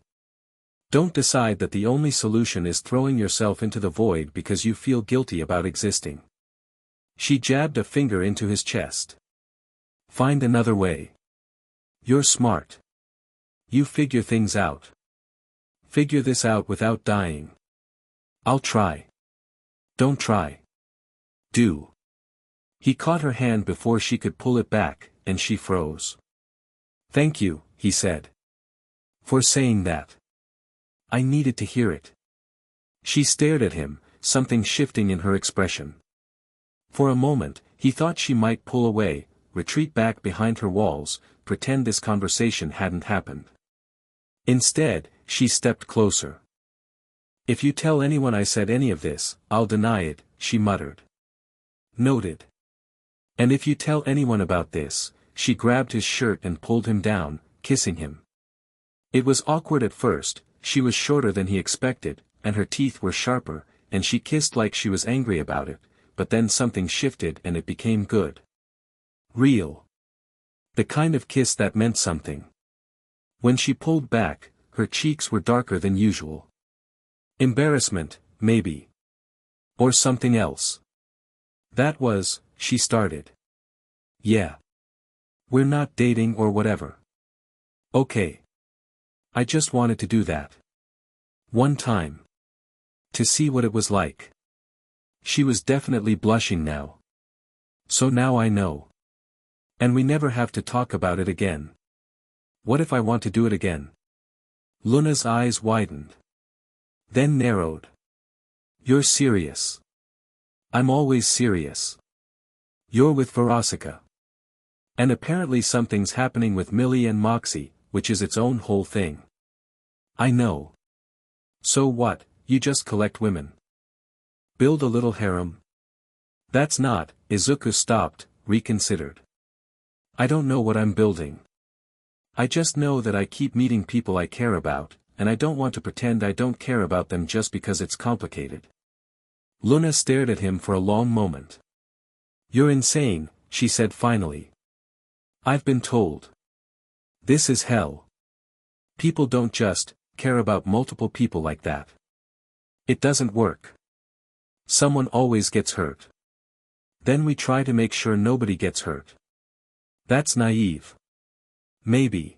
[SPEAKER 1] Don't decide that the only solution is throwing yourself into the void because you feel guilty about existing. She jabbed a finger into his chest. Find another way. You're smart. You figure things out. Figure this out without dying. I'll try. Don't try. Do. He caught her hand before she could pull it back, and she froze. Thank you, he said. For saying that. I needed to hear it. She stared at him, something shifting in her expression. For a moment, he thought she might pull away, retreat back behind her walls, pretend this conversation hadn't happened. Instead, she stepped closer. If you tell anyone I said any of this, I'll deny it, she muttered. Noted. And if you tell anyone about this, she grabbed his shirt and pulled him down, kissing him. It was awkward at first, she was shorter than he expected, and her teeth were sharper, and she kissed like she was angry about it, but then something shifted and it became good. Real. The kind of kiss that meant something. When she pulled back, her cheeks were darker than usual. Embarrassment, maybe. Or something else. That was, she started. Yeah. We're not dating or whatever. Okay. I just wanted to do that. One time. To see what it was like. She was definitely blushing now. So now I know. And we never have to talk about it again. What if I want to do it again? Loona's eyes widened. Then narrowed. You're serious. I'm always serious. You're with Verosika. And apparently something's happening with Millie and Moxie, which is its own whole thing. I know. So what, you just collect women. Build a little harem? That's not, Izuku stopped, reconsidered. I don't know what I'm building. I just know that I keep meeting people I care about, and I don't want to pretend I don't care about them just because it's complicated. Loona stared at him for a long moment. You're insane, she said finally. I've been told. This is hell. People don't just care about multiple people like that. It doesn't work. Someone always gets hurt. Then we try to make sure nobody gets hurt. That's naive. Maybe.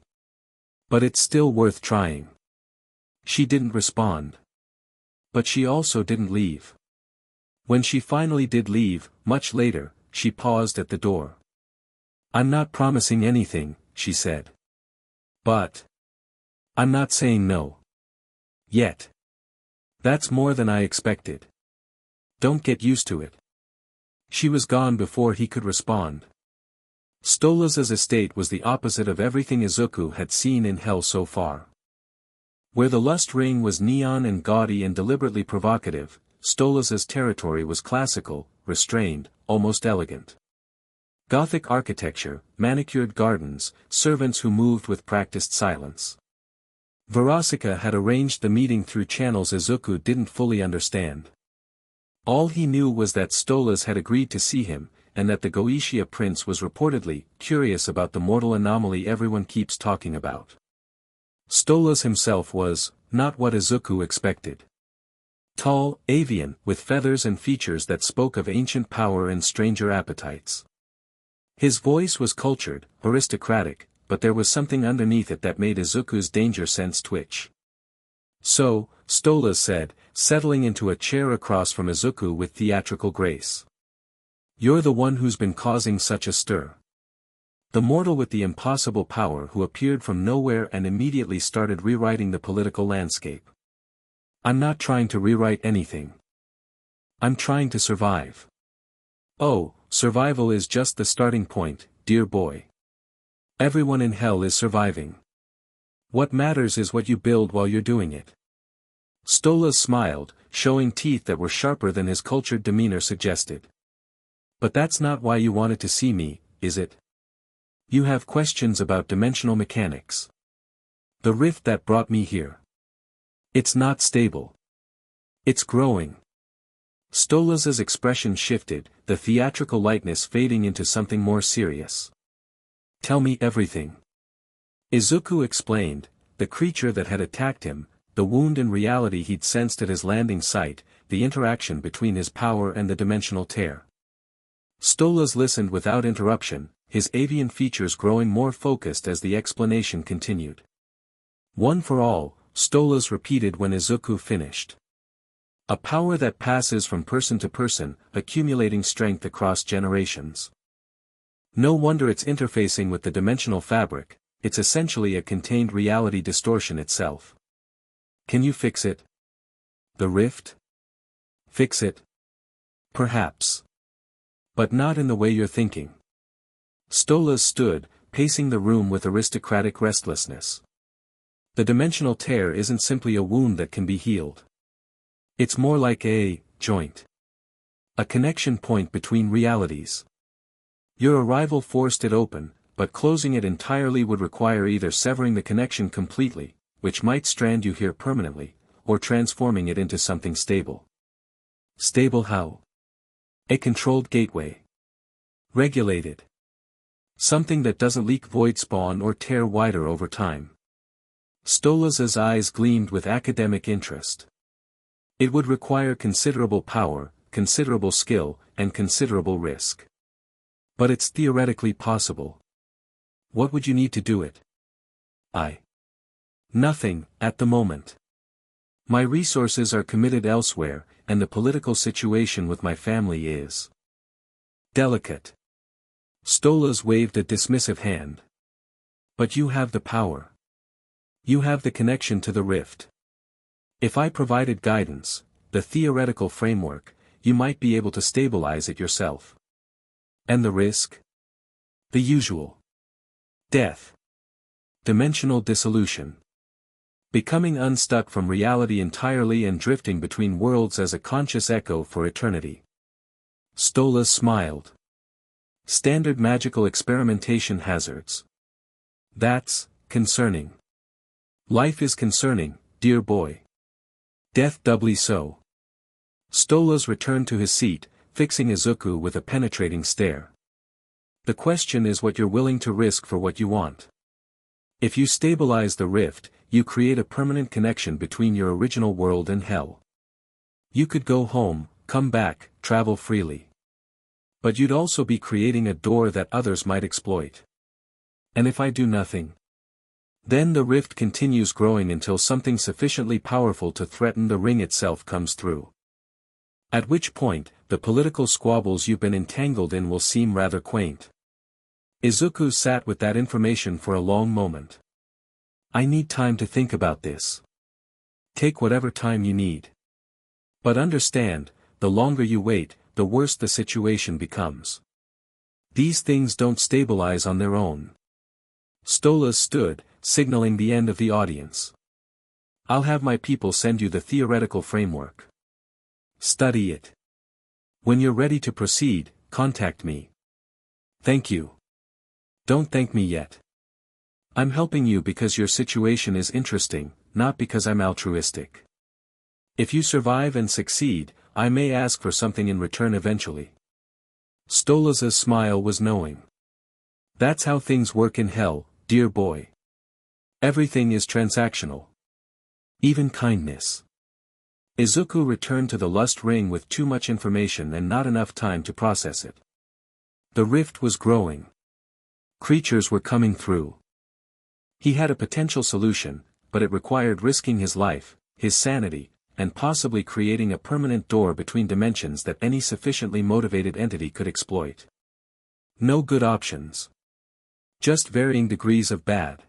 [SPEAKER 1] But it's still worth trying. She didn't respond. But she also didn't leave. When she finally did leave, much later, she paused at the door. I'm not promising anything, she said. But I'm not saying no. Yet. That's more than I expected. Don't get used to it. She was gone before he could respond. Stola's estate was the opposite of everything Izuku had seen in Hell so far. Where the lust ring was neon and gaudy and deliberately provocative, Stola's territory was classical, restrained, almost elegant. Gothic architecture, manicured gardens, servants who moved with practiced silence. Verosika had arranged the meeting through channels Izuku didn't fully understand. All he knew was that Stolas had agreed to see him, and that the Goetia prince was reportedly curious about the mortal anomaly everyone keeps talking about. Stolas himself was not what Izuku expected. Tall, avian, with feathers and features that spoke of ancient power and stranger appetites. His voice was cultured, aristocratic, but there was something underneath it that made Izuku's danger sense twitch. So, Stolas said, settling into a chair across from Izuku with theatrical grace. You're the one who's been causing such a stir. The mortal with the impossible power who appeared from nowhere and immediately started rewriting the political landscape. I'm not trying to rewrite anything. I'm trying to survive. Oh, survival is just the starting point, dear boy. Everyone in Hell is surviving. What matters is what you build while you're doing it. Stolas smiled, showing teeth that were sharper than his cultured demeanor suggested. But that's not why you wanted to see me, is it? You have questions about dimensional mechanics. The rift that brought me here. It's not stable. It's growing. Stolas's expression shifted, the theatrical lightness fading into something more serious. Tell me everything. Izuku explained, the creature that had attacked him, the wound in reality he'd sensed at his landing site, the interaction between his power and the dimensional tear. Stolas listened without interruption, his avian features growing more focused as the explanation continued. One for all, Stolas repeated when Izuku finished. A power that passes from person to person, accumulating strength across generations. No wonder it's interfacing with the dimensional fabric, it's essentially a contained reality distortion itself. Can you fix it? The rift? Fix it? Perhaps. But not in the way you're thinking. Stolas stood, pacing the room with aristocratic restlessness. The dimensional tear isn't simply a wound that can be healed. It's more like a joint. A connection point between realities. Your arrival forced it open, but closing it entirely would require either severing the connection completely, which might strand you here permanently, or transforming it into something stable. Stable how? A controlled gateway. Regulated. Something that doesn't leak void spawn or tear wider over time. Stolas's eyes gleamed with academic interest. It would require considerable power, considerable skill, and considerable risk. But it's theoretically possible. What would you need to do it? Nothing, at the moment. My resources are committed elsewhere, and the political situation with my family is delicate. Stolas waved a dismissive hand. But you have the power. You have the connection to the rift. If I provided guidance, the theoretical framework, you might be able to stabilize it yourself. And the risk? The usual. Death. Dimensional dissolution. Becoming unstuck from reality entirely and drifting between worlds as a conscious echo for eternity. Stolas smiled. Standard magical experimentation hazards. That's concerning. Life is concerning, dear boy. Death doubly so. Stolas returned to his seat, fixing Izuku with a penetrating stare. The question is what you're willing to risk for what you want. If you stabilize the rift, you create a permanent connection between your original world and hell. You could go home, come back, travel freely. But you'd also be creating a door that others might exploit. And if I do nothing? Then the rift continues growing until something sufficiently powerful to threaten the ring itself comes through. At which point, the political squabbles you've been entangled in will seem rather quaint. Izuku sat with that information for a long moment. I need time to think about this. Take whatever time you need. But understand, the longer you wait, the worse the situation becomes. These things don't stabilize on their own. Stolas stood, signaling the end of the audience. I'll have my people send you the theoretical framework. Study it. When you're ready to proceed, contact me. Thank you. Don't thank me yet. I'm helping you because your situation is interesting, not because I'm altruistic. If you survive and succeed, I may ask for something in return eventually. Stolas' smile was knowing. That's how things work in hell, dear boy. Everything is transactional. Even kindness. Izuku returned to the lust ring with too much information and not enough time to process it. The rift was growing. Creatures were coming through. He had a potential solution, but it required risking his life, his sanity, and possibly creating a permanent door between dimensions that any sufficiently motivated entity could exploit. No good options. Just varying degrees of bad.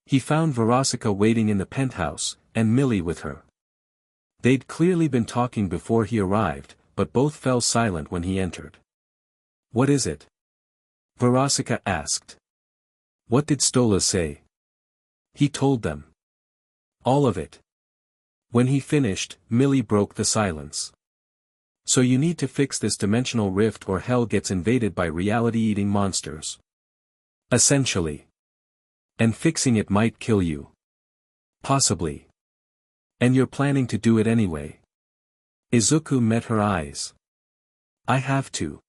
[SPEAKER 1] He found Verosika waiting in the penthouse, and Millie with her. They'd clearly been talking before he arrived, but both fell silent when he entered. What is it? Verosika asked. What did Stolas say? He told them. All of it. When he finished, Millie broke the silence. So you need to fix this dimensional rift or hell gets invaded by reality-eating monsters. Essentially. And fixing it might kill you. Possibly. And you're planning to do it anyway. Izuku met her eyes. I have to.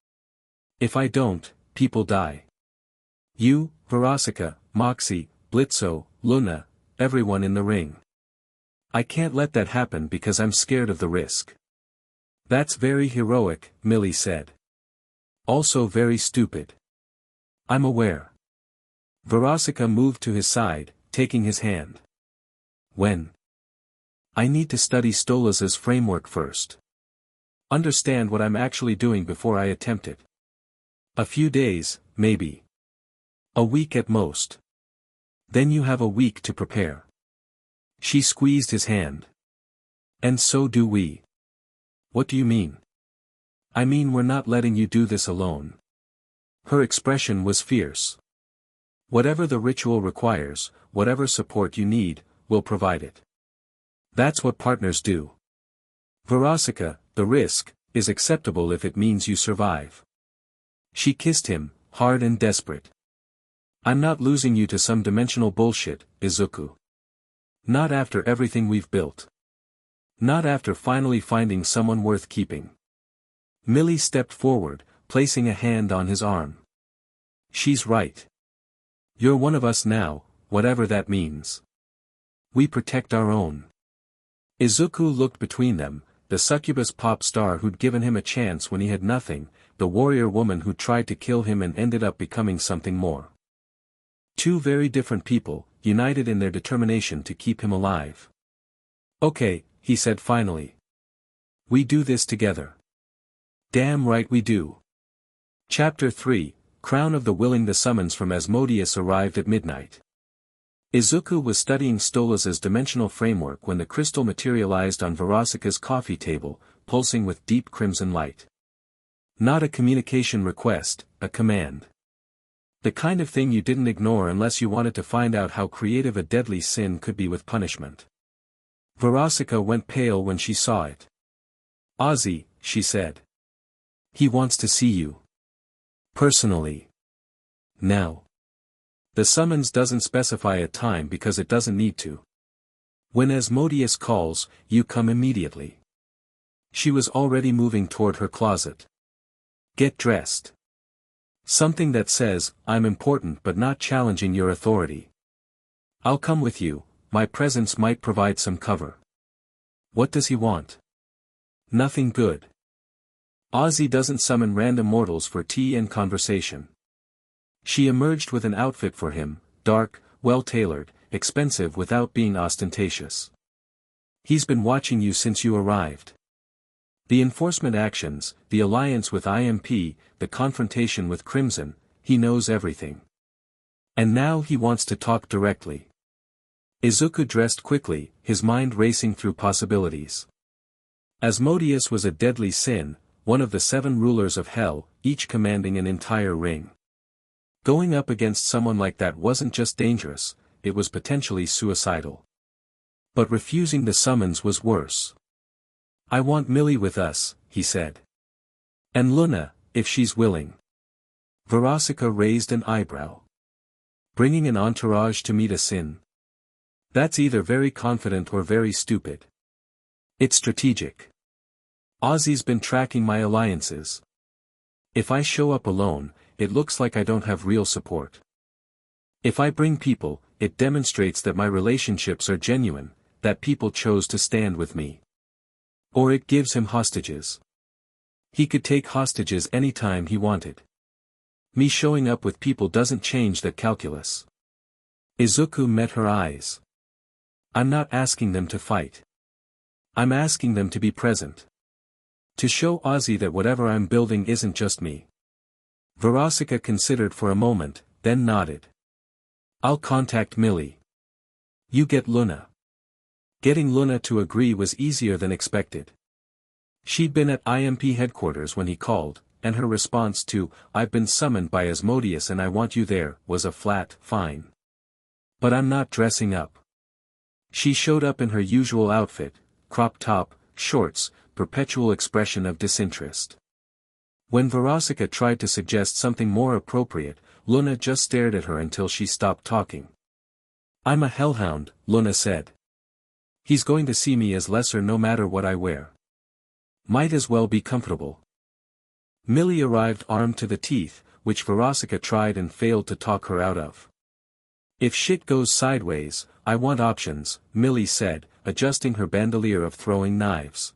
[SPEAKER 1] If I don't, people die. You, Verosika, Moxie, Blitzo, Loona, everyone in the ring. I can't let that happen because I'm scared of the risk. That's very heroic, Millie said. Also very stupid. I'm aware. Verosika moved to his side, taking his hand. When? I need to study Stolas' framework first. Understand what I'm actually doing before I attempt it. A few days, maybe. A week at most. Then you have a week to prepare. She squeezed his hand. And so do we. What do you mean? I mean we're not letting you do this alone. Her expression was fierce. Whatever the ritual requires, whatever support you need, we'll provide it. That's what partners do. Verosika, the risk, is acceptable if it means you survive. She kissed him, hard and desperate. I'm not losing you to some dimensional bullshit, Izuku. Not after everything we've built. Not after finally finding someone worth keeping. Millie stepped forward, placing a hand on his arm. She's right. You're one of us now, whatever that means. We protect our own. Izuku looked between them, the succubus pop star who'd given him a chance when he had nothing, the warrior woman who tried to kill him and ended up becoming something more. Two very different people, united in their determination to keep him alive. Okay, he said finally. We do this together. Damn right we do. Chapter 3, Crown of the Willing. The summons from Asmodeus arrived at midnight. Izuku was studying Stolas' dimensional framework when the crystal materialized on Verosika's coffee table, pulsing with deep crimson light. Not a communication request, a command. The kind of thing you didn't ignore unless you wanted to find out how creative a deadly sin could be with punishment. Verosika went pale when she saw it. Ozzy, she said. He wants to see you. Personally. Now. The summons doesn't specify a time because it doesn't need to. When Asmodeus calls, you come immediately. She was already moving toward her closet. Get dressed. Something that says, I'm important but not challenging your authority. I'll come with you, my presence might provide some cover. What does he want? Nothing good. Ozzy doesn't summon random mortals for tea and conversation. She emerged with an outfit for him, dark, well-tailored, expensive without being ostentatious. He's been watching you since you arrived. The enforcement actions, the alliance with IMP, the confrontation with Crimson, he knows everything. And now he wants to talk directly. Izuku dressed quickly, his mind racing through possibilities. Asmodeus was a deadly sin, one of the 7 rulers of hell, each commanding an entire ring. Going up against someone like that wasn't just dangerous, it was potentially suicidal. But refusing the summons was worse. I want Millie with us, he said. And Loona, if she's willing. Verosika raised an eyebrow. Bringing an entourage to meet a sin? That's either very confident or very stupid. It's strategic. Ozzy's been tracking my alliances. If I show up alone, it looks like I don't have real support. If I bring people, it demonstrates that my relationships are genuine, that people chose to stand with me. Or it gives him hostages. He could take hostages anytime he wanted. Me showing up with people doesn't change that calculus. Izuku met her eyes. I'm not asking them to fight. I'm asking them to be present. To show Ozzy that whatever I'm building isn't just me. Verosika considered for a moment, then nodded. I'll contact Millie. You get Loona. Getting Loona to agree was easier than expected. She'd been at IMP headquarters when he called, and her response to, I've been summoned by Asmodeus and I want you there, was a flat, fine. But I'm not dressing up. She showed up in her usual outfit, crop top, shorts, perpetual expression of disinterest. When Verosika tried to suggest something more appropriate, Loona just stared at her until she stopped talking. I'm a hellhound, Loona said. He's going to see me as lesser no matter what I wear. Might as well be comfortable. Millie arrived armed to the teeth, which Verosika tried and failed to talk her out of. If shit goes sideways, I want options, Millie said, adjusting her bandolier of throwing knives.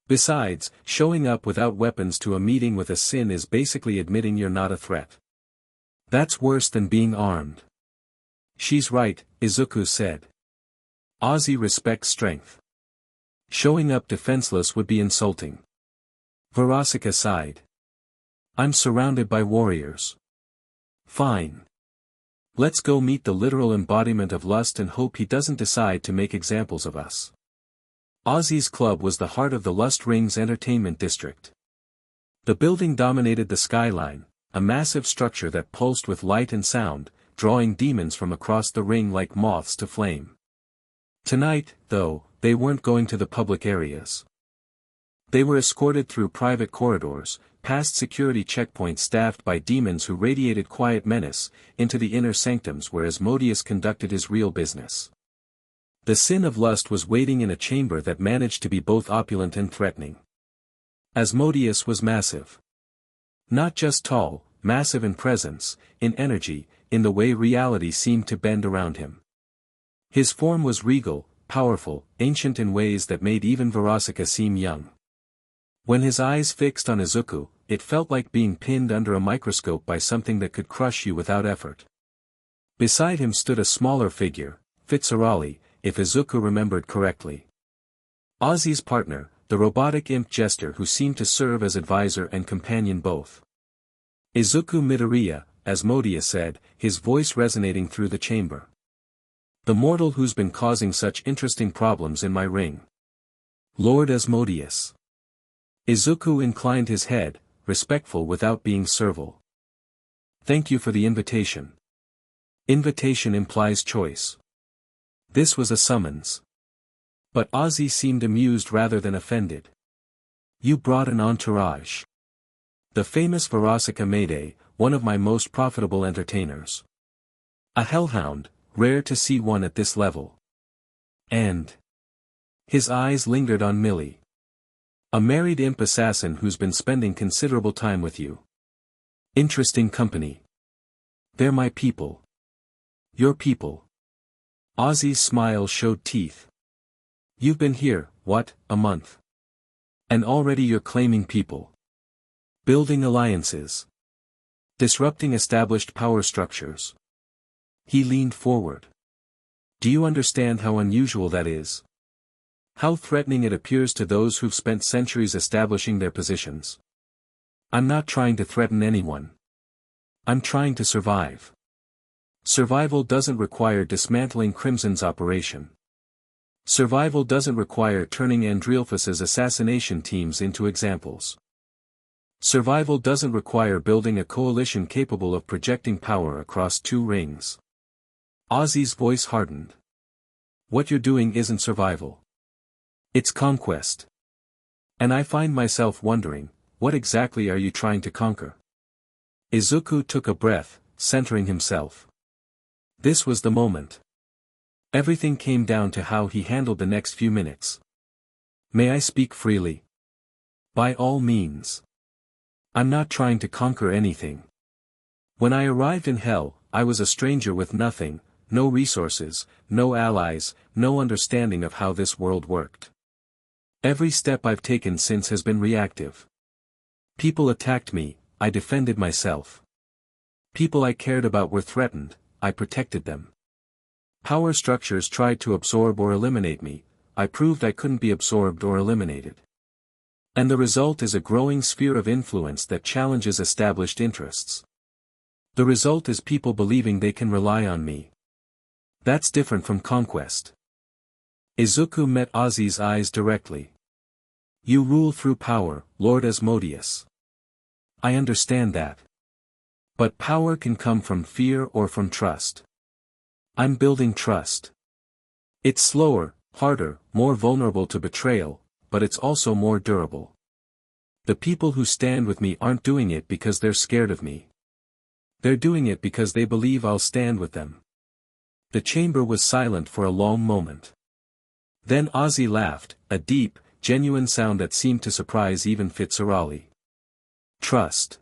[SPEAKER 1] Besides, showing up without weapons to a meeting with a sin is basically admitting you're not a threat. That's worse than being armed. She's right, Izuku said. Ozzy respects strength. Showing up defenseless would be insulting. Verosika sighed. I'm surrounded by warriors. Fine. Let's go meet the literal embodiment of lust and hope he doesn't decide to make examples of us. Ozzy's club was the heart of the Lust Ring's entertainment district. The building dominated the skyline, a massive structure that pulsed with light and sound, drawing demons from across the ring like moths to flame. Tonight, though, they weren't going to the public areas. They were escorted through private corridors, past security checkpoints staffed by demons who radiated quiet menace, into the inner sanctums where Asmodeus conducted his real business. The sin of lust was waiting in a chamber that managed to be both opulent and threatening. Asmodeus was massive. Not just tall, massive in presence, in energy, in the way reality seemed to bend around him. His form was regal, powerful, ancient in ways that made even Verosika seem young. When his eyes fixed on Izuku, it felt like being pinned under a microscope by something that could crush you without effort. Beside him stood a smaller figure, Fitzarali, if Izuku remembered correctly. Ozzy's partner, the robotic imp jester who seemed to serve as advisor and companion both. Izuku Midoriya, Asmodeus said, his voice resonating through the chamber. The mortal who's been causing such interesting problems in my ring. Lord Asmodeus. Izuku inclined his head, respectful without being servile. Thank you for the invitation. Invitation implies choice. This was a summons. But Ozzy seemed amused rather than offended. You brought an entourage. The famous Verosika Mayday, one of my most profitable entertainers. A hellhound, rare to see one at this level. And his eyes lingered on Millie. A married imp assassin who's been spending considerable time with you. Interesting company. They're my people. Your people. Ozzy's smile showed teeth. You've been here, what, a month? And already you're claiming people. Building alliances. Disrupting established power structures. He leaned forward. Do you understand how unusual that is? How threatening it appears to those who've spent centuries establishing their positions. I'm not trying to threaten anyone. I'm trying to survive. Survival doesn't require dismantling Crimson's operation. Survival doesn't require turning Andrealphus's assassination teams into examples. Survival doesn't require building a coalition capable of projecting power across 2 rings. Ozzy's voice hardened. What you're doing isn't survival. It's conquest. And I find myself wondering, what exactly are you trying to conquer? Izuku took a breath, centering himself. This was the moment. Everything came down to how he handled the next few minutes. May I speak freely? By all means. I'm not trying to conquer anything. When I arrived in Hell, I was a stranger with nothing, no resources, no allies, no understanding of how this world worked. Every step I've taken since has been reactive. People attacked me, I defended myself. People I cared about were threatened, I protected them. Power structures tried to absorb or eliminate me, I proved I couldn't be absorbed or eliminated. And the result is a growing sphere of influence that challenges established interests. The result is people believing they can rely on me. That's different from conquest. Izuku met Ozzy's eyes directly. You rule through power, Lord Asmodeus. I understand that. But power can come from fear or from trust. I'm building trust. It's slower, harder, more vulnerable to betrayal, but it's also more durable. The people who stand with me aren't doing it because they're scared of me. They're doing it because they believe I'll stand with them. The chamber was silent for a long moment. Then Ozzy laughed, a deep, genuine sound that seemed to surprise even Fitzgerald. Trust.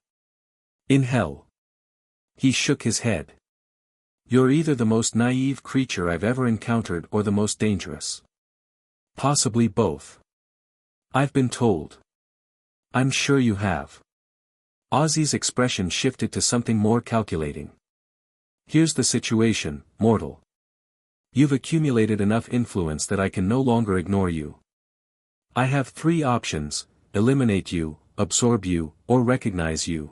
[SPEAKER 1] In Hell. He shook his head. You're either the most naive creature I've ever encountered or the most dangerous. Possibly both. I've been told. I'm sure you have. Ozzy's expression shifted to something more calculating. Here's the situation, mortal. You've accumulated enough influence that I can no longer ignore you. I have 3 options: eliminate you, absorb you, or recognize you.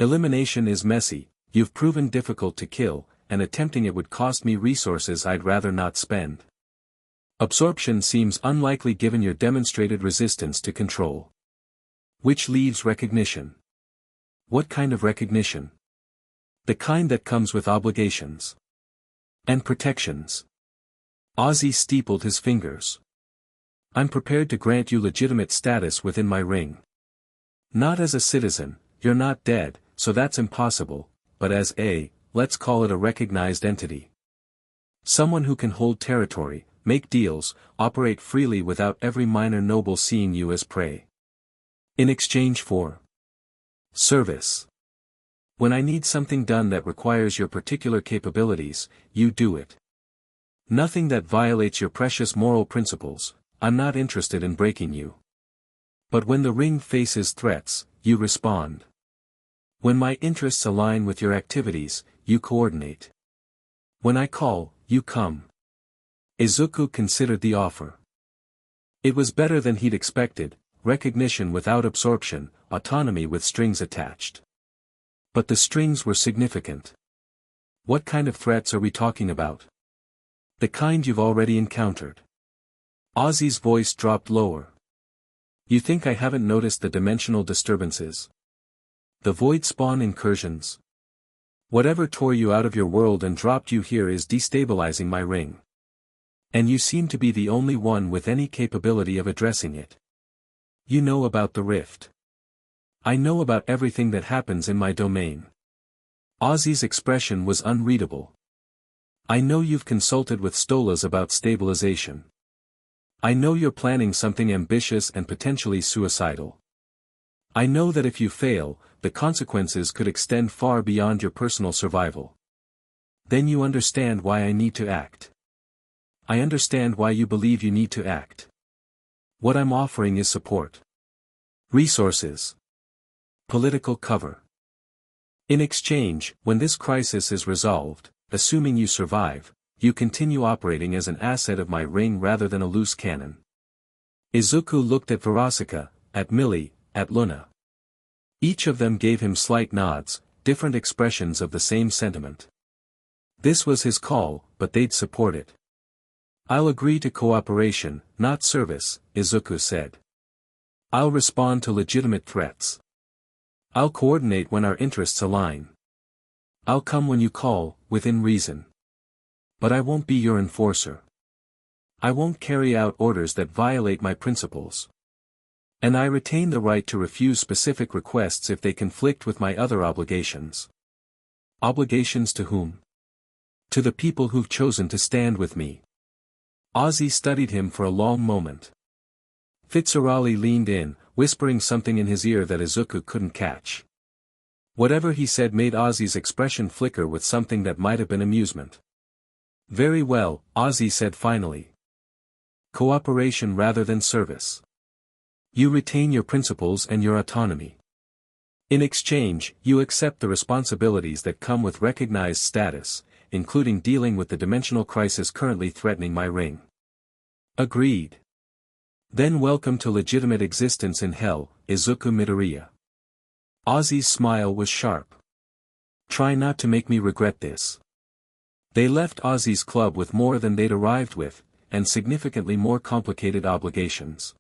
[SPEAKER 1] Elimination is messy, you've proven difficult to kill, and attempting it would cost me resources I'd rather not spend. Absorption seems unlikely given your demonstrated resistance to control. Which leaves recognition. What kind of recognition? The kind that comes with obligations. And protections. Ozzy steepled his fingers. I'm prepared to grant you legitimate status within my ring. Not as a citizen, you're not dead, so that's impossible, but as let's call it a recognized entity. Someone who can hold territory, make deals, operate freely without every minor noble seeing you as prey. In exchange for service. When I need something done that requires your particular capabilities, you do it. Nothing that violates your precious moral principles, I'm not interested in breaking you. But when the ring faces threats, you respond. When my interests align with your activities, you coordinate. When I call, you come. Izuku considered the offer. It was better than he'd expected, recognition without absorption, autonomy with strings attached. But the strings were significant. What kind of threats are we talking about? The kind you've already encountered. Ozzy's voice dropped lower. You think I haven't noticed the dimensional disturbances? The void spawn incursions? Whatever tore you out of your world and dropped you here is destabilizing my ring. And you seem to be the only one with any capability of addressing it. You know about the rift. I know about everything that happens in my domain. Ozzy's expression was unreadable. I know you've consulted with Stolas about stabilization. I know you're planning something ambitious and potentially suicidal. I know that if you fail, the consequences could extend far beyond your personal survival. Then you understand why I need to act. I understand why you believe you need to act. What I'm offering is support. Resources. Political cover. In exchange, when this crisis is resolved, assuming you survive, you continue operating as an asset of my ring rather than a loose cannon. Izuku looked at Verosika, at Millie, at Loona. Each of them gave him slight nods, different expressions of the same sentiment. This was his call, but they'd support it. I'll agree to cooperation, not service, Izuku said. I'll respond to legitimate threats. I'll coordinate when our interests align. I'll come when you call, within reason. But I won't be your enforcer. I won't carry out orders that violate my principles. And I retain the right to refuse specific requests if they conflict with my other obligations. Obligations to whom? To the people who've chosen to stand with me. Ozzy studied him for a long moment. Fitzurali leaned in, whispering something in his ear that Izuku couldn't catch. Whatever he said made Ozzy's expression flicker with something that might have been amusement. Very well, Ozzy said finally. Cooperation rather than service. You retain your principles and your autonomy. In exchange, you accept the responsibilities that come with recognized status, including dealing with the dimensional crisis currently threatening my ring. Agreed. Then welcome to legitimate existence in hell, Izuku Midoriya. Ozzy's smile was sharp. Try not to make me regret this. They left Ozzy's club with more than they'd arrived with, and significantly more complicated obligations.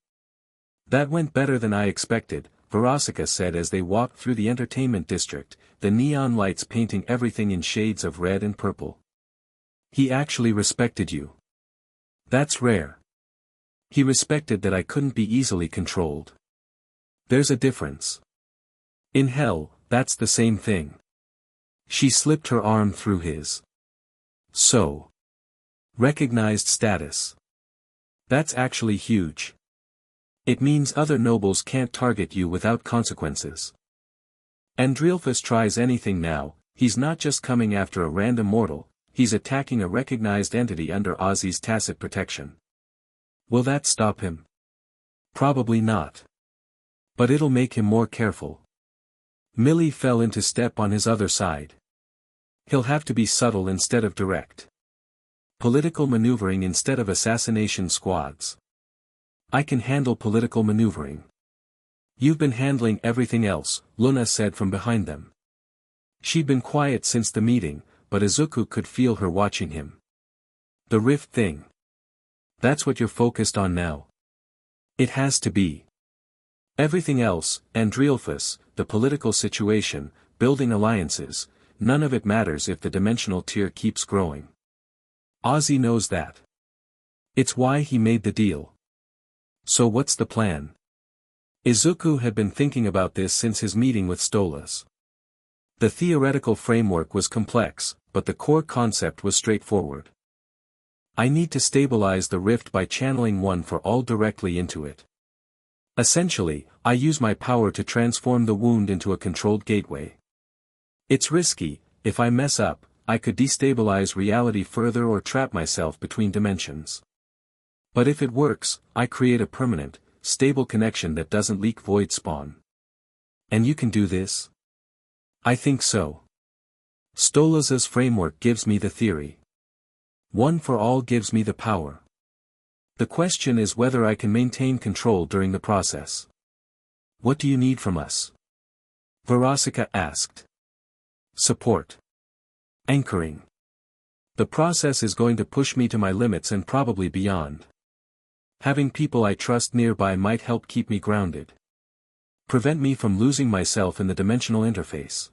[SPEAKER 1] That went better than I expected, Verosika said as they walked through the entertainment district, the neon lights painting everything in shades of red and purple. He actually respected you. That's rare. He respected that I couldn't be easily controlled. There's a difference. In hell, that's the same thing. She slipped her arm through his. So. Recognized status. That's actually huge. It means other nobles can't target you without consequences. Andrealphus tries anything now, he's not just coming after a random mortal, he's attacking a recognized entity under Ozzy's tacit protection. Will that stop him? Probably not. But it'll make him more careful. Millie fell into step on his other side. He'll have to be subtle instead of direct. Political maneuvering instead of assassination squads. I can handle political maneuvering. You've been handling everything else, Loona said from behind them. She'd been quiet since the meeting, but Izuku could feel her watching him. The rift thing. That's what you're focused on now. It has to be. Everything else, Andrealphus, the political situation, building alliances, none of it matters if the dimensional tier keeps growing. Ozzy knows that. It's why he made the deal. So what's the plan? Izuku had been thinking about this since his meeting with Stolas. The theoretical framework was complex, but the core concept was straightforward. I need to stabilize the rift by channeling one for all directly into it. Essentially, I use my power to transform the wound into a controlled gateway. It's risky, if I mess up, I could destabilize reality further or trap myself between dimensions. But if it works, I create a permanent, stable connection that doesn't leak void spawn. And you can do this? I think so. Stolas's framework gives me the theory. One for all gives me the power. The question is whether I can maintain control during the process. What do you need from us? Verosika asked. Support. Anchoring. The process is going to push me to my limits and probably beyond. Having people I trust nearby might help keep me grounded. Prevent me from losing myself in the dimensional interface.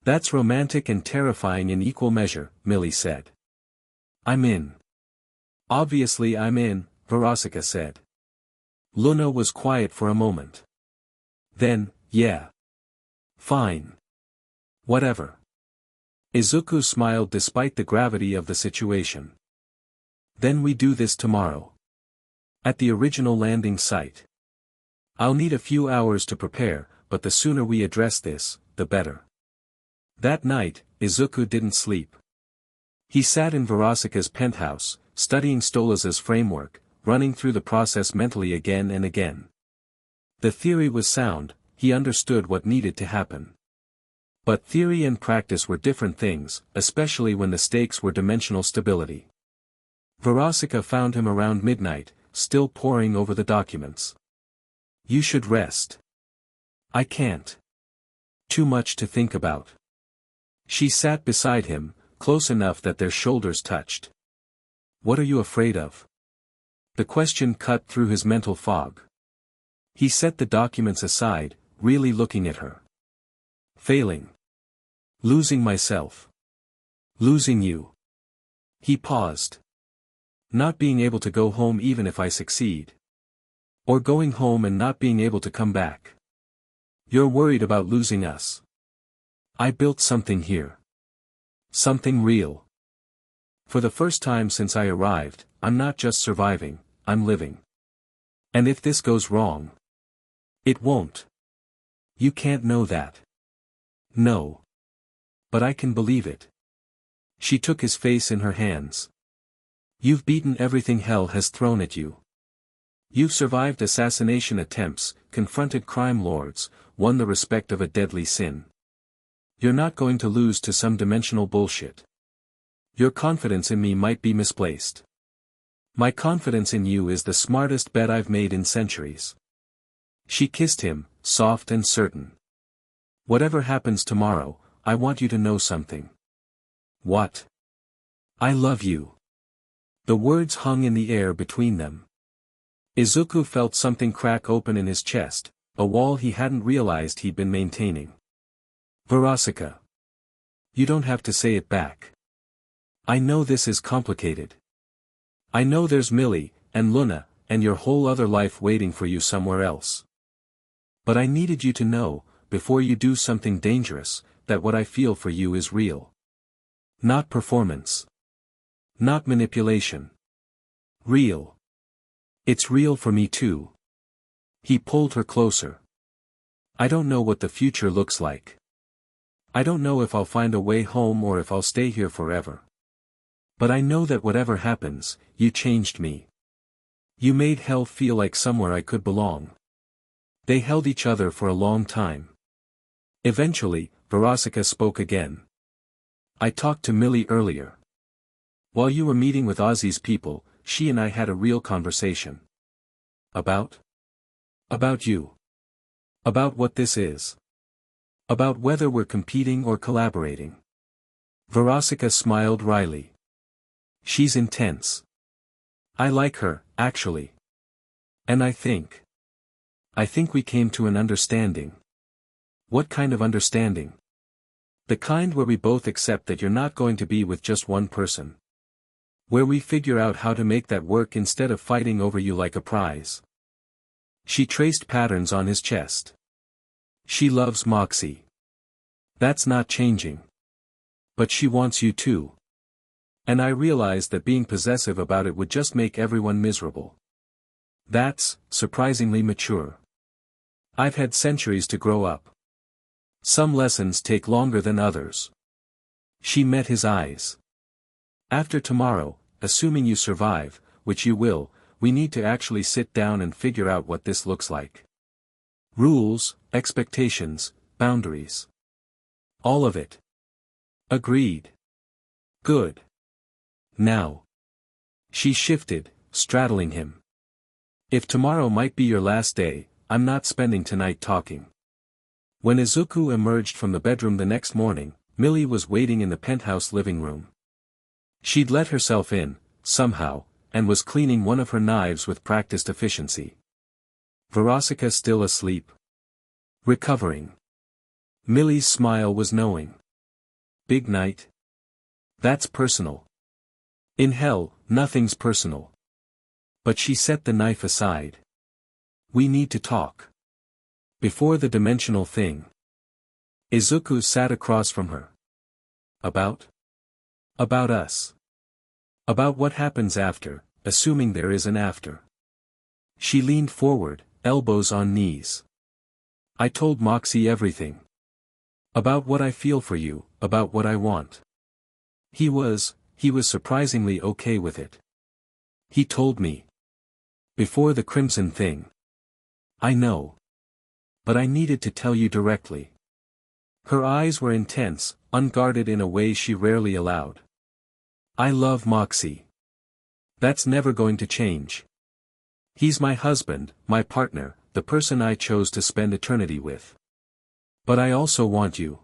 [SPEAKER 1] That's romantic and terrifying in equal measure, Millie said. I'm in. Obviously I'm in, Verosika said. Loona was quiet for a moment. Then, yeah. Fine. Whatever. Izuku smiled despite the gravity of the situation. Then we do this tomorrow. At the original landing site. I'll need a few hours to prepare, but the sooner we address this, the better. That night, Izuku didn't sleep. He sat in Verosika's penthouse, studying Stolaza's framework, running through the process mentally again and again. The theory was sound, he understood what needed to happen. But theory and practice were different things, especially when the stakes were dimensional stability. Verosika found him around midnight, still poring over the documents. "You should rest." "I can't. Too much to think about." She sat beside him, close enough that their shoulders touched. "What are you afraid of?" The question cut through his mental fog. He set the documents aside, really looking at her. "Failing. Losing myself. Losing you." He paused. "Not being able to go home even if I succeed. Or going home and not being able to come back. You're worried about losing us. I built something here. Something real. For the first time since I arrived, I'm not just surviving, I'm living. And if this goes wrong, it won't. You can't know that." "No. But I can believe it." She took his face in her hands. "You've beaten everything hell has thrown at you. You've survived assassination attempts, confronted crime lords, won the respect of a deadly sin. You're not going to lose to some dimensional bullshit. Your confidence in me might be misplaced. My confidence in you is the smartest bet I've made in centuries." She kissed him, soft and certain. "Whatever happens tomorrow, I want you to know something." "What?" "I love you." The words hung in the air between them. Izuku felt something crack open in his chest, a wall he hadn't realized he'd been maintaining. "Verosika. You don't have to say it back. I know this is complicated. I know there's Millie, and Loona, and your whole other life waiting for you somewhere else. But I needed you to know, before you do something dangerous, that what I feel for you is real. Not performance. Not manipulation. Real. It's real for me too." He pulled her closer. "I don't know what the future looks like. I don't know if I'll find a way home or if I'll stay here forever. But I know that whatever happens, you changed me. You made hell feel like somewhere I could belong." They held each other for a long time. Eventually, Verosika spoke again. "I talked to Millie earlier. While you were meeting with Ozzy's people, she and I had a real conversation. About? About you. About what this is. About whether we're competing or collaborating." Verosika smiled wryly. "She's intense. I like her, actually. And I think we came to an understanding." "What kind of understanding?" "The kind where we both accept that you're not going to be with just one person. Where we figure out how to make that work instead of fighting over you like a prize." She traced patterns on his chest. "She loves Moxie. That's not changing. But she wants you too. And I realized that being possessive about it would just make everyone miserable. That's surprisingly mature. I've had centuries to grow up. Some lessons take longer than others." She met his eyes. "After tomorrow, assuming you survive, which you will, we need to actually sit down and figure out what this looks like. Rules, expectations, boundaries. All of it." "Agreed." "Good. Now." She shifted, straddling him. "If tomorrow might be your last day, I'm not spending tonight talking." When Izuku emerged from the bedroom the next morning, Millie was waiting in the penthouse living room. She'd let herself in, somehow, and was cleaning one of her knives with practiced efficiency. Verosika still asleep. Recovering. Millie's smile was knowing. "Big night?" "That's personal. In hell, nothing's personal." But she set the knife aside. "We need to talk. Before the dimensional thing." Izuku sat across from her. "About? About us. About what happens after, assuming there is an after." She leaned forward, elbows on knees. "I told Moxie everything. About what I feel for you, about what I want. He was, he was surprisingly okay with it. He told me. Before the crimson thing. I know. But I needed to tell you directly. Her eyes were intense, unguarded in a way she rarely allowed. I love Moxie. That's never going to change. He's my husband, my partner, the person I chose to spend eternity with. But I also want you.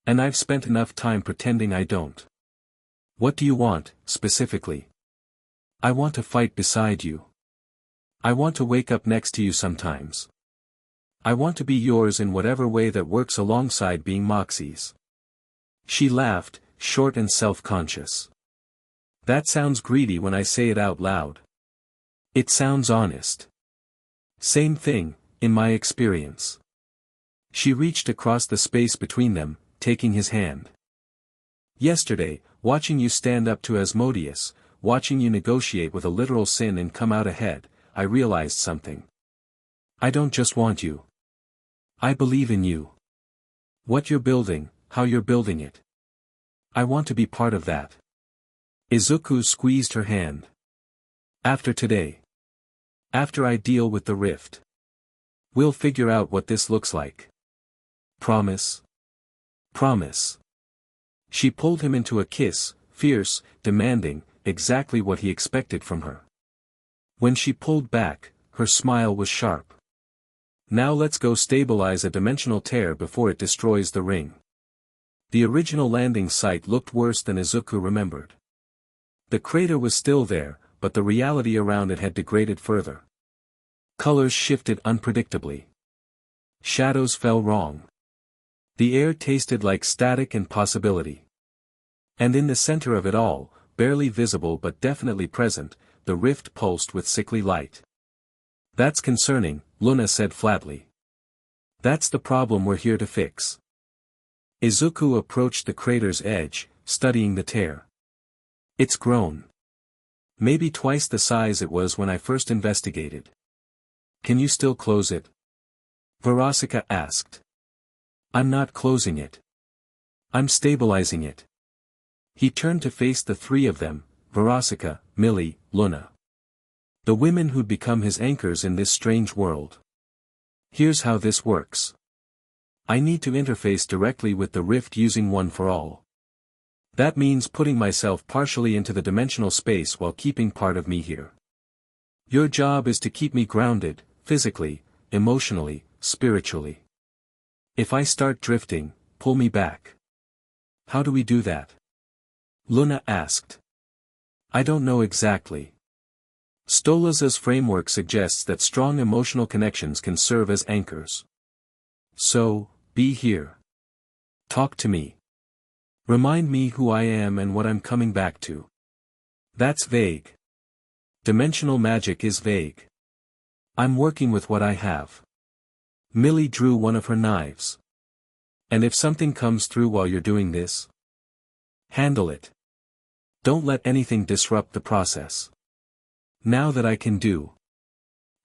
[SPEAKER 1] And I've spent enough time pretending I don't. What do you want, specifically? I want to fight beside you. I want to wake up next to you sometimes. I want to be yours in whatever way that works alongside being Moxie's. She laughed, short and self-conscious. That sounds greedy when I say it out loud. It sounds honest. Same thing, in my experience. She reached across the space between them, taking his hand. Yesterday, watching you stand up to Asmodeus, watching you negotiate with a literal sin and come out ahead, I realized something. I don't just want you. I believe in you. What you're building, how you're building it. I want to be part of that. Izuku squeezed her hand. After today. After I deal with the rift. We'll figure out what this looks like. Promise? Promise. She pulled him into a kiss, fierce, demanding, exactly what he expected from her. When she pulled back, her smile was sharp. Now let's go stabilize a dimensional tear before it destroys the ring. The original landing site looked worse than Izuku remembered. The crater was still there, but the reality around it had degraded further. Colors shifted unpredictably. Shadows fell wrong. The air tasted like static and possibility. And in the center of it all, barely visible but definitely present, the rift pulsed with sickly light. That's concerning, Loona said flatly. That's the problem we're here to fix. Izuku approached the crater's edge, studying the tear. It's grown. Maybe twice the size it was when I first investigated. Can you still close it? Verosika asked. I'm not closing it. I'm stabilizing it. He turned to face the three of them, Verosika, Millie, Loona. The women who'd become his anchors in this strange world. Here's how this works. I need to interface directly with the rift using One for All. That means putting myself partially into the dimensional space while keeping part of me here. Your job is to keep me grounded, physically, emotionally, spiritually. If I start drifting, pull me back. How do we do that? Loona asked. I don't know exactly. Stolaza's framework suggests that strong emotional connections can serve as anchors. So, be here. Talk to me. Remind me who I am and what I'm coming back to. That's vague. Dimensional magic is vague. I'm working with what I have. Millie drew one of her knives. And if something comes through while you're doing this? Handle it. Don't let anything disrupt the process. Now that I can do.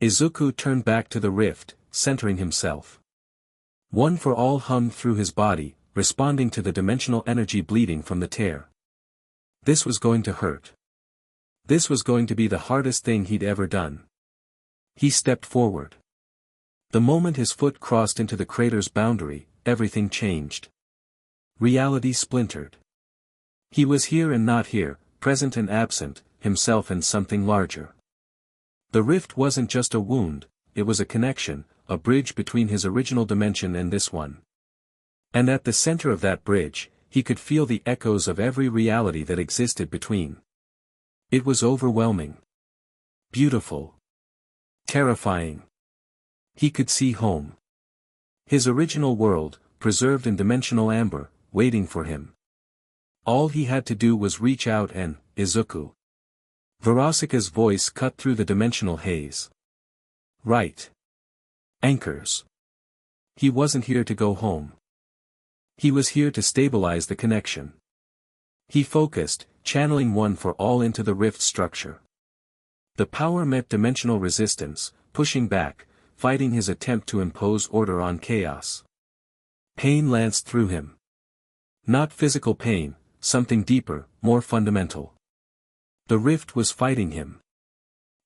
[SPEAKER 1] Izuku turned back to the rift, centering himself. One for All hummed through his body, responding to the dimensional energy bleeding from the tear. This was going to hurt. This was going to be the hardest thing he'd ever done. He stepped forward. The moment his foot crossed into the crater's boundary, everything changed. Reality splintered. He was here and not here, present and absent, himself and something larger. The rift wasn't just a wound, it was a connection, a bridge between his original dimension and this one. And at the center of that bridge, he could feel the echoes of every reality that existed between. It was overwhelming. Beautiful. Terrifying. He could see home. His original world, preserved in dimensional amber, waiting for him. All he had to do was reach out and, Izuku. Verosika's voice cut through the dimensional haze. Right. Anchors. He wasn't here to go home. He was here to stabilize the connection. He focused, channeling One for All into the rift structure. The power met dimensional resistance, pushing back, fighting his attempt to impose order on chaos. Pain lanced through him. Not physical pain, something deeper, more fundamental. The rift was fighting him.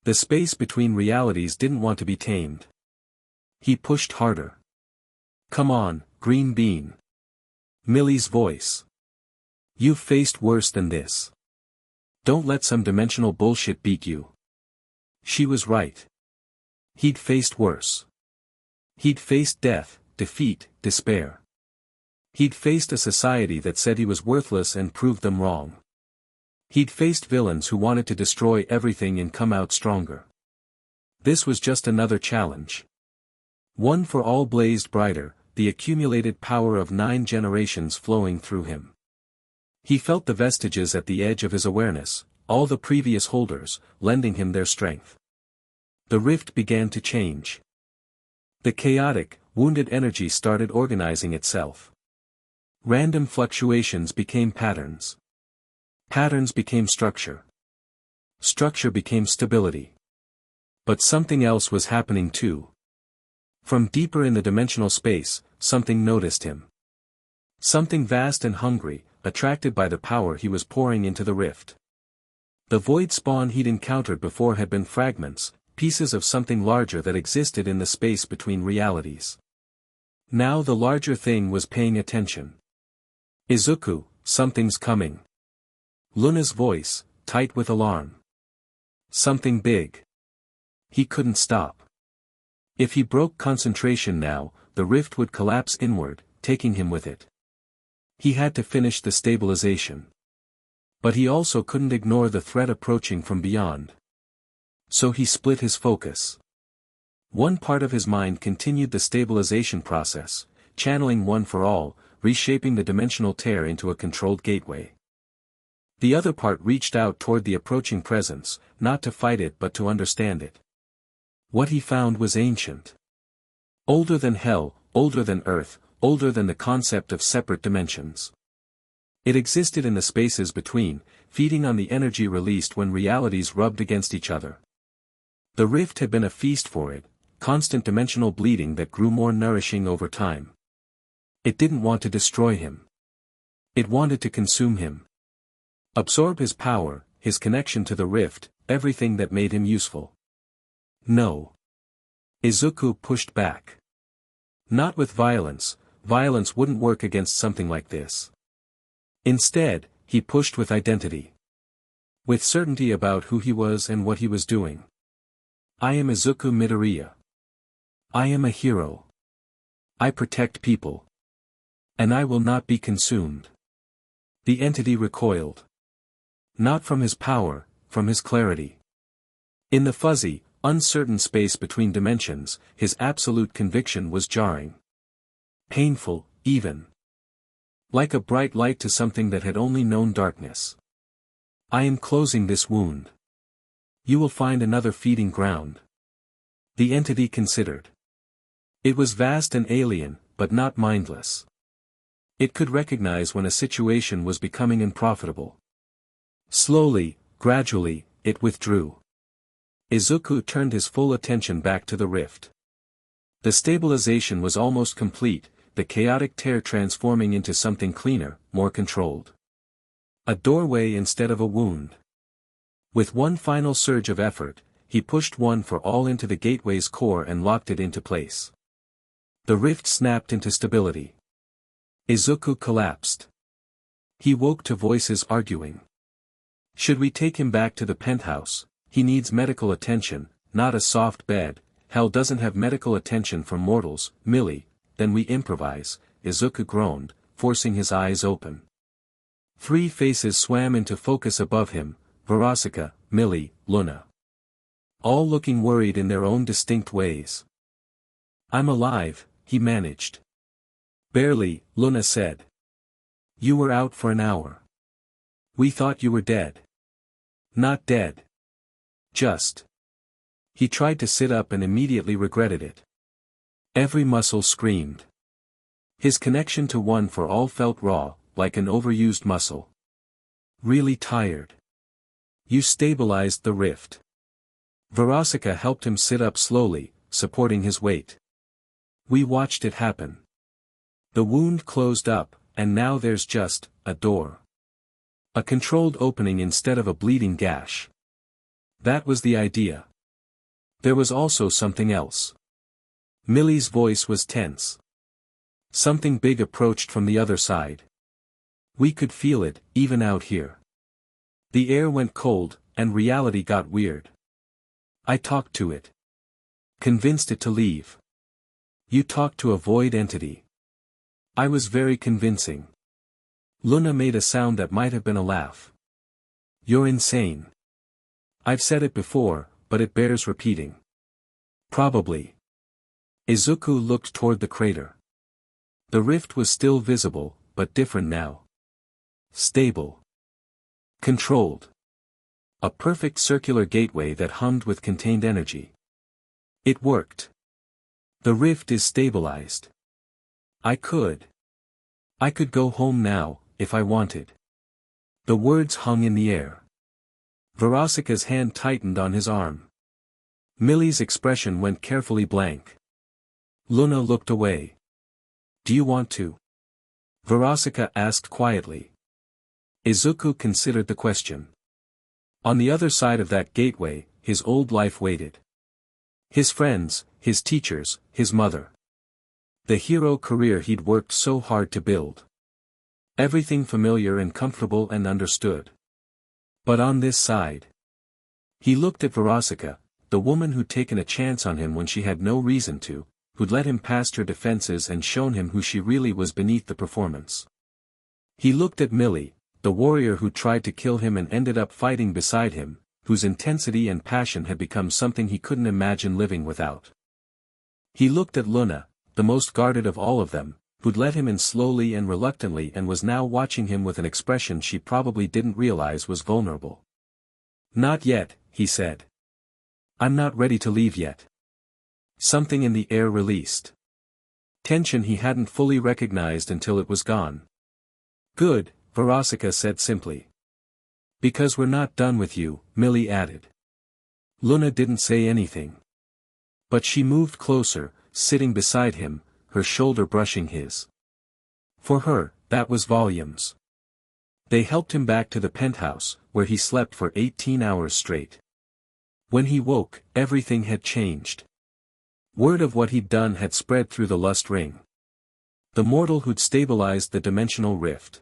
[SPEAKER 1] The space between realities didn't want to be tamed. He pushed harder. Come on, Green Bean. Millie's voice. You've faced worse than this. Don't let some dimensional bullshit beat you. She was right. He'd faced worse. He'd faced death, defeat, despair. He'd faced a society that said he was worthless and proved them wrong. He'd faced villains who wanted to destroy everything and come out stronger. This was just another challenge. One for all blazed brighter, the accumulated power of 9 generations flowing through him. He felt the vestiges at the edge of his awareness, all the previous holders, lending him their strength. The rift began to change. The chaotic, wounded energy started organizing itself. Random fluctuations became patterns. Patterns became structure. Structure became stability. But something else was happening too. From deeper in the dimensional space, something noticed him. Something vast and hungry, attracted by the power he was pouring into the rift. The void spawn he'd encountered before had been fragments, pieces of something larger that existed in the space between realities. Now the larger thing was paying attention. Izuku, something's coming. Loona's voice, tight with alarm. Something big. He couldn't stop. If he broke concentration now, the rift would collapse inward, taking him with it. He had to finish the stabilization. But he also couldn't ignore the threat approaching from beyond. So he split his focus. One part of his mind continued the stabilization process, channeling one for all, reshaping the dimensional tear into a controlled gateway. The other part reached out toward the approaching presence, not to fight it but to understand it. What he found was ancient. Older than hell, older than earth, older than the concept of separate dimensions. It existed in the spaces between, feeding on the energy released when realities rubbed against each other. The rift had been a feast for it, constant dimensional bleeding that grew more nourishing over time. It didn't want to destroy him. It wanted to consume him. Absorb his power, his connection to the rift, everything that made him useful. No. Izuku pushed back. Not with violence, violence wouldn't work against something like this. Instead, he pushed with identity. With certainty about who he was and what he was doing. I am Izuku Midoriya. I am a hero. I protect people. And I will not be consumed. The entity recoiled. Not from his power, from his clarity. In the fuzzy, uncertain space between dimensions, his absolute conviction was jarring. Painful, even. Like a bright light to something that had only known darkness. I am closing this wound. You will find another feeding ground. The entity considered. It was vast and alien, but not mindless. It could recognize when a situation was becoming unprofitable. Slowly, gradually, it withdrew. Izuku turned his full attention back to the rift. The stabilization was almost complete, the chaotic tear transforming into something cleaner, more controlled. A doorway instead of a wound. With one final surge of effort, he pushed one for all into the gateway's core and locked it into place. The rift snapped into stability. Izuku collapsed. He woke to voices arguing. Should we take him back to the penthouse? He needs medical attention, not a soft bed. Hell doesn't have medical attention from mortals, Millie. Then we improvise, Izuku groaned, forcing his eyes open. 3 faces swam into focus above him, Verosika, Millie, Loona. All looking worried in their own distinct ways. I'm alive, he managed. Barely, Loona said. You were out for an hour. We thought you were dead. Not dead. Just. He tried to sit up and immediately regretted it. Every muscle screamed. His connection to one for all felt raw, like an overused muscle. Really tired. You stabilized the rift. Verosika helped him sit up slowly, supporting his weight. We watched it happen. The wound closed up, and now there's just a door. A controlled opening instead of a bleeding gash. That was the idea. There was also something else. Millie's voice was tense. Something big approached from the other side. We could feel it, even out here. The air went cold, and reality got weird. I talked to it. Convinced it to leave. You talked to a void entity. I was very convincing. Loona made a sound that might have been a laugh. You're insane. I've said it before, but it bears repeating. Probably. Izuku looked toward the crater. The rift was still visible, but different now. Stable. Controlled. A perfect circular gateway that hummed with contained energy. It worked. The rift is stabilized. I could go home now, if I wanted. The words hung in the air. Verosika's hand tightened on his arm. Millie's expression went carefully blank. Loona looked away. Do you want to? Verosika asked quietly. Izuku considered the question. On the other side of that gateway, his old life waited. His friends, his teachers, his mother. The hero career he'd worked so hard to build. Everything familiar and comfortable and understood. But on this side. He looked at Verosika, the woman who'd taken a chance on him when she had no reason to, who'd let him past her defenses and shown him who she really was beneath the performance. He looked at Millie, the warrior who tried to kill him and ended up fighting beside him, whose intensity and passion had become something he couldn't imagine living without. He looked at Loona, the most guarded of all of them, who'd let him in slowly and reluctantly and was now watching him with an expression she probably didn't realize was vulnerable. Not yet, he said. I'm not ready to leave yet. Something in the air released. Tension he hadn't fully recognized until it was gone. Good, Verosika said simply. Because we're not done with you, Millie added. Loona didn't say anything. But she moved closer, sitting beside him, her shoulder brushing his. For her, that was volumes. They helped him back to the penthouse, where he slept for 18 hours straight. When he woke, everything had changed. Word of what he'd done had spread through the lust ring. The mortal who'd stabilized the dimensional rift.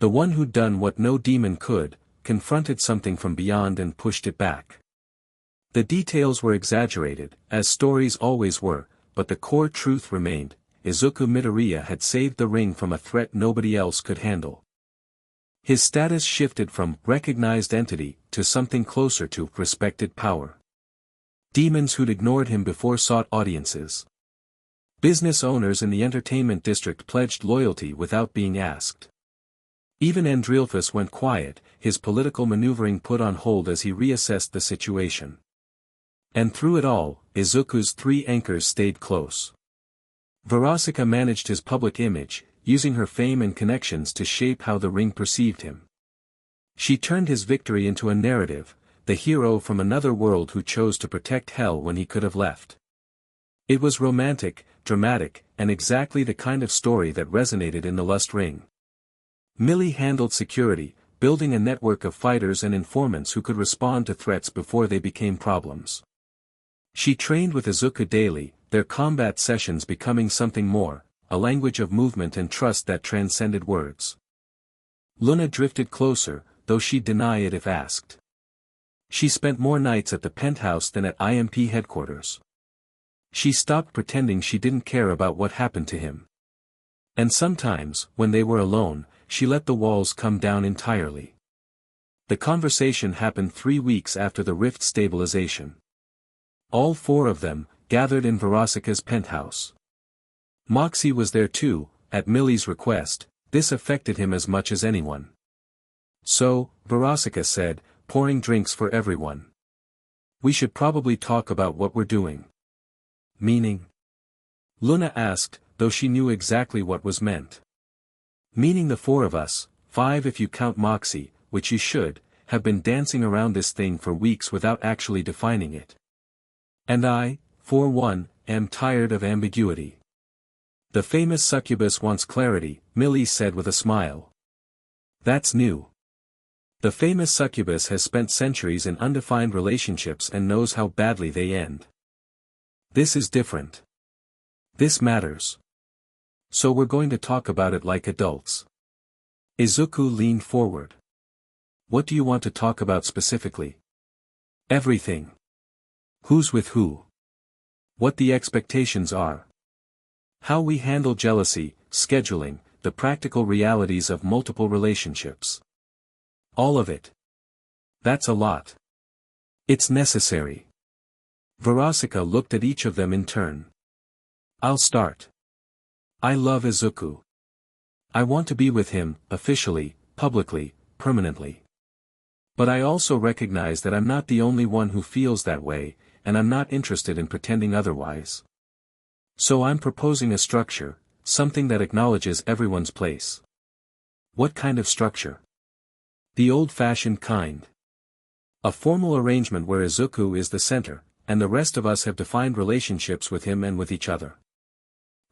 [SPEAKER 1] The one who'd done what no demon could, confronted something from beyond and pushed it back. The details were exaggerated, as stories always were, but the core truth remained: Izuku Midoriya had saved the ring from a threat nobody else could handle. His status shifted from recognized entity to something closer to respected power. Demons who'd ignored him before sought audiences. Business owners in the entertainment district pledged loyalty without being asked. Even Andrilphus went quiet, his political maneuvering put on hold as he reassessed the situation. And through it all, Izuku's three anchors stayed close. Verosika managed his public image, using her fame and connections to shape how the ring perceived him. She turned his victory into a narrative, the hero from another world who chose to protect Hell when he could have left. It was romantic, dramatic, and exactly the kind of story that resonated in the Lust Ring. Millie handled security, building a network of fighters and informants who could respond to threats before they became problems. She trained with Izuku daily, their combat sessions becoming something more, a language of movement and trust that transcended words. Loona drifted closer, though she'd deny it if asked. She spent more nights at the penthouse than at IMP headquarters. She stopped pretending she didn't care about what happened to him. And sometimes, when they were alone, she let the walls come down entirely. The conversation happened 3 weeks after the rift stabilization. All 4 of them, gathered in Verosika's penthouse. Moxie was there too, at Millie's request. This affected him as much as anyone. So, Verosika said, pouring drinks for everyone. We should probably talk about what we're doing. Meaning? Loona asked, though she knew exactly what was meant. Meaning the 4 of us, 5 if you count Moxie, which you should, have been dancing around this thing for weeks without actually defining it. And I, for one, am tired of ambiguity. The famous succubus wants clarity, Millie said with a smile. That's new. The famous succubus has spent centuries in undefined relationships and knows how badly they end. This is different. This matters. So we're going to talk about it like adults. Izuku leaned forward. What do you want to talk about specifically? Everything. Who's with who? What the expectations are. How we handle jealousy, scheduling, the practical realities of multiple relationships. All of it. That's a lot. It's necessary. Verosika looked at each of them in turn. I'll start. I love Izuku. I want to be with him, officially, publicly, permanently. But I also recognize that I'm not the only one who feels that way, and I'm not interested in pretending otherwise. So I'm proposing a structure, something that acknowledges everyone's place. What kind of structure? The old-fashioned kind. A formal arrangement where Izuku is the center, and the rest of us have defined relationships with him and with each other.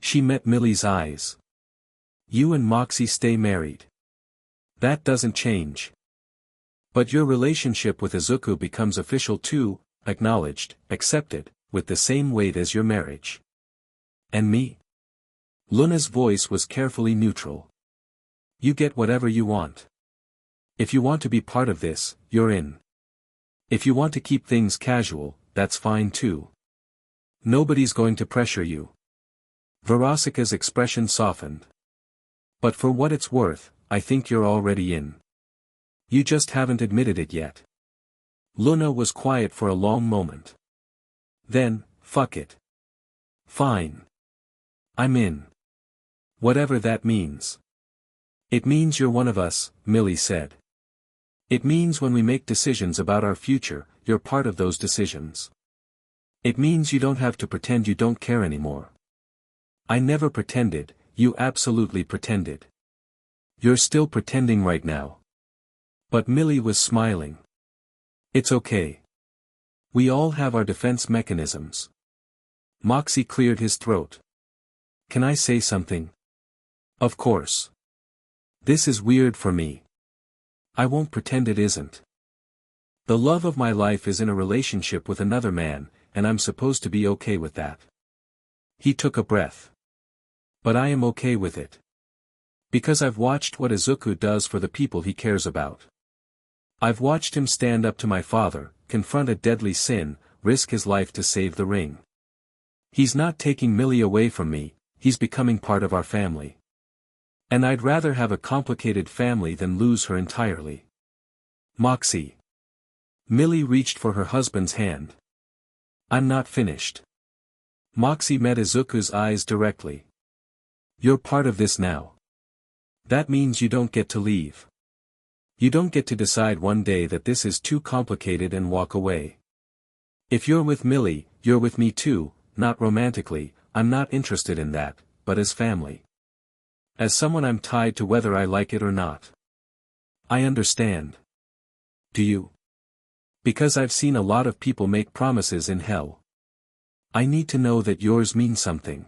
[SPEAKER 1] She met Millie's eyes. You and Moxie stay married. That doesn't change. But your relationship with Izuku becomes official too, acknowledged, accepted, with the same weight as your marriage. And me? Loona's voice was carefully neutral. You get whatever you want. If you want to be part of this, you're in. If you want to keep things casual, that's fine too. Nobody's going to pressure you. Verosika's expression softened. But for what it's worth, I think you're already in. You just haven't admitted it yet. Loona was quiet for a long moment. Then, fuck it. Fine. I'm in. Whatever that means. It means you're one of us, Millie said. It means when we make decisions about our future, you're part of those decisions. It means you don't have to pretend you don't care anymore. I never pretended, you absolutely pretended. You're still pretending right now. But Millie was smiling. It's okay. We all have our defense mechanisms. Moxie cleared his throat. Can I say something? Of course. This is weird for me. I won't pretend it isn't. The love of my life is in a relationship with another man, and I'm supposed to be okay with that. He took a breath. But I am okay with it. Because I've watched what Izuku does for the people he cares about. I've watched him stand up to my father, confront a deadly sin, risk his life to save the ring. He's not taking Millie away from me, he's becoming part of our family. And I'd rather have a complicated family than lose her entirely. Moxie. Millie reached for her husband's hand. I'm not finished. Moxie met Izuku's eyes directly. You're part of this now. That means you don't get to leave. You don't get to decide one day that this is too complicated and walk away. If you're with Millie, you're with me too, not romantically, I'm not interested in that, but as family. As someone I'm tied to whether I like it or not. I understand. Do you? Because I've seen a lot of people make promises in hell. I need to know that yours mean something.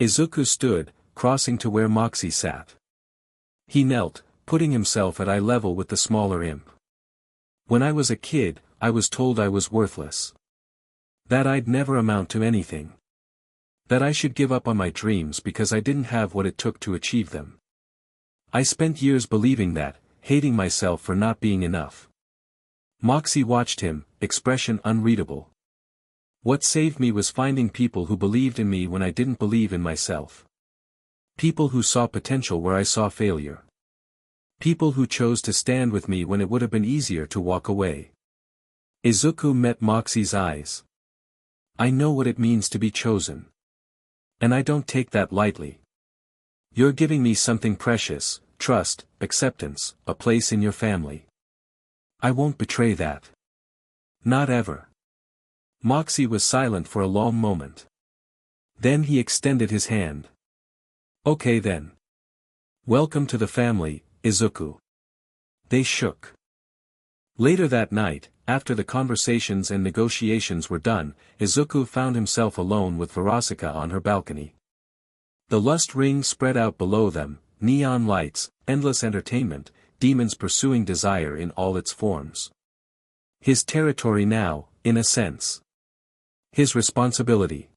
[SPEAKER 1] Izuku stood, crossing to where Moxie sat. He knelt, putting himself at eye level with the smaller imp. When I was a kid, I was told I was worthless. That I'd never amount to anything. That I should give up on my dreams because I didn't have what it took to achieve them. I spent years believing that, hating myself for not being enough. Moxie watched him, expression unreadable. What saved me was finding people who believed in me when I didn't believe in myself. People who saw potential where I saw failure. People who chose to stand with me when it would have been easier to walk away. Izuku met Moxie's eyes. I know what it means to be chosen. And I don't take that lightly. You're giving me something precious, trust, acceptance, a place in your family. I won't betray that. Not ever. Moxie was silent for a long moment. Then he extended his hand. Okay then. Welcome to the family, Izuku. They shook. Later that night, after the conversations and negotiations were done, Izuku found himself alone with Verosika on her balcony. The lust ring spread out below them, neon lights, endless entertainment, demons pursuing desire in all its forms. His territory now, in a sense. His responsibility.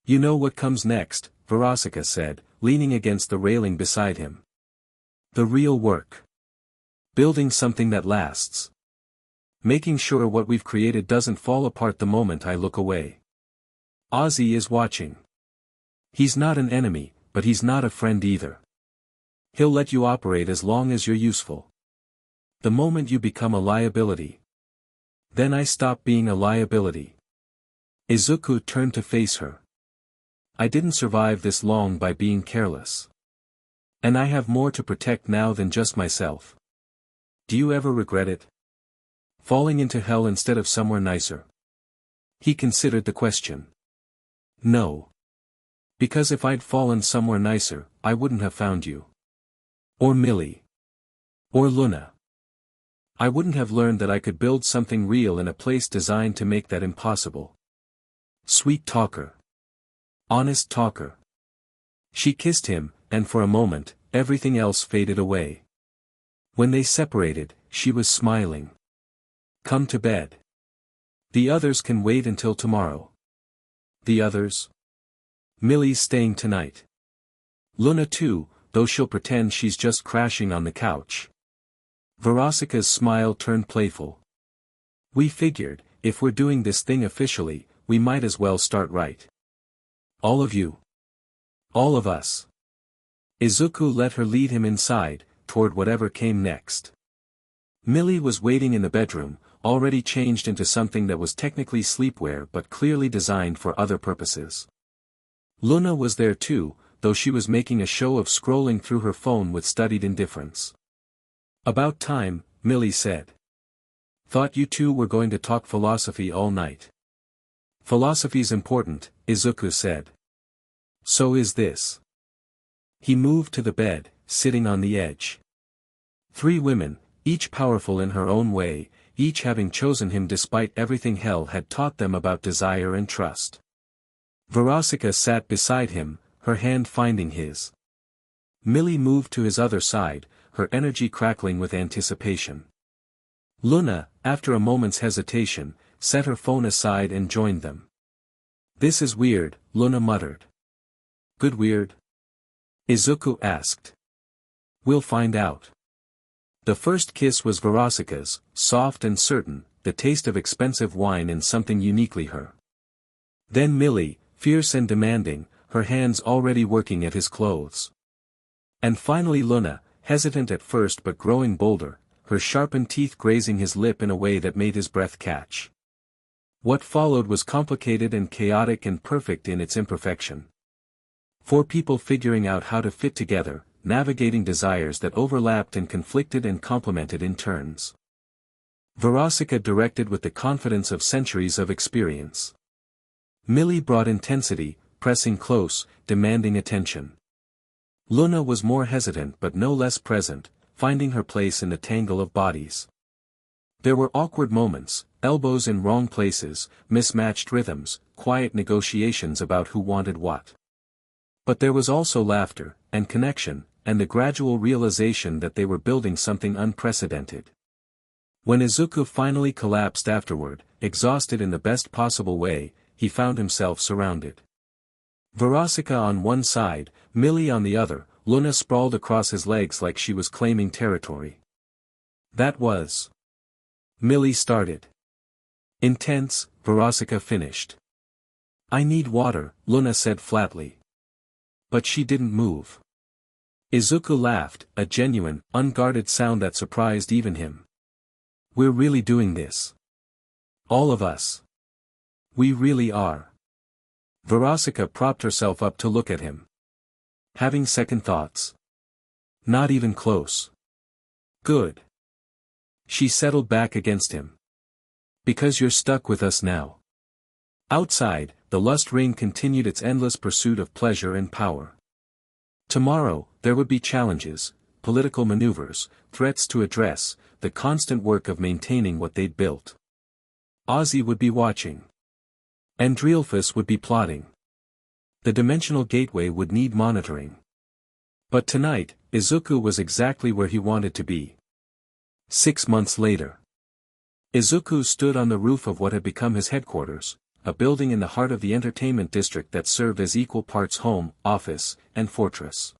[SPEAKER 1] You know what comes next, Verosika said, leaning against the railing beside him. The real work. Building something that lasts. Making sure what we've created doesn't fall apart the moment I look away. Ozzy is watching. He's not an enemy, but he's not a friend either. He'll let you operate as long as you're useful. The moment you become a liability. Then I stop being a liability. Izuku turned to face her. I didn't survive this long by being careless. And I have more to protect now than just myself. Do you ever regret it? Falling into hell instead of somewhere nicer? He considered the question. No. Because if I'd fallen somewhere nicer, I wouldn't have found you. Or Millie. Or Loona. I wouldn't have learned that I could build something real in a place designed to make that impossible. Sweet talker. Honest talker. She kissed him, and for a moment, everything else faded away. When they separated, she was smiling. Come to bed. The others can wait until tomorrow. The others? Millie's staying tonight. Loona too, though she'll pretend she's just crashing on the couch. Verosika's smile turned playful. We figured, if we're doing this thing officially, we might as well start right. All of you. All of us. Izuku let her lead him inside, toward whatever came next. Millie was waiting in the bedroom, already changed into something that was technically sleepwear but clearly designed for other purposes. Loona was there too, though she was making a show of scrolling through her phone with studied indifference. About time, Millie said. Thought you two were going to talk philosophy all night. Philosophy's important, Izuku said. So is this. He moved to the bed, sitting on the edge. 3 women, each powerful in her own way, each having chosen him despite everything hell had taught them about desire and trust. Verosika sat beside him, her hand finding his. Millie moved to his other side, her energy crackling with anticipation. Loona, after a moment's hesitation, set her phone aside and joined them. This is weird, Loona muttered. Good weird? Izuku asked. We'll find out. The first kiss was Verosika's, soft and certain, the taste of expensive wine in something uniquely her. Then Millie, fierce and demanding, her hands already working at his clothes. And finally Loona, hesitant at first but growing bolder, her sharpened teeth grazing his lip in a way that made his breath catch. What followed was complicated and chaotic and perfect in its imperfection. 4 people figuring out how to fit together, navigating desires that overlapped and conflicted and complemented in turns. Verosika directed with the confidence of centuries of experience. Millie brought intensity, pressing close, demanding attention. Loona was more hesitant but no less present, finding her place in the tangle of bodies. There were awkward moments, elbows in wrong places, mismatched rhythms, quiet negotiations about who wanted what. But there was also laughter, and connection, and the gradual realization that they were building something unprecedented. When Izuku finally collapsed afterward, exhausted in the best possible way, he found himself surrounded. Verosika on one side, Millie on the other, Loona sprawled across his legs like she was claiming territory. That was. Millie started. Intense, Verosika finished. I need water, Loona said flatly. But she didn't move. Izuku laughed, a genuine, unguarded sound that surprised even him. We're really doing this. All of us. We really are. Verosika propped herself up to look at him. Having second thoughts. Not even close. Good. She settled back against him. Because you're stuck with us now. Outside, the lust ring continued its endless pursuit of pleasure and power. Tomorrow, there would be challenges, political maneuvers, threats to address, the constant work of maintaining what they'd built. Ozzy would be watching. Andrealphus would be plotting. The dimensional gateway would need monitoring. But tonight, Izuku was exactly where he wanted to be. 6 months later. Izuku stood on the roof of what had become his headquarters, a building in the heart of the entertainment district that served as equal parts home, office, and fortress.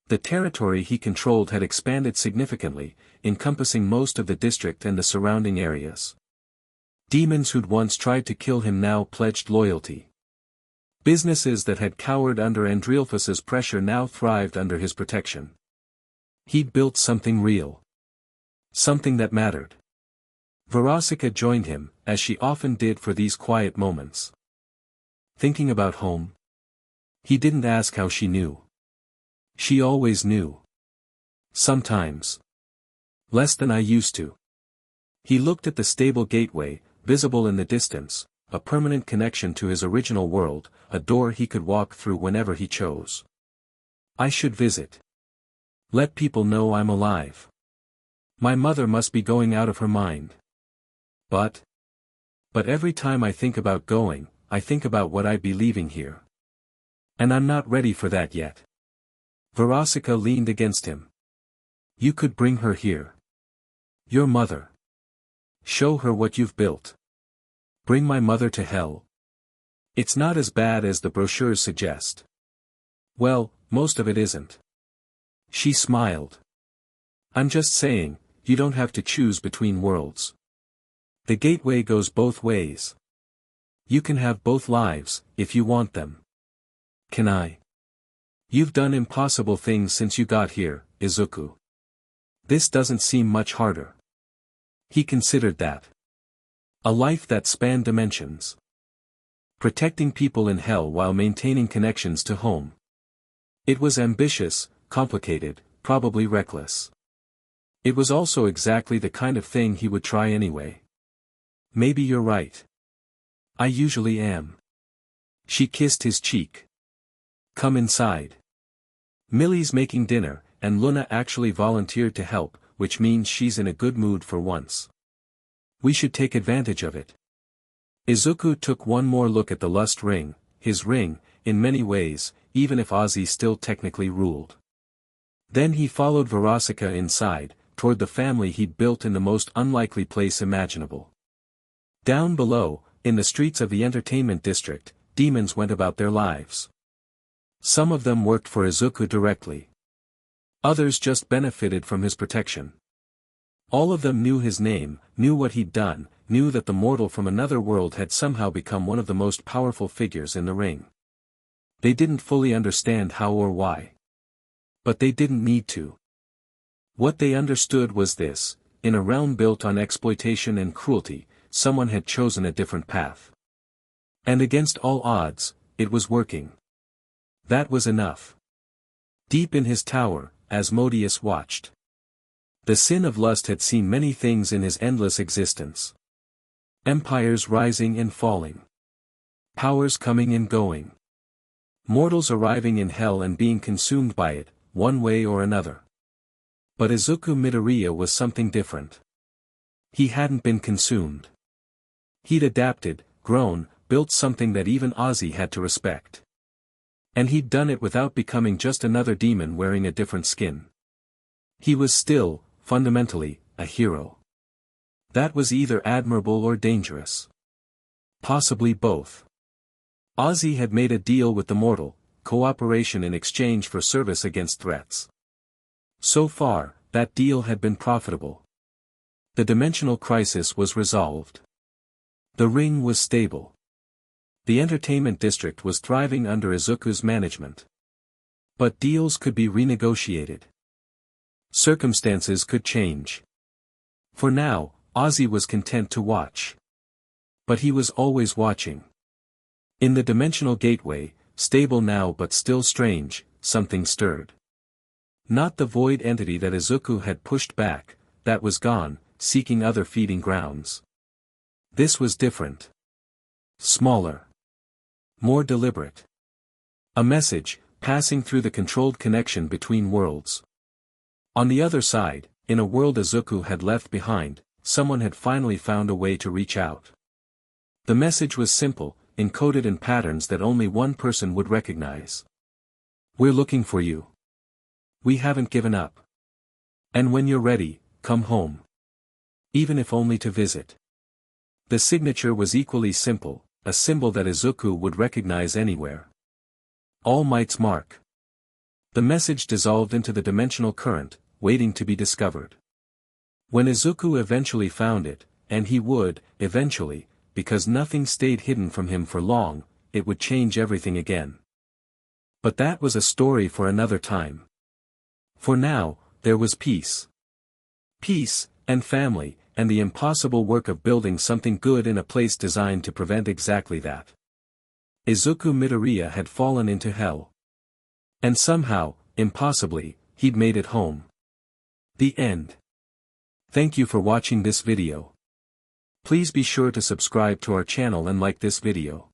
[SPEAKER 1] The territory he controlled had expanded significantly, encompassing most of the district and the surrounding areas. Demons who'd once tried to kill him now pledged loyalty. Businesses that had cowered under Andrealphus's pressure now thrived under his protection. He'd built something real. Something that mattered. Verosika joined him, as she often did for these quiet moments. Thinking about home? He didn't ask how she knew. She always knew. Sometimes. Less than I used to. He looked at the stable gateway, visible in the distance, a permanent connection to his original world, a door he could walk through whenever he chose. I should visit. Let people know I'm alive. My mother must be going out of her mind. But every time I think about going, I think about what I'd be leaving here. And I'm not ready for that yet. Verosika leaned against him. You could bring her here. Your mother. Show her what you've built. Bring my mother to hell. It's not as bad as the brochures suggest. Well, most of it isn't. She smiled. I'm just saying, you don't have to choose between worlds. The gateway goes both ways. You can have both lives, if you want them. Can I? You've done impossible things since you got here, Izuku. This doesn't seem much harder. He considered that. A life that spanned dimensions. Protecting people in hell while maintaining connections to home. It was ambitious, complicated, probably reckless. It was also exactly the kind of thing he would try anyway. Maybe you're right. I usually am. She kissed his cheek. Come inside. Millie's making dinner, and Loona actually volunteered to help, which means she's in a good mood for once. We should take advantage of it. Izuku took one more look at the lust ring, his ring, in many ways, even if Ozzy still technically ruled. Then he followed Verosika inside, toward the family he'd built in the most unlikely place imaginable. Down below, in the streets of the entertainment district, demons went about their lives. Some of them worked for Izuku directly. Others just benefited from his protection. All of them knew his name, knew what he'd done, knew that the mortal from another world had somehow become one of the most powerful figures in the ring. They didn't fully understand how or why. But they didn't need to. What they understood was this: in a realm built on exploitation and cruelty, someone had chosen a different path. And against all odds, it was working. That was enough. Deep in his tower, Asmodeus watched. The sin of lust had seen many things in his endless existence. Empires rising and falling. Powers coming and going. Mortals arriving in hell and being consumed by it, one way or another. But Izuku Midoriya was something different. He hadn't been consumed. He'd adapted, grown, built something that even Ozzy had to respect. And he'd done it without becoming just another demon wearing a different skin. He was still, fundamentally, a hero. That was either admirable or dangerous. Possibly both. Ozzy had made a deal with the mortal, cooperation in exchange for service against threats. So far, that deal had been profitable. The dimensional crisis was resolved. The ring was stable. The entertainment district was thriving under Izuku's management. But deals could be renegotiated. Circumstances could change. For now, Ozzy was content to watch. But he was always watching. In the dimensional gateway, stable now but still strange, something stirred. Not the void entity that Izuku had pushed back, that was gone, seeking other feeding grounds. This was different. Smaller. More deliberate. A message, passing through the controlled connection between worlds. On the other side, in a world Izuku had left behind, someone had finally found a way to reach out. The message was simple, encoded in patterns that only one person would recognize. We're looking for you. We haven't given up. And when you're ready, come home. Even if only to visit. The signature was equally simple, a symbol that Izuku would recognize anywhere. All Might's mark. The message dissolved into the dimensional current, waiting to be discovered. When Izuku eventually found it, and he would, eventually, because nothing stayed hidden from him for long, it would change everything again. But that was a story for another time. For now, there was peace. Peace, and family, and the impossible work of building something good in a place designed to prevent exactly that. Izuku Midoriya had fallen into hell. And somehow, impossibly, he'd made it home. The end. Thank you for watching this video. Please be sure to subscribe to our channel and like this video.